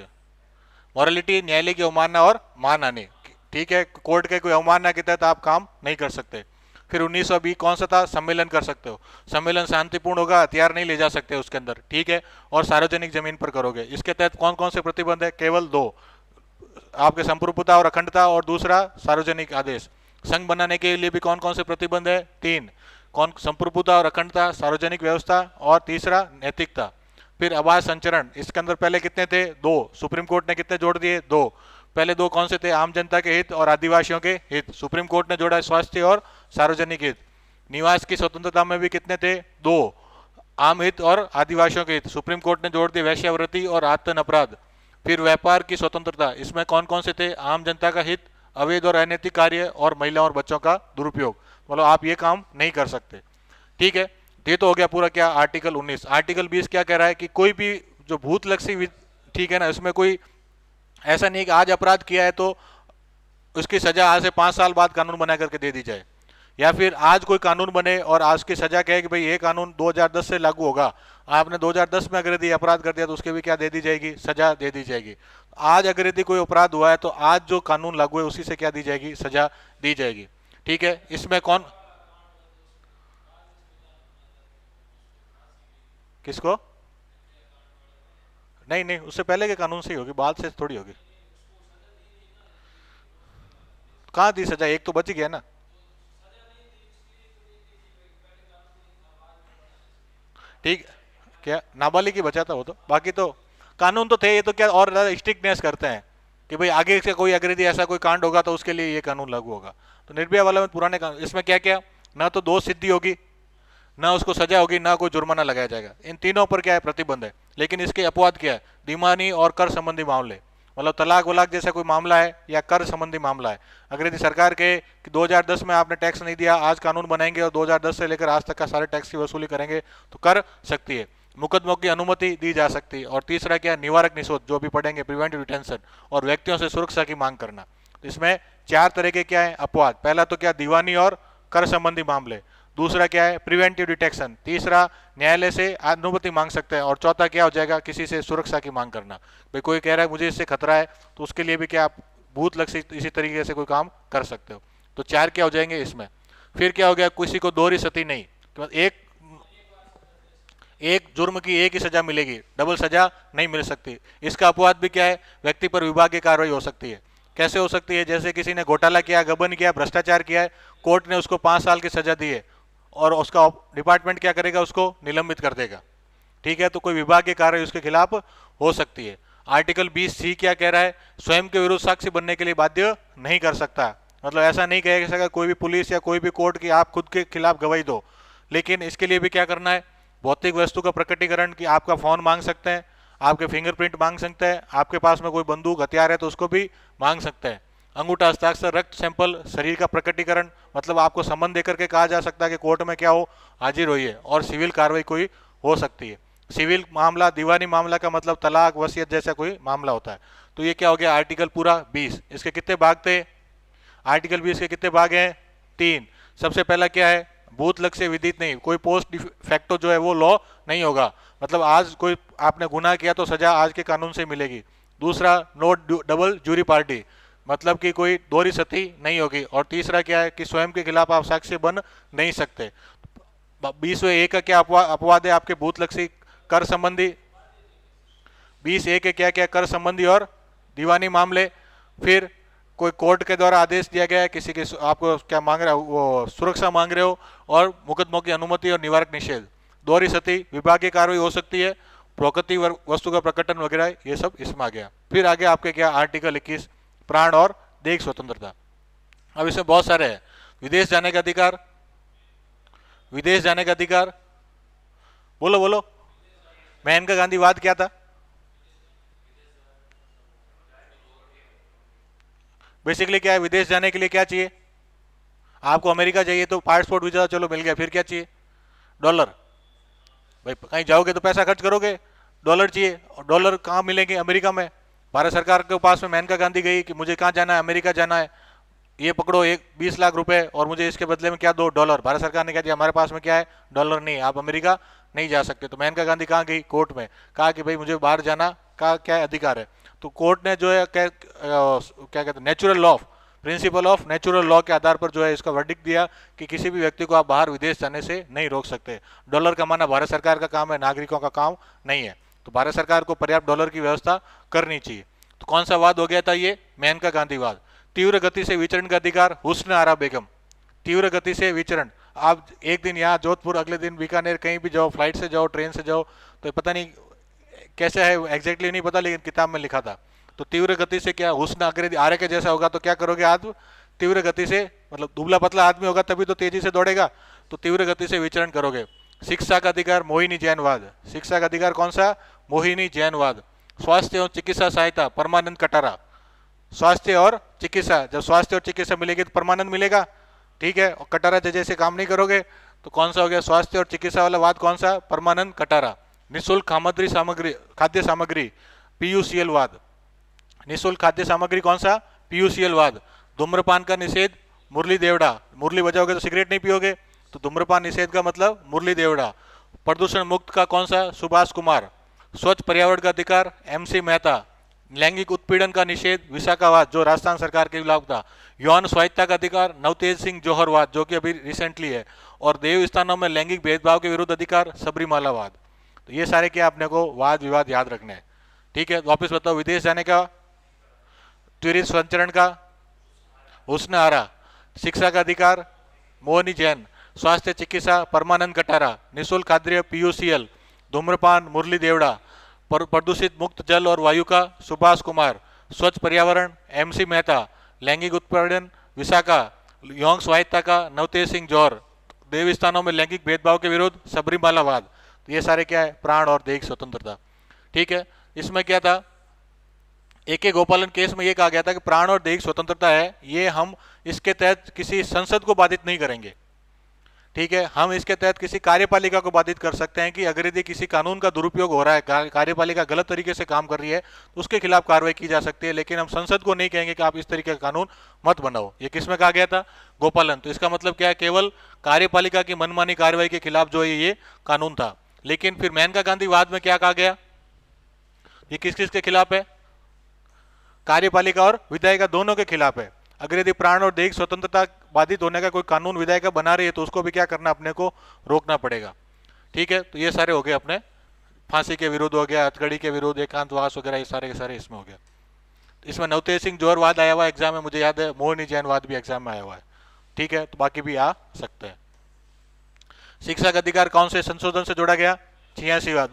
मॉरलिटी न्यायालय की अवमानना और मानहानि। ठीक है, कोर्ट के कोई अवमानना के तहत आप काम नहीं कर सकते। फिर 1920 कौन सा था? सम्मेलन कर सकते हो। सम्मेलन शांतिपूर्ण होगा, हथियार नहीं ले जा सकते उसके अंदर। ठीक है, और सार्वजनिक जमीन पर करोगे। इसके तहत कौन कौन से प्रतिबंध है? केवल 2, आपके संप्रभुता और अखंडता, और दूसरा सार्वजनिक आदेश। संघ बनाने के लिए भी कौन कौन से प्रतिबंध है? 3। कौन? संप्रभुता और अखंडता, सार्वजनिक व्यवस्था, और तीसरा नैतिकता। फिर आवाज संचरण, इसके अंदर पहले कितने थे? 2। सुप्रीम कोर्ट ने कितने जोड़ दिए? 2। पहले 2 कौन से थे? आम जनता के हित और आदिवासियों के हित। सुप्रीम कोर्ट ने जोड़ा स्वास्थ्य और सार्वजनिक हित। निवास की स्वतंत्रता में भी कितने थे? 2। आम हित और आदिवासियों के हित। सुप्रीम कोर्ट ने जोड़ दिए वैश्यावृत्ति और आतन अपराध। फिर व्यापार की स्वतंत्रता, इसमें कौन कौन से थे? आम जनता का हित, अवैध और अनैतिक कार्य, और महिलाओं और बच्चों का दुरुपयोग। मतलब आप ये काम नहीं कर सकते। ठीक है, ये तो हो गया पूरा क्या? आर्टिकल 19। आर्टिकल 20 क्या कह रहा है? कि कोई भी जो भूतलक्षी, ठीक है ना, इसमें कोई ऐसा नहीं कि आज अपराध किया है तो उसकी सजा आज से 5 साल बाद कानून बना करके दे दी जाए, या फिर आज कोई कानून बने और आज की सजा कहे कि भाई ये कानून 2010 से लागू होगा। आपने 2010 में अगर यदि अपराध कर दिया तो उसके भी क्या दे दी जाएगी? सजा दे दी जाएगी। आज अगर यदि कोई अपराध हुआ है तो आज जो कानून लागू है उसी से क्या दी जाएगी? सजा दी जाएगी। ठीक है, इसमें कौन? किसको? नहीं नहीं, उससे पहले के कानून से ही होगी, बाद से थोड़ी होगी। कहाँ दी सजा? एक तो बच गया ना। ठीक, क्या नाबालिग ही बचा था वो तो, बाकी तो कानून तो थे। ये तो क्या और ज्यादा स्ट्रिक्टनेस करते हैं कि भाई आगे से कोई अगर यदि ऐसा कोई कांड होगा तो उसके लिए ये कानून लागू होगा। तो निर्भया वाला में पुराने कानून, इसमें क्या क्या? ना तो दोष सिद्धि होगी, ना उसको सजा होगी, ना कोई जुर्माना लगाया जाएगा। इन तीनों पर क्या है? प्रतिबंध है। लेकिन इसके अपवाद क्या है? दिमानी और कर संबंधी मामले, मतलब तलाक वलाक जैसा कोई मामला है या कर संबंधी मामला है। अगर यदि सरकार के कि 2010 में आपने टैक्स नहीं दिया, आज कानून बनाएंगे और 2010 से लेकर आज तक का सारे टैक्स की वसूली करेंगे, तो कर सकती है। मुकदमों की अनुमति दी जा सकती है। और तीसरा क्या? निवारक निषोध, जो भी पढ़ेंगे, प्रिवेंटिव डिटेंशन, और व्यक्तियों से सुरक्षा की मांग करना। तो इसमें 4 तरह के क्या है? अपवाद। पहला तो क्या? दीवानी और कर संबंधी मामले। दूसरा क्या है? Preventive detection. तीसरा, न्यायालय से अनुमति मांग सकते हैं। और चौथा क्या हो जाएगा? किसी से सुरक्षा की मांग करना। भाई कोई कह रहा है मुझे इससे खतरा है, तो उसके लिए भी क्या आप भूत लक्षी इसी तरीके से कोई काम कर सकते हो। तो 4 क्या हो जाएंगे इसमें। फिर क्या हो गया? किसी को दोहरी सती नहीं, तो एक एक जुर्म की एक ही सजा मिलेगी, डबल सजा नहीं मिल सकती। इसका अपवाद भी क्या है? व्यक्ति पर विभागीय कार्रवाई हो सकती है। कैसे हो सकती है? जैसे किसी ने घोटाला किया, गबन किया, भ्रष्टाचार किया है, कोर्ट ने उसको 5 साल की सजा दी है, और उसका डिपार्टमेंट क्या करेगा? उसको निलंबित कर देगा। ठीक है, तो कोई विभागीय कार्रवाई उसके खिलाफ हो सकती है। आर्टिकल 20C क्या कह रहा है? स्वयं के विरुद्ध साक्षी बनने के लिए बाध्य नहीं कर सकता। मतलब ऐसा नहीं कह सकता कोई भी पुलिस या कोई भी कोर्ट की आप खुद के खिलाफ गवाही दो। लेकिन इसके लिए भी क्या करना है? भौतिक वस्तु का प्रकटीकरण, कि आपका फोन मांग सकते हैं, आपके फिंगरप्रिंट मांग सकते हैं, आपके पास में कोई बंदूक हथियार है तो उसको भी मांग सकते हैं। अंगूठा हस्ताक्षर, रक्त सैंपल, शरीर का प्रकटीकरण, मतलब आपको सम्मन देकर के कहा जा सकता है कि कोर्ट में क्या हो? हाजिर होइए। और सिविल कार्रवाई कोई हो सकती है। सिविल मामला, दीवानी मामला का मतलब तलाक, वसीयत जैसा कोई मामला होता है। तो ये क्या हो गया? आर्टिकल पूरा 20। इसके कितने भाग थे? आर्टिकल 20 के कितने भाग हैं? 3। सबसे पहला क्या है? बूथ लग से विदित नहीं, कोई पोस्ट फैक्टो जो है वो लॉ नहीं होगा। मतलब आज कोई आपने गुनाह किया तो सजा आज के कानून से मिलेगी। दूसरा, नो डबल जूरी पार्टी, मतलब कि कोई दोहरी सती नहीं होगी। और तीसरा क्या है? कि स्वयं के खिलाफ आप साक्ष्य बन नहीं सकते। 20A का क्या अपवाद है आपके भूत लक्षी कर संबंधी, 20A के क्या क्या कर संबंधी और दीवानी मामले। फिर कोई कोर्ट के द्वारा आदेश दिया गया है, किसी के आपको क्या मांग रहा है, वो सुरक्षा मांग रहे हो, और मुकदमों की अनुमति और निवारक निषेध। दोहरी सती, विभागीय कार्रवाई हो सकती है, प्रकृति वस्तु का प्रकटन वगैरह, ये सब इसमें आ गया। फिर आगे आपके क्या आर्टिकल 21 प्राण और देह स्वतंत्रता। अब इसमें बहुत सारे हैं। विदेश जाने का अधिकार, विदेश जाने का अधिकार, बोलो बोलो, मेनका गांधीवाद क्या था? बेसिकली क्या है, विदेश जाने के लिए क्या चाहिए आपको? अमेरिका चाहिए तो पासपोर्ट वीजा चलो मिल गया, फिर क्या चाहिए? डॉलर। भाई कहीं जाओगे तो पैसा खर्च करोगे, डॉलर चाहिए। और डॉलर कहाँ मिलेंगे? अमेरिका में। भारत सरकार के पास में मेनका गांधी गई कि मुझे कहाँ जाना है, अमेरिका जाना है, ये पकड़ो 20 लाख रुपए और मुझे इसके बदले में क्या दो? डॉलर। भारत सरकार ने कहा दिया हमारे पास में क्या है? डॉलर नहीं, आप अमेरिका नहीं जा सकते। तो मेनका गांधी कहाँ गई? कोर्ट में। कहा कि भाई मुझे बाहर जाना का क्या अधिकार है? तो कोर्ट ने जो है क्या कहते हैं, natural law, principle of natural law के आधार पर जो है इसका वर्डिक्ट दिया कि किसी भी व्यक्ति को आप बाहर विदेश जाने से नहीं रोक सकते। डॉलर कमाना भारत सरकार का काम है, नागरिकों का काम नहीं है। तो भारत सरकार को पर्याप्त डॉलर की व्यवस्था करनी चाहिए। तो कौन सा वाद हो गया था? ये मेनका गांधीवाद। तीव्र गति से विचरण का अधिकार, हुस्न आरा बेगम। तीव्र गति से विचरण, आप एक दिन यहाँ जोधपुर, अगले दिन बीकानेर, कहीं भी जाओ, फ्लाइट से जाओ, ट्रेन से जाओ, तो पता नहीं कैसे है एग्जैक्टली नहीं पता, लेकिन किताब में लिखा था। तो तीव्र गति से क्या, हुस्न आरे के जैसा होगा तो क्या करोगे आप? तीव्र गति से, मतलब दुबला पतला आदमी होगा तभी तो तेजी से दौड़ेगा, तो तीव्र गति से विचरण करोगे। शिक्षा का अधिकार, मोहिनी जैनवाद। शिक्षा का अधिकार कौन सा? मोहिनी जैनवाद। स्वास्थ्य और चिकित्सा सहायता, परमानंद कटारा। स्वास्थ्य और चिकित्सा, जब स्वास्थ्य और चिकित्सा मिलेगी तो परमानंद मिलेगा, ठीक है। और कटारा जैसे काम नहीं करोगे तो कौन सा हो गया? स्वास्थ्य और चिकित्सा वाला वाद कौन सा? परमानंद कटारा। निःशुल्क खाद्य सामग्री, पीयूसीएल वाद। निःशुल्क खाद्य सामग्री कौन सा? पीयूसीएल वाद। धूम्रपान का निषेध, मुरली देवड़ा। मुरली बजाओगे तो सिगरेट नहीं पियोगे, तो धूम्रपान निषेध का मतलब मुरली देवड़ा। प्रदूषण मुक्त का कौन सा? सुभाष कुमार। स्वच्छ पर्यावरण का अधिकार, MC मेहता। लैंगिक उत्पीड़न का निषेध, विशाखावाद, जो राजस्थान सरकार के खिलाफ था। यौन स्वायत्ता का अधिकार, नवतेज सिंह जौहरवाद, जो कि अभी रिसेंटली है। और देव स्थानों में लैंगिक भेदभाव के विरुद्ध अधिकार, सबरीमालावाद। तो ये सारे क्या आपने को वाद विवाद याद रखने हैं, ठीक है। तो वापिस बताओ, विदेश जाने का, त्वरित संचरण का, हुस्न आरा। शिक्षा का अधिकार, मोहनी जैन। स्वास्थ्य चिकित्सा, परमानंद कटारा। निःशुल्क खाद्य, PUCL। धूम्रपान, मुरली देवड़ा। प्रदूषित मुक्त जल और वायु का, सुभाष कुमार। स्वच्छ पर्यावरण, MC मेहता। लैंगिक उत्पीड़न, विशाखा। यौन स्वायत्ता का, नवतेज सिंह जौहर। देव स्थानों में लैंगिक भेदभाव के विरुद्ध, सबरीमालावाद। तो ये सारे क्या है? प्राण और देह स्वतंत्रता, ठीक है। इसमें क्या था? AK गोपालन केस में ये कहा गया था कि प्राण और देह स्वतंत्रता है, ये हम इसके तहत किसी संसद को बाधित नहीं करेंगे, ठीक है। हम इसके तहत किसी कार्यपालिका को बाधित कर सकते हैं कि अगर यदि किसी कानून का दुरुपयोग हो रहा है, कार्यपालिका गलत तरीके से काम कर रही है, तो उसके खिलाफ कार्रवाई की जा सकती है, लेकिन हम संसद को नहीं कहेंगे कि आप इस तरीके का कानून मत बनाओ। ये किसमें कहा गया था? गोपालन। तो इसका मतलब क्या है? केवल कार्यपालिका की मनमानी कार्रवाई के खिलाफ जो है ये कानून था। लेकिन फिर मेनका गांधीवाद में क्या कहा गया? ये किस किस के खिलाफ है? कार्यपालिका और विधायिका दोनों के खिलाफ है। अगर यदि प्राण और देह स्वतंत्रता बाधित होने का कोई कानून विधायिका बना रही है तो उसको भी क्या करना? अपने को रोकना पड़ेगा, ठीक है। तो ये सारे हो गए अपने, फांसी के विरुद्ध हो गया, हथकड़ी के विरुद्ध, एकांतवास वगैरह, ये सारे के सारे इसमें हो गया। इसमें नवतेज सिंह जौहरवाद आया हुआ एग्जाम में, मुझे याद है। मोहनी जैनवाद भी एग्जाम में आया हुआ है, ठीक है। तो बाकी भी आ सकते हैं। शिक्षा का अधिकार कौन से संशोधन से जोड़ा गया? 86वां,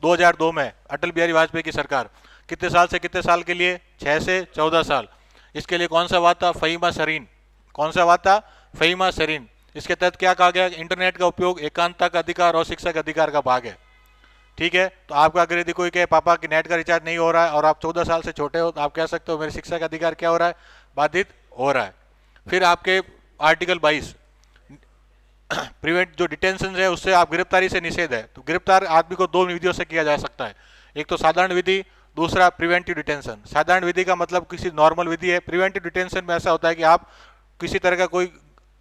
2002 में अटल बिहारी वाजपेयी की सरकार। कितने साल से कितने साल के लिए? 6 से 14 साल। इसके लिए कौन सा वाद था? फ़हीमा सरीन। कौन सा वाद था? फ़हीमा सरीन। इसके तहत क्या कहा गया? इंटरनेट का उपयोग एकांतता का अधिकार और शिक्षा का अधिकार का भाग है, ठीक है। तो आपका अगर यदि कोई कहे पापा की नेट का रिचार्ज नहीं हो रहा है और आप 14 साल से छोटे हो, तो आप कह सकते हो मेरी शिक्षा का अधिकार क्या हो रहा है? बाधित हो रहा है। फिर आपके आर्टिकल 22 प्रिवेंट, जो डिटेंशन है उससे आप गिरफ्तारी से निषेध है। तो गिरफ्तार आदमी को 2 विधियों से किया जा सकता है, एक तो साधारण विधि, दूसरा प्रिवेंटिव डिटेंशन। साधारण विधि का मतलब किसी नॉर्मल विधि है। प्रिवेंटिव डिटेंशन में ऐसा होता है कि आप किसी तरह का कोई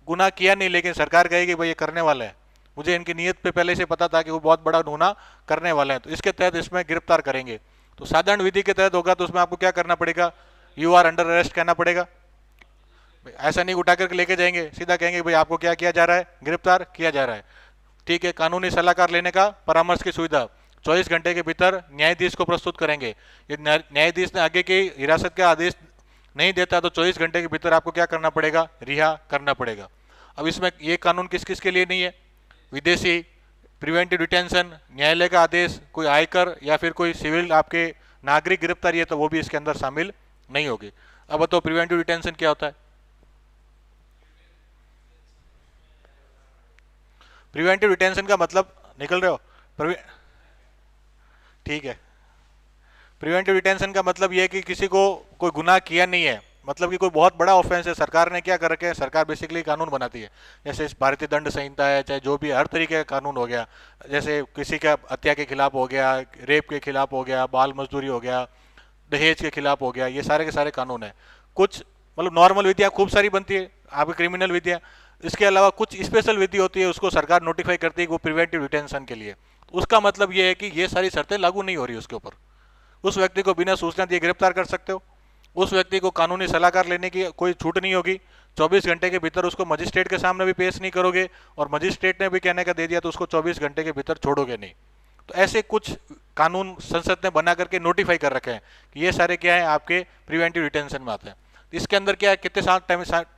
गुनाह किया नहीं, लेकिन सरकार कहेगी भाई ये करने वाला है, मुझे इनकी नीयत पे पहले से पता था कि वो बहुत बड़ा गुनाह करने वाला है, तो इसके तहत इसमें गिरफ्तार करेंगे। तो साधारण विधि के तहत होगा तो उसमें आपको क्या करना पड़ेगा? यू आर अंडर अरेस्ट कहना पड़ेगा। ऐसा नहीं उठा करके लेके जाएंगे, सीधा कहेंगे भाई आपको क्या किया जा रहा है? गिरफ्तार किया जा रहा है, ठीक है। कानूनी सलाहकार लेने का, परामर्श की सुविधा। 24 घंटे के भीतर न्यायाधीश को प्रस्तुत करेंगे। यदि न्यायाधीश ने आगे की हिरासत का आदेश नहीं देता तो 24 घंटे के भीतर आपको क्या करना पड़ेगा, रिहा करना पड़ेगा। अब इसमें ये कानून किस किस के लिए नहीं है, विदेशी, प्रिवेंटिव डिटेंशन, न्यायालय का आदेश, कोई आयकर या फिर कोई सिविल आपके नागरिक गिरफ्तारी है तो वो भी इसके अंदर शामिल नहीं होगी। अब तो प्रिवेंटिव डिटेंशन क्या होता है? प्रिवेंटिव डिटेंशन का मतलब निकल रहे हो? ठीक है, प्रिवेंटिव डिटेंशन का मतलब यह है कि किसी को कोई गुनाह किया नहीं है, मतलब कि कोई बहुत बड़ा ऑफेंस है, सरकार ने क्या कर रखे हैं, सरकार बेसिकली कानून बनाती है, जैसे इस भारतीय दंड संहिता है, चाहे जो भी हर तरीके का कानून हो गया, जैसे किसी का हत्या के खिलाफ हो गया, रेप के खिलाफ हो गया, बाल मजदूरी हो गया, दहेज के खिलाफ हो गया, ये सारे के सारे कानून है। कुछ मतलब नॉर्मल विधियाँ खूब सारी बनती है, आपकी क्रिमिनल विधियाँ, इसके अलावा कुछ स्पेशल विधि होती है, उसको सरकार नोटिफाई करती है कि वो प्रिवेंटिव डिटेंशन के लिए। उसका मतलब ये है कि ये सारी शर्तें लागू नहीं हो रही उसके ऊपर, उस व्यक्ति को बिना सूचना दिए गिरफ्तार कर सकते हो, उस व्यक्ति को कानूनी सलाहकार लेने की कोई छूट नहीं होगी, 24 घंटे के भीतर उसको मजिस्ट्रेट के सामने भी पेश नहीं करोगे, और मजिस्ट्रेट ने भी कहने का दे दिया तो उसको 24 घंटे के भीतर छोड़ोगे नहीं। तो ऐसे कुछ कानून संसद ने बना करके नोटिफाई कर रखे हैं कि ये सारे क्या है, आपके प्रिवेंटिव डिटेंशन में आते हैं। इसके अंदर क्या है, कितने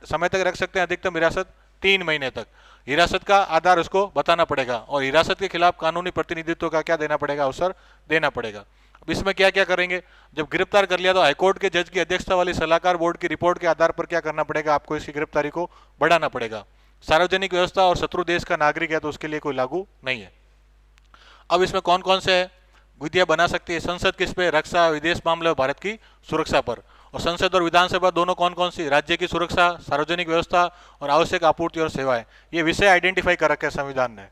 समय तक रख सकते हैं, अधिकतम हिरासत 3 महीने तक। हिरासत का आधार उसको बताना पड़ेगा, और हिरासत के खिलाफ कानूनी प्रतिनिधित्व का क्या देना पड़ेगा, अवसर देना पड़ेगा। अब इसमें क्या क्या करेंगे, जब गिरफ्तार कर लिया तो हाईकोर्ट के जज की अध्यक्षता वाली सलाहकार बोर्ड की रिपोर्ट के आधार पर क्या करना पड़ेगा, आपको इसकी गिरफ्तारी को बढ़ाना पड़ेगा। सार्वजनिक व्यवस्था और शत्रु देश का नागरिक है तो उसके लिए कोई लागू नहीं है। अब इसमें कौन कौन से विधियां बना सकती है संसद, किस पे, रक्षा, विदेश मामले और भारत की सुरक्षा पर। और संसद और विधानसभा दोनों कौन कौन सी, राज्य की सुरक्षा, सार्वजनिक व्यवस्था और आवश्यक आपूर्ति और सेवाएं, ये विषय आइडेंटिफाई कर रखे हैं संविधान ने,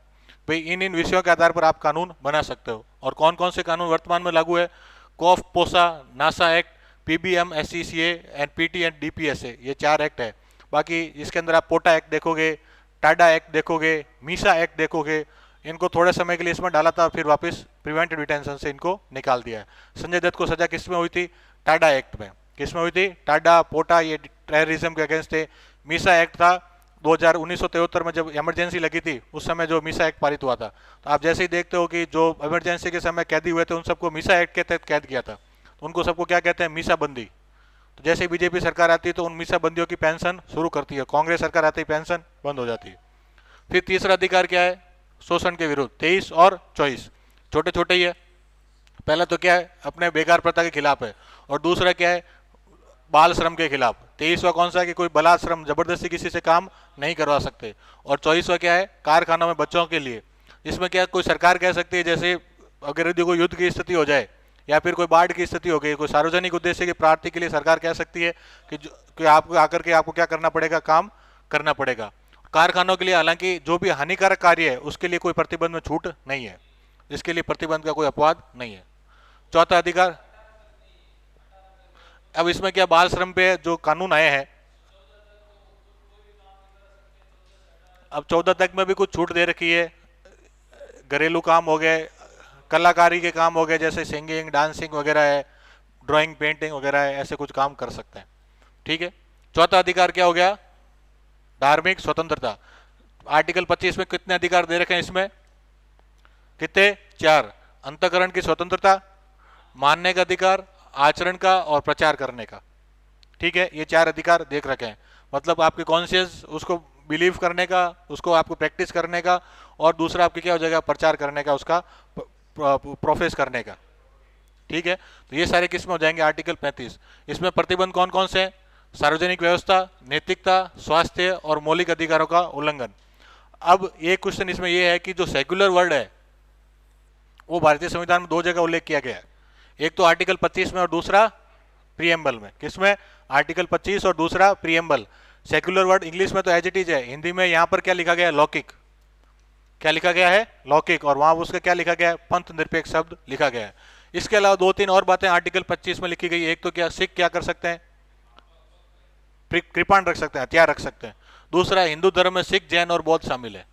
भाई इन विषयों के आधार पर आप कानून बना सकते हो। और कौन कौन से कानून वर्तमान में लागू है, COFEPOSA, NASA act, PBM, SCCA and PT and DPSA, ये 4 एक्ट है। बाकी इसके अंदर आप पोटा एक्ट देखोगे, टाडा एक्ट देखोगे, मीसा एक्ट देखोगे, इनको थोड़े समय के लिए इसमें डाला था, फिर वापस प्रिवेंटिव डिटेंशन से इनको निकाल दिया है। संजय दत्त को सजा किस में हुई थी, टाडा एक्ट में। किस में हुई थी, टाडा, पोटा, ये टेररिज्म के अगेंस्ट थे। मीसा एक्ट था 1973 में, जब इमरजेंसी लगी थी उस समय जो मीसा एक्ट पारित हुआ था। तो आप जैसे ही देखते हो कि जो इमरजेंसी के समय कैदी हुए थे उन सबको मीसा एक्ट के तहत कैद किया था, तो उनको सबको क्या कहते हैं, मीसा बंदी। तो जैसे ही बीजेपी सरकार आती है तो उन मीसा बंदियों की पेंशन शुरू करती है, कांग्रेस सरकार आती है पेंशन बंद हो जाती है। फिर तीसरा अधिकार क्या है, शोषण के विरुद्ध, 23 और 24, छोटे छोटे ही है। पहला तो क्या है, अपने बेकार प्रथा के खिलाफ है, और दूसरा क्या है, बाल श्रम के खिलाफ। 23वां कौन सा है कि कोई बलात्श्रम, जबरदस्ती किसी से काम नहीं करवा सकते। और 24वां क्या है, कारखानों में बच्चों के लिए। इसमें क्या कोई सरकार कह सकती है, जैसे अगर यदि कोई युद्ध की स्थिति हो जाए या फिर कोई बाढ़ की स्थिति हो गई, कोई सार्वजनिक उद्देश्य की प्राप्ति के लिए सरकार कह सकती है कि आपको आकर के आपको क्या करना पड़ेगा, काम करना पड़ेगा। कारखानों के लिए हालांकि जो भी हानिकारक कार्य है उसके लिए कोई प्रतिबंध में छूट नहीं है, इसके लिए प्रतिबंध का कोई अपवाद नहीं है। चौथा अधिकार, अब इसमें क्या, बाल श्रम पे जो कानून आए हैं, अब 14 तक में भी कुछ छूट दे रखी है। घरेलू काम हो गए, कलाकारी के काम हो गए, जैसे सिंगिंग, डांसिंग वगैरह है, ड्राइंग, पेंटिंग वगैरह है, ऐसे कुछ काम कर सकते हैं। ठीक है, चौथा अधिकार क्या हो गया, धार्मिक स्वतंत्रता। आर्टिकल 25 में कितने अधिकार दे रखे हैं, इसमें कितने, 4। अंतःकरण की स्वतंत्रता, मानने का अधिकार, आचरण का और प्रचार करने का। ठीक है, ये 4 अधिकार देख रखे हैं, मतलब आपके कॉन्शियस उसको बिलीव करने का, उसको आपको प्रैक्टिस करने का, और दूसरा आपके क्या हो जाएगा, प्रचार करने का, उसका प्रोफेस करने का। ठीक है, तो ये सारे किस में हो जाएंगे, आर्टिकल 35। इसमें प्रतिबंध कौन कौन से हैं, सार्वजनिक व्यवस्था, नैतिकता, स्वास्थ्य और मौलिक अधिकारों का उल्लंघन। अब एक क्वेश्चन इसमें यह है कि जो सेक्युलर वर्ड है वो भारतीय संविधान में 2 जगह उल्लेख किया गया है, एक तो आर्टिकल 25 में और दूसरा प्रीएम्बल में। किसमें, आर्टिकल 25 और दूसरा प्रीएम्बल। सेक्युलर वर्ड इंग्लिश में तो एज इट इज है, हिंदी में यहाँ पर क्या लिखा गया है, लौकिक। क्या लिखा गया है, लौकिक, और वहां उसका क्या लिखा गया है, पंथ निरपेक्ष शब्द लिखा गया है। इसके अलावा 2-3 और बातें आर्टिकल 25 में लिखी गई। एक तो क्या, सिख क्या कर सकते हैं, कृपाण रख सकते हैं, हथियार रख सकते हैं। दूसरा, हिंदू धर्म में सिख, जैन और बौद्ध शामिल है।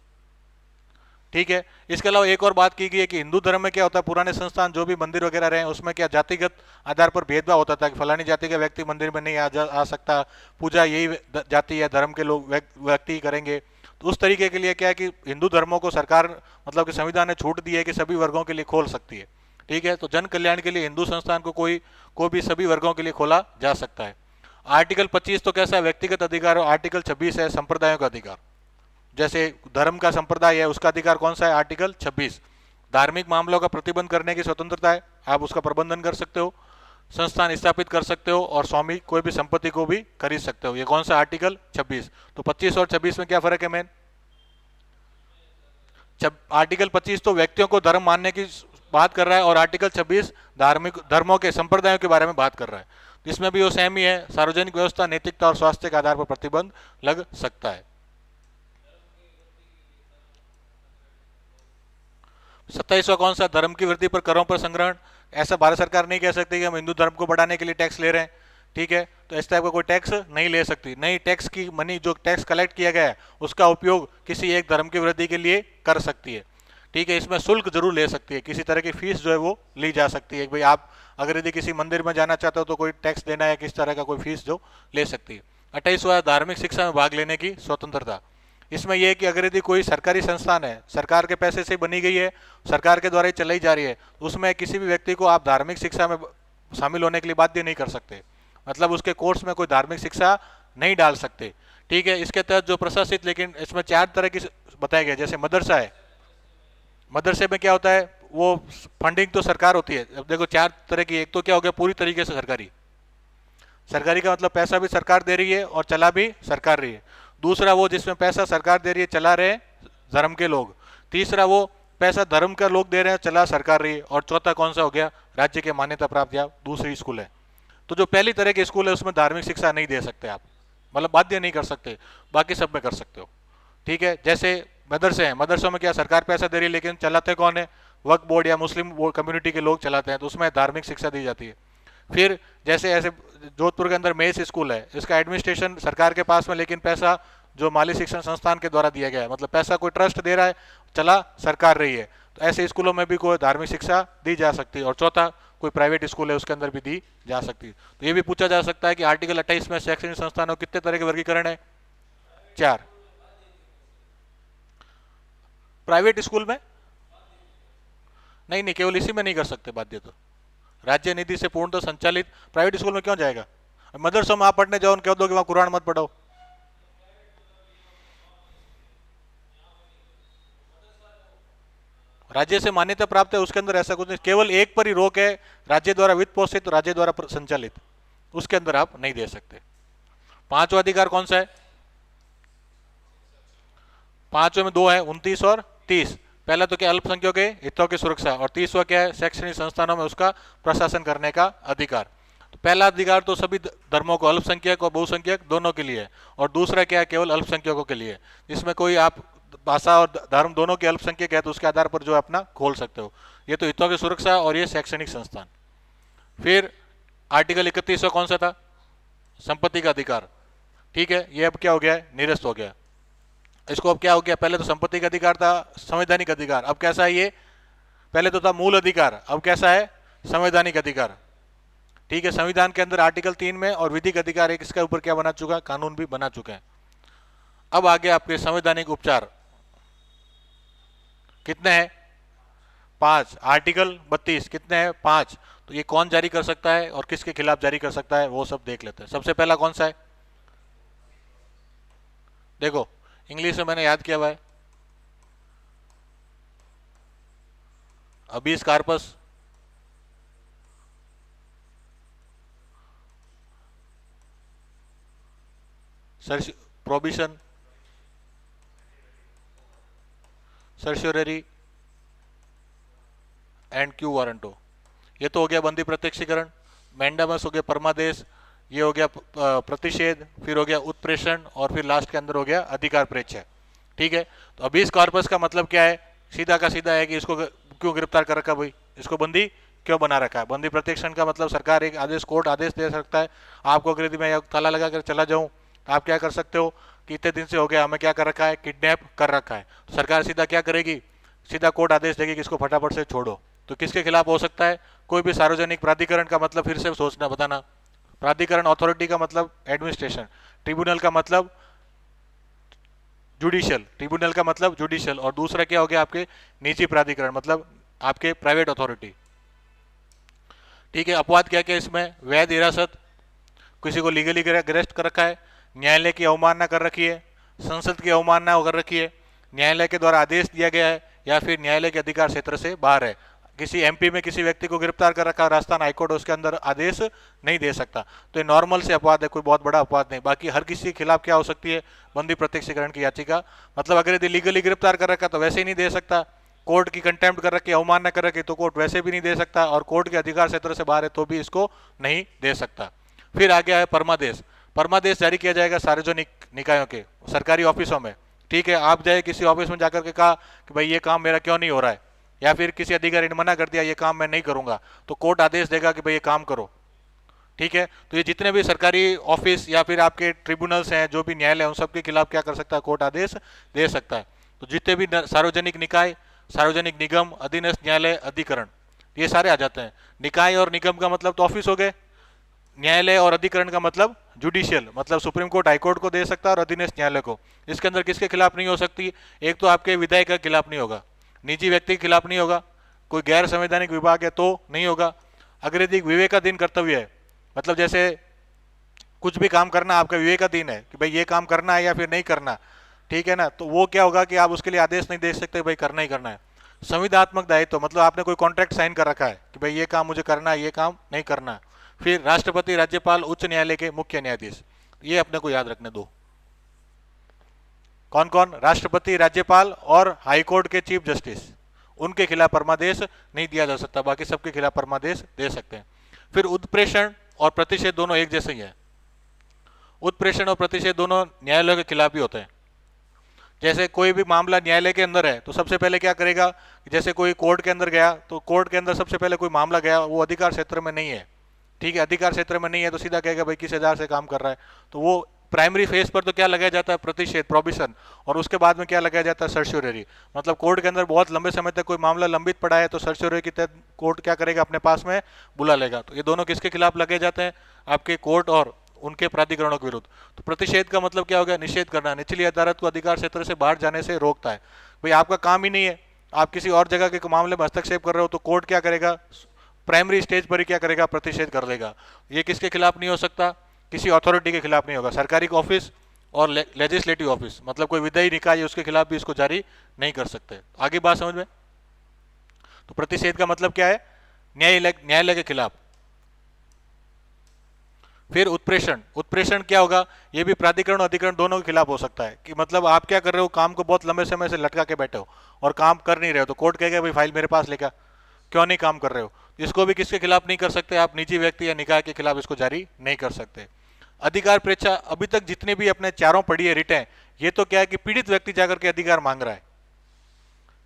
ठीक है, इसके अलावा एक और बात की गई है कि हिंदू धर्म में क्या होता है, पुराने संस्थान जो भी मंदिर वगैरह रहे हैं उसमें क्या जातिगत आधार पर भेदभाव होता था कि फलानी जाति का व्यक्ति मंदिर में नहीं आ सकता, पूजा यही जाति या धर्म के लोग व्यक्ति करेंगे। तो उस तरीके के लिए क्या है कि हिंदू धर्मों को सरकार मतलब कि संविधान ने छूट दी है कि सभी वर्गों के लिए खोल सकती है। ठीक है, तो जन कल्याण के लिए हिंदू संस्थान को भी सभी वर्गों के लिए खोला जा सकता है। आर्टिकल 25 तो कैसा है, व्यक्तिगत अधिकार, और आर्टिकल 26 है संप्रदायों का अधिकार। जैसे धर्म का संप्रदाय है, उसका अधिकार कौन सा है, आर्टिकल 26। धार्मिक मामलों का प्रतिबंध करने की स्वतंत्रता है, आप उसका प्रबंधन कर सकते हो, संस्थान स्थापित कर सकते हो, और स्वामी कोई भी संपत्ति को भी खरीद सकते हो। ये कौन सा, आर्टिकल 26। तो 25 और 26 में क्या फर्क है मेन? आर्टिकल 25 तो व्यक्तियों को धर्म मानने की बात कर रहा है, और आर्टिकल 26 धार्मिक धर्मों के संप्रदायों के बारे में बात कर रहा है। इसमें भी वो सेम ही है, सार्वजनिक व्यवस्था, नैतिकता और स्वास्थ्य के आधार पर प्रतिबंध लग सकता है। 27वां कौन सा, धर्म की वृद्धि पर करों पर संग्रहण। ऐसा भारत सरकार नहीं कह सकती कि हम हिंदू धर्म को बढ़ाने के लिए टैक्स ले रहे हैं, ठीक है, तो इस टाइप का कोई टैक्स नहीं ले सकती। नहीं, टैक्स की मनी, जो टैक्स कलेक्ट किया गया है उसका उपयोग किसी एक धर्म की वृद्धि के लिए कर सकती है, ठीक है। इसमें शुल्क जरूर ले सकती है, किसी तरह की फीस जो है वो ली जा सकती है। भाई आप अगर यदि किसी मंदिर में जाना चाहते हो तो कोई टैक्स देना है, किस तरह का कोई फीस जो ले सकती है। 28वां, धार्मिक शिक्षा में भाग लेने की स्वतंत्रता। इसमें यह है कि अगर यदि कोई सरकारी संस्थान है, सरकार के पैसे से बनी गई है, सरकार के द्वारा ही चलाई जा रही है, उसमें किसी भी व्यक्ति को आप धार्मिक शिक्षा में शामिल होने के लिए बाध्य नहीं कर सकते, मतलब उसके कोर्स में कोई धार्मिक शिक्षा नहीं डाल सकते, ठीक है। इसके तहत जो प्रशासित, लेकिन इसमें 4 तरह की बताया गया। जैसे मदरसा है, मदरसे में क्या होता है, वो फंडिंग तो सरकार होती है। अब देखो 4 तरह की, एक तो क्या हो गया, पूरी तरीके से सरकारी, सरकारी का मतलब पैसा भी सरकार दे रही है और चला भी सरकार रही है। दूसरा वो जिसमें पैसा सरकार दे रही है, चला रहे धर्म के लोग। तीसरा वो पैसा धर्म का लोग दे रहे हैं, चला सरकार रही है। और चौथा कौन सा हो गया, राज्य के मान्यता प्राप्त या दूसरी स्कूल है। तो जो पहली तरह के स्कूल है उसमें धार्मिक शिक्षा नहीं दे सकते आप, मतलब बाध्य नहीं कर सकते, बाकी सब में कर सकते हो, ठीक है। जैसे मदरसे हैं, मदरसों में क्या सरकार पैसा दे रही है, लेकिन चलाते कौन है, वक्फ बोर्ड या मुस्लिम कम्युनिटी के लोग चलाते हैं, तो उसमें धार्मिक शिक्षा दी जाती है। फिर जैसे ऐसे जोधपुर के अंदर मेस स्कूल है, इसका एडमिनिस्ट्रेशन सरकार के पास में, लेकिन पैसा जो माली शिक्षण संस्थान के द्वारा दिया गया है, मतलब पैसा कोई ट्रस्ट दे रहा है, चला सरकार रही है। तो ऐसे स्कूलों में भी कोई धार्मिक शिक्षा दी जा सकती है। और चौथा, कोई प्राइवेट स्कूल है उसके अंदर भी दी जा सकती है। तो ये भी पूछा जा सकता है कि आर्टिकल 28 में शैक्षणिक संस्थानों कितने तरह के वर्गीकरण है, 4। प्राइवेट स्कूल में नहीं, नहीं, केवल इसी में नहीं कर सकते बाध्य, तो राज्य निधि से पूर्णतः संचालित प्राइवेट स्कूल में क्यों जाएगा। मदरसों में आप पढ़ने जाओ, कह दो कि वहां कुरान मत पढ़ो। राज्य से मान्यता प्राप्त है, उसके अंदर ऐसा कुछ नहीं, केवल एक पर ही रोक है, राज्य द्वारा वित्त पोषित, राज्य द्वारा संचालित, उसके अंदर आप नहीं दे सकते। 5वां अधिकार कौन सा है, 5वें में 2 है, 29 और 30। पहला तो क्या, अल्पसंख्यकों के हितों की सुरक्षा, और 30वां क्या है, शैक्षणिक संस्थानों में उसका प्रशासन करने का अधिकार। तो पहला अधिकार तो सभी धर्मों को, अल्पसंख्यक और बहुसंख्यक दोनों के लिए है, और दूसरा क्या है, केवल अल्पसंख्यकों के लिए, जिसमें कोई आप भाषा और धर्म दोनों के अल्पसंख्यक है तो उसके आधार पर जो अपना खोल सकते हो। ये तो हितों की सुरक्षा और ये शैक्षणिक संस्थान। फिर आर्टिकल 31 कौन सा था, संपत्ति का अधिकार, ठीक है, ये अब क्या हो गया है, निरस्त हो गया। इसको अब क्या हो गया, पहले तो संपत्ति का अधिकार था, संवैधानिक अधिकार, अब कैसा है ये, पहले तो था मूल अधिकार, अब कैसा है, संवैधानिक अधिकार, ठीक है। संविधान के अंदर आर्टिकल 3 में और विधिक अधिकार एक इसके ऊपर क्या बना चुका है, कानून भी बना चुके हैं। अब आगे आपके संवैधानिक उपचार कितने हैं, 5। आर्टिकल 32 कितने हैं, 5। तो ये कौन जारी कर सकता है और किसके खिलाफ जारी कर सकता है, वो सब देख लेते हैं। सबसे पहला कौन सा है, देखो इंग्लिश में मैंने याद किया हुआ है, habeas corpus, prohibition, certiorari and quo warranto. ये तो हो गया बंदी प्रत्यक्षीकरण। मैंडामस हो गया परमादेश, ये हो गया प्रतिषेध, फिर हो गया उत्प्रेषण, और फिर लास्ट के अंदर हो गया अधिकार प्रेक्षय, ठीक है। तो अबीस कॉर्पस का मतलब क्या है, सीधा का सीधा है कि इसको क्यों गिरफ्तार कर रखा भाई, इसको बंदी क्यों बना रखा है। बंदी प्रत्यक्षण का मतलब सरकार एक आदेश, कोर्ट आदेश दे सकता है आपको, अगर यदि मैं ताला लगा कर चला जाऊं, आप क्या कर सकते हो कि इतने दिन से हो गया, हमें क्या कर रखा है, किडनैप कर रखा है। तो सरकार सीधा क्या करेगी, सीधा कोर्ट आदेश देगी कि इसको फटाफट से छोड़ो। तो किसके खिलाफ हो सकता है, कोई भी सार्वजनिक प्राधिकरण का मतलब फिर से सोचना बताना, प्राधिकरण अथॉरिटी का मतलब एडमिनिस्ट्रेशन, ट्रिब्यूनल का मतलब जुडिशियल, ट्रिब्यूनल का मतलब जुडिशियल, और दूसरा क्या हो गया आपके निजी प्राधिकरण, मतलब आपके प्राइवेट अथॉरिटी, ठीक है, अपवाद क्या क्या इसमें? वैध हिरासत, किसी को लीगली अरेस्ट कर रखा है, न्यायालय की अवमानना कर रखी है, संसद की अवमानना कर रखी है, न्यायालय के द्वारा आदेश दिया गया है, या फिर न्यायालय के अधिकार क्षेत्र से बाहर है। किसी एमपी में किसी व्यक्ति को गिरफ्तार कर रखा, राजस्थान हाईकोर्ट उसके अंदर आदेश नहीं दे सकता। तो ये नॉर्मल से अपवाद है, कोई बहुत बड़ा अपवाद नहीं। बाकी हर किसी के खिलाफ क्या हो सकती है? बंदी प्रत्यक्षीकरण की याचिका। मतलब अगर यदि लीगली गिरफ्तार कर रखा तो वैसे ही नहीं दे सकता, कोर्ट की कंटेम्प्ट कर रखी, अवमानना कर रखी, तो कोर्ट वैसे भी नहीं दे सकता, और कोर्ट के अधिकार क्षेत्र से बाहर है तो भी इसको नहीं दे सकता। फिर आ गया है परमादेश। परमादेश जारी किया जाएगा सार्वजनिक निकायों के सरकारी ऑफिसों में। ठीक है, आप जाए किसी ऑफिस में जाकर के कहा कि भाई ये काम मेरा क्यों नहीं हो रहा है, या फिर किसी अधिकारी ने मना कर दिया ये काम मैं नहीं करूंगा, तो कोर्ट आदेश देगा कि भाई ये काम करो। ठीक है, तो ये जितने भी सरकारी ऑफिस या फिर आपके ट्रिब्यूनल्स हैं, जो भी न्यायालय, उन सबके खिलाफ क्या कर सकता है? कोर्ट आदेश दे सकता है। तो जितने भी सार्वजनिक निकाय, सार्वजनिक निगम, अधीनस्थ न्यायालय, अधिकरण, ये सारे आ जाते हैं। निकाय और निगम का मतलब तो ऑफिस हो गए, न्यायालय और अधिकरण का मतलब जुडिशियल, मतलब सुप्रीम कोर्ट हाई कोर्ट को दे सकता है और अधीनस्थ न्यायालय को। इसके अंदर किसके खिलाफ नहीं हो सकती? एक तो आपके विधायक के खिलाफ नहीं होगा, निजी व्यक्ति के खिलाफ नहीं होगा, कोई गैर संवैधानिक विभाग है तो नहीं होगा। अगर यदि विवेकाधीन कर्तव्य है, मतलब जैसे कुछ भी काम करना आपका विवेकाधीन है कि भाई ये काम करना है या फिर नहीं करना, ठीक है ना, तो वो क्या होगा कि आप उसके लिए आदेश नहीं दे सकते भाई करना ही करना है। संविधात्मक दायित्व, मतलब आपने कोई कॉन्ट्रैक्ट साइन कर रखा है कि भाई ये काम मुझे करना है, ये काम नहीं करना है। फिर राष्ट्रपति, राज्यपाल, उच्च न्यायालय के मुख्य न्यायाधीश, ये अपने को याद रखने दो। कौन कौन? राष्ट्रपति, राज्यपाल और हाईकोर्ट के चीफ जस्टिस, उनके खिलाफ परमादेश नहीं दिया जा सकता, बाकी सबके खिलाफ परमादेश दे सकते हैं। फिर उत्प्रेषण और प्रतिषेध दोनों एक जैसे ही है। उत्प्रेषण और प्रतिषेध दोनों न्यायालय के खिलाफ ही होते हैं। जैसे कोई भी मामला न्यायालय के अंदर है तो सबसे पहले क्या करेगा? जैसे कोई कोर्ट के अंदर गया तो कोर्ट के अंदर सबसे पहले कोई मामला गया, वो अधिकार क्षेत्र में नहीं है, ठीक है, अधिकार क्षेत्र में नहीं है, तो सीधा कहेगा भाई किस आधार से काम कर रहा है। तो वो प्राइमरी फेज पर तो क्या लगाया जाता है? प्रतिषेध, प्रोबिशन, और उसके बाद में क्या लगाया जाता है? सर्श्योररी। मतलब कोर्ट के अंदर बहुत लंबे समय तक कोई मामला लंबित पड़ा है तो सर्श्योररी के तहत कोर्ट क्या करेगा? अपने पास में बुला लेगा। तो ये दोनों किसके खिलाफ लगे जाते हैं? आपके कोर्ट और उनके प्राधिकरणों के विरुद्ध। तो प्रतिषेध का मतलब क्या हो गया? निषेध करना, निचली अदालत को अधिकार क्षेत्र से बाहर जाने से रोकता है। भाई आपका काम ही नहीं है, आप किसी और जगह के मामले में हस्तक्षेप कर रहे हो, तो कोर्ट क्या करेगा? प्राइमरी स्टेज पर ही क्या करेगा? प्रतिषेध कर लेगा। ये किसके खिलाफ नहीं हो सकता? किसी अथॉरिटी के खिलाफ नहीं होगा। सरकारी ऑफिस और लेजिस्लेटिव ऑफिस, मतलब कोई विधायी निकाय है, उसके खिलाफ भी इसको जारी नहीं कर सकते। आगे बात समझ में? तो प्रतिषेध का मतलब क्या है? न्यायालय के खिलाफ। फिर उत्प्रेषण, उत्प्रेषण क्या होगा? ये भी प्राधिकरण और अधिकरण दोनों के खिलाफ हो सकता है कि मतलब आप क्या कर रहे हो? काम को बहुत लंबे समय से लटका के बैठे हो और काम कर नहीं रहे हो, तो कोर्ट कहेगा भाई फाइल मेरे पास लेकर क्यों नहीं काम कर रहे हो। इसको भी किसके खिलाफ नहीं कर सकते आप? निजी व्यक्ति या निकाय के खिलाफ इसको जारी नहीं कर सकते। अधिकार परीक्षा, अभी तक जितने भी अपने चारों पढ़ी है रिटें, ये तो क्या है कि पीड़ित व्यक्ति जाकर के अधिकार मांग रहा है,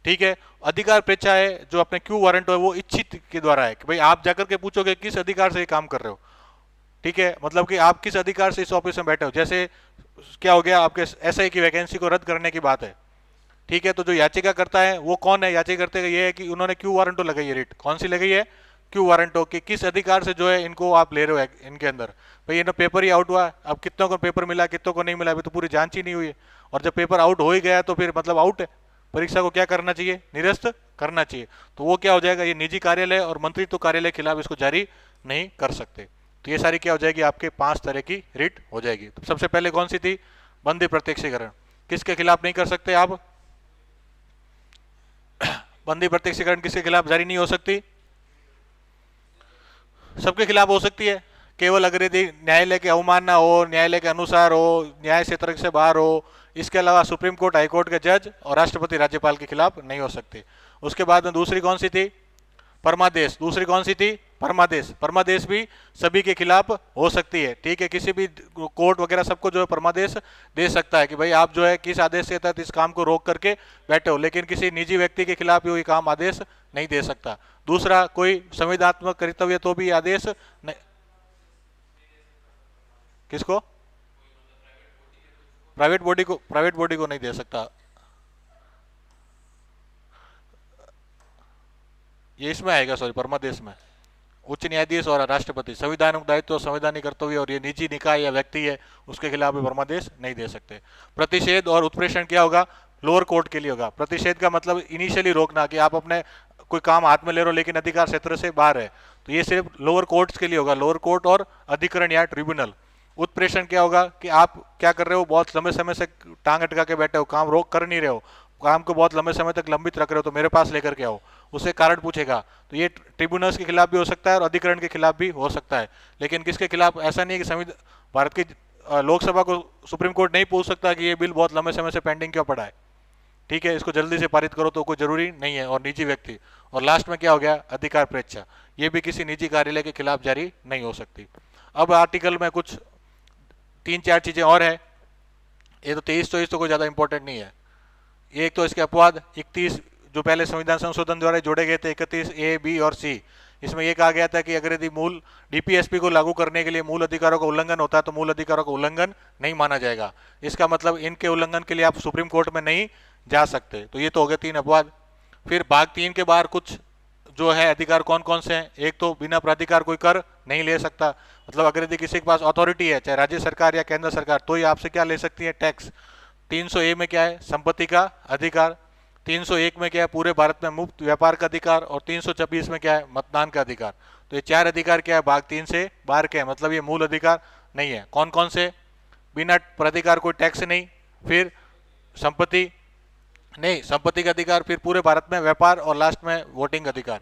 ठीक है। अधिकार परीक्षा है जो अपने क्यू वारंट है, वो इच्छित के द्वारा है कि भाई आप जाकर के पूछोगे किस अधिकार से ये काम कर रहे हो, ठीक है, मतलब कि आप किस अधिकार से इस ऑफिस में बैठे हो। जैसे क्या हो गया, आपके एसआई की वैकेंसी को रद्द करने की बात है, ठीक है, तो जो याचिका करता है वो कौन है? याचिका करते ये है कि उन्होंने क्यू वारंटो लगाई है, रिट कौन सी लगाई है? क्यू वारंटो, कि किस अधिकार से जो है इनको आप ले रहे हो इनके अंदर। भाई इन्हें पेपर ही आउट हुआ, अब कितनों को पेपर मिला, कितनों को नहीं मिला, अभी तो पूरी जांच ही नहीं हुई है। और जब पेपर आउट हो ही गया तो फिर मतलब आउट है, परीक्षा को क्या करना चाहिए? निरस्त करना चाहिए। तो वो क्या हो जाएगा? ये निजी कार्यालय और मंत्रित्व कार्यालय के खिलाफ इसको जारी नहीं कर सकते। तो ये सारी क्या हो जाएगी? आपके 5 तरह की रिट हो जाएगी। तो सबसे पहले कौन सी थी? बंदी प्रत्यक्षीकरण। किसके खिलाफ नहीं कर सकते आप? बंदी प्रत्यक्षीकरण किसके खिलाफ जारी नहीं हो सकती? सबके खिलाफ हो सकती है, केवल अगर यदि न्यायालय की अवमानना हो, न्यायालय के अनुसार हो, न्याय क्षेत्र से बाहर हो। इसके अलावा सुप्रीम कोर्ट, हाई कोर्ट के जज और राष्ट्रपति, राज्यपाल के खिलाफ नहीं हो सकती। उसके बाद में दूसरी कौन सी थी? परमादेश। दूसरी कौन सी थी? परमादेश। परमादेश भी सभी के खिलाफ हो सकती है, ठीक है, किसी भी कोर्ट वगैरह सबको जो है परमादेश दे सकता है कि भाई आप जो है किस आदेश के तहत इस काम को रोक करके बैठे हो, लेकिन किसी निजी व्यक्ति के खिलाफ भी काम आदेश नहीं दे सकता। दूसरा, कोई संविधात्मक कर्तव्य तो भी आदेश नहीं। किसको? प्राइवेट बॉडी को नहीं दे सकता। ये इसमें आएगा, सॉरी, परमादेश में। उच्च न्यायाधीश और राष्ट्रपति, संवैधानिक दायित्व, संवैधानिक कर्तव्य और ये निजी निकाय या व्यक्ति है उसके खिलाफ भी परमादेश नहीं दे सकते। प्रतिषेध और उत्प्रेषण क्या होगा? लोअर कोर्ट के लिए होगा। प्रतिषेध का मतलब इनिशियली रोकना, कि आप अपने कोई काम हाथ में ले रहे हो लेकिन अधिकार क्षेत्र से बाहर है, तो ये सिर्फ लोअर कोर्ट्स के लिए होगा, लोअर कोर्ट और अधिकरण या ट्रिब्यूनल। उत्प्रेषण क्या होगा कि आप क्या कर रहे हो, बहुत लंबे समय से टांग अटका के बैठे हो, काम रोक कर नहीं रहे हो, काम को बहुत लंबे समय तक लंबित रख रहे हो, तो मेरे पास लेकर के आओ, उससे कारण पूछेगा। तो ये ट्रिब्यूनल्स के खिलाफ भी हो सकता है और अधिकरण के खिलाफ भी हो सकता है। लेकिन किसके खिलाफ, ऐसा नहीं है कि संविधान भारत की लोकसभा को सुप्रीम कोर्ट नहीं पूछ सकता कि ये बिल बहुत लंबे समय से पेंडिंग क्यों पड़ा है, ठीक है, इसको जल्दी से पारित करो, तो कोई जरूरी नहीं है। और निजी व्यक्ति, और लास्ट में क्या हो गया, अधिकार परीक्षा, ये भी किसी निजी कार्यालय के खिलाफ जारी नहीं हो सकती। अब आर्टिकल में कुछ 3-4 चीजें और है, ये तो 23-24 तो कोई ज्यादा इंपॉर्टेंट नहीं है। एक तो इसके अपवाद 31 जो पहले संविधान संशोधन द्वारा जोड़े गए थे, 31 ए, बी और सी, इसमें यह कहा गया था कि अगर यदि मूल डीपीएसपी को लागू करने के लिए मूल अधिकारों का उल्लंघन होता है तो मूल अधिकारों का उल्लंघन नहीं माना जाएगा। इसका मतलब इनके उल्लंघन के लिए आप सुप्रीम कोर्ट में नहीं जा सकते। तो ये तो हो गए 3 अपवाद। फिर भाग 3 के बाहर कुछ जो है अधिकार कौन कौन से हैं, एक तो बिना प्राधिकार कोई कर नहीं ले सकता, मतलब अगर यदि किसी के पास अथॉरिटी है, चाहे राज्य सरकार या केंद्र सरकार, तो ही आपसे क्या ले सकती है, टैक्स। 300 ए में क्या है, संपत्ति का अधिकार। 301 में क्या है, पूरे भारत में मुफ्त व्यापार का अधिकार। और 326 में क्या है, मतदान का अधिकार। तो ये 4 अधिकार क्या है, भाग 3 से बाहर के हैं, मतलब ये मूल अधिकार नहीं है। कौन कौन से, बिना प्राधिकार कोई टैक्स नहीं, फिर संपत्ति नहीं, संपत्ति का अधिकार, फिर पूरे भारत में व्यापार, और लास्ट में वोटिंग अधिकार।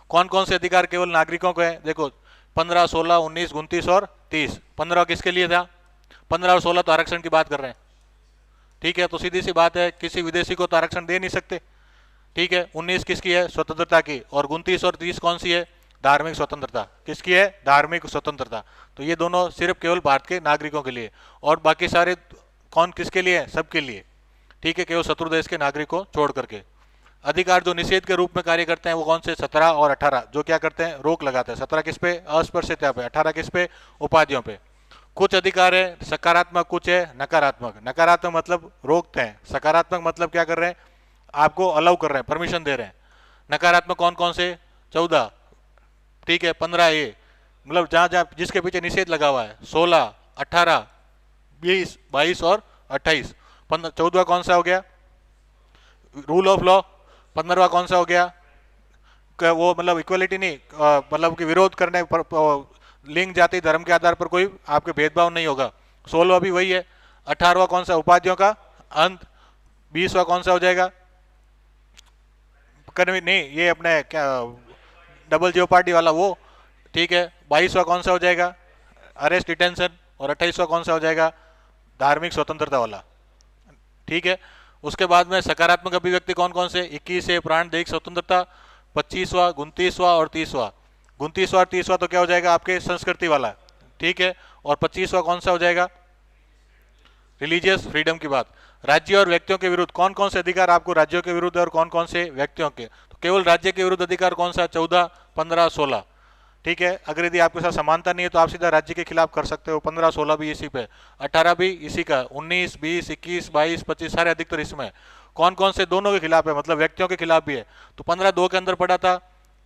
कौन कौन से अधिकार केवल नागरिकों को है, देखो 15, 16, 19, 29 और 30। 15 किसके लिए था, 15 और 16 तो आरक्षण की बात कर रहे हैं, ठीक है, तो सीधी सी बात है, किसी विदेशी को तो आरक्षण दे नहीं सकते, ठीक है। 19 किसकी है, स्वतंत्रता की, और 29 और 30 कौन सी है, धार्मिक स्वतंत्रता। किसकी है, धार्मिक स्वतंत्रता। तो ये दोनों सिर्फ केवल भारत के नागरिकों के लिए, और बाकी सारे कौन किसके लिए है, सबके लिए, ठीक है, केवल शत्रु देश के नागरिक को छोड़ करके। अधिकार जो निषेध के रूप में कार्य करते हैं वो कौन से, 17 और 18, जो क्या करते हैं, रोक लगाते हैं। 17 किस पे, अस्पृश्यता पे, 18 किस पे, उपाधियों पे। कुछ अधिकार है सकारात्मक, कुछ है नकारात्मक। नकारात्मक मतलब रोकते हैं, सकारात्मक मतलब क्या कर रहे हैं, आपको अलाउ कर रहे हैं, परमिशन दे रहे हैं। नकारात्मक कौन कौन से, 14, ठीक है, 15 ए, मतलब जहां जहां जिसके पीछे निषेध लगा हुआ है, 16, 18, 20, 22 और 28। 14वां कौन सा हो गया, रूल ऑफ लॉ। 15वां कौन सा हो गया, वो मतलब इक्वलिटी नहीं, मतलब कि विरोध करने पर, लिंग जाति धर्म के आधार पर कोई आपके भेदभाव नहीं होगा। 16वां भी वही है। 18वां कौन सा, उपाधियों का अंत। 20वां कौन सा हो जाएगा, नहीं ये अपने क्या डबल जेओपार्डी वाला वो, ठीक है। 22वां कौन सा हो जाएगा, अरेस्ट डिटेंशन। और 28वां कौन सा हो जाएगा, धार्मिक स्वतंत्रता वाला, ठीक है। उसके बाद में सकारात्मक अभिव्यक्ति कौन कौन से, 21 है प्राण दैहिक स्वतंत्रता, 25वां, 29वां और 30वां। 29वां और 30वां तो क्या हो जाएगा, आपके संस्कृति वाला, ठीक है। और 25वां कौन सा हो जाएगा, रिलीजियस फ्रीडम की बात। राज्य और व्यक्तियों के विरुद्ध कौन कौन से अधिकार आपको राज्यों के विरुद्ध और कौन कौन से व्यक्तियों के, तो केवल राज्य के विरुद्ध अधिकार कौन सा, 14, 15, 16, ठीक है। अगर यदि आपके साथ समानता नहीं है तो आप सीधा राज्य के खिलाफ कर सकते हो। 15, 16 भी इसी पे, 18 भी इसी का, 19, 20, 21, 22, 25 सारे अधिकतर इसमें। कौन कौन से, दोनों के खिलाफ है, मतलब व्यक्तियों के खिलाफ भी है। तो 15(2) के अंदर पड़ा था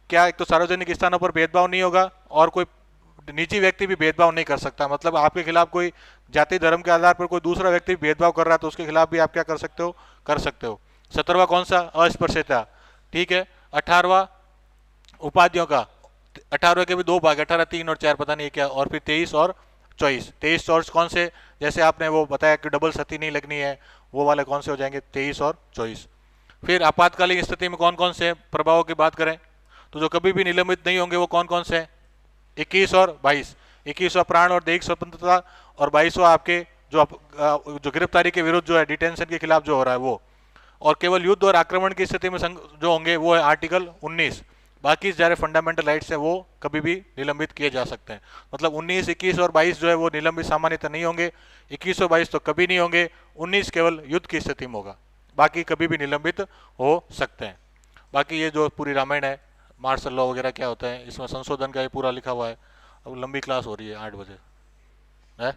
क्या, एक तो सार्वजनिक स्थानों पर भेदभाव नहीं होगा, और कोई निजी व्यक्ति भी भेदभाव नहीं कर सकता, मतलब आपके खिलाफ कोई जाति धर्म के आधार पर कोई दूसरा व्यक्ति भेदभाव कर रहा है तो उसके खिलाफ भी आप क्या कर सकते हो, कर सकते हो। 17वां कौन सा, अस्पृश्यता, ठीक है। 18वां उपाधियों का, 18वें के भी 2 भाग, 18, 3 और 4 पता नहीं क्या। और फिर 23 और 24। 23 और कौन से, जैसे आपने वो बताया कि डबल सती नहीं लगनी है, वो वाले कौन से हो जाएंगे, 23 और 24। फिर आपातकालीन स्थिति में कौन कौन से प्रभावों की बात करें तो जो कभी भी निलंबित नहीं होंगे वो कौन कौन से हैं, 21 और 22। 21वां प्राण और दैहिक स्वतंत्रता, और 22वां आपके जो गिरफ्तारी के विरुद्ध जो है, डिटेंशन के खिलाफ जो हो रहा है वो। और केवल युद्ध और आक्रमण की स्थिति में जो होंगे वो है आर्टिकल 19। बाकी सारे फंडामेंटल राइट्स है वो कभी भी निलंबित किए जा सकते हैं। मतलब 19, 21 और 22 जो है वो निलंबित सामान्यतः नहीं होंगे। 21 और 22 तो कभी नहीं होंगे। 19 केवल युद्ध की स्थिति में होगा, बाकी कभी भी निलंबित हो सकते हैं। बाकी ये जो पूरी रामायण है, मार्शल लॉ वगैरह क्या होता है, इसमें संशोधन का ये पूरा लिखा हुआ है। अब लंबी क्लास हो रही है 8 बजे है।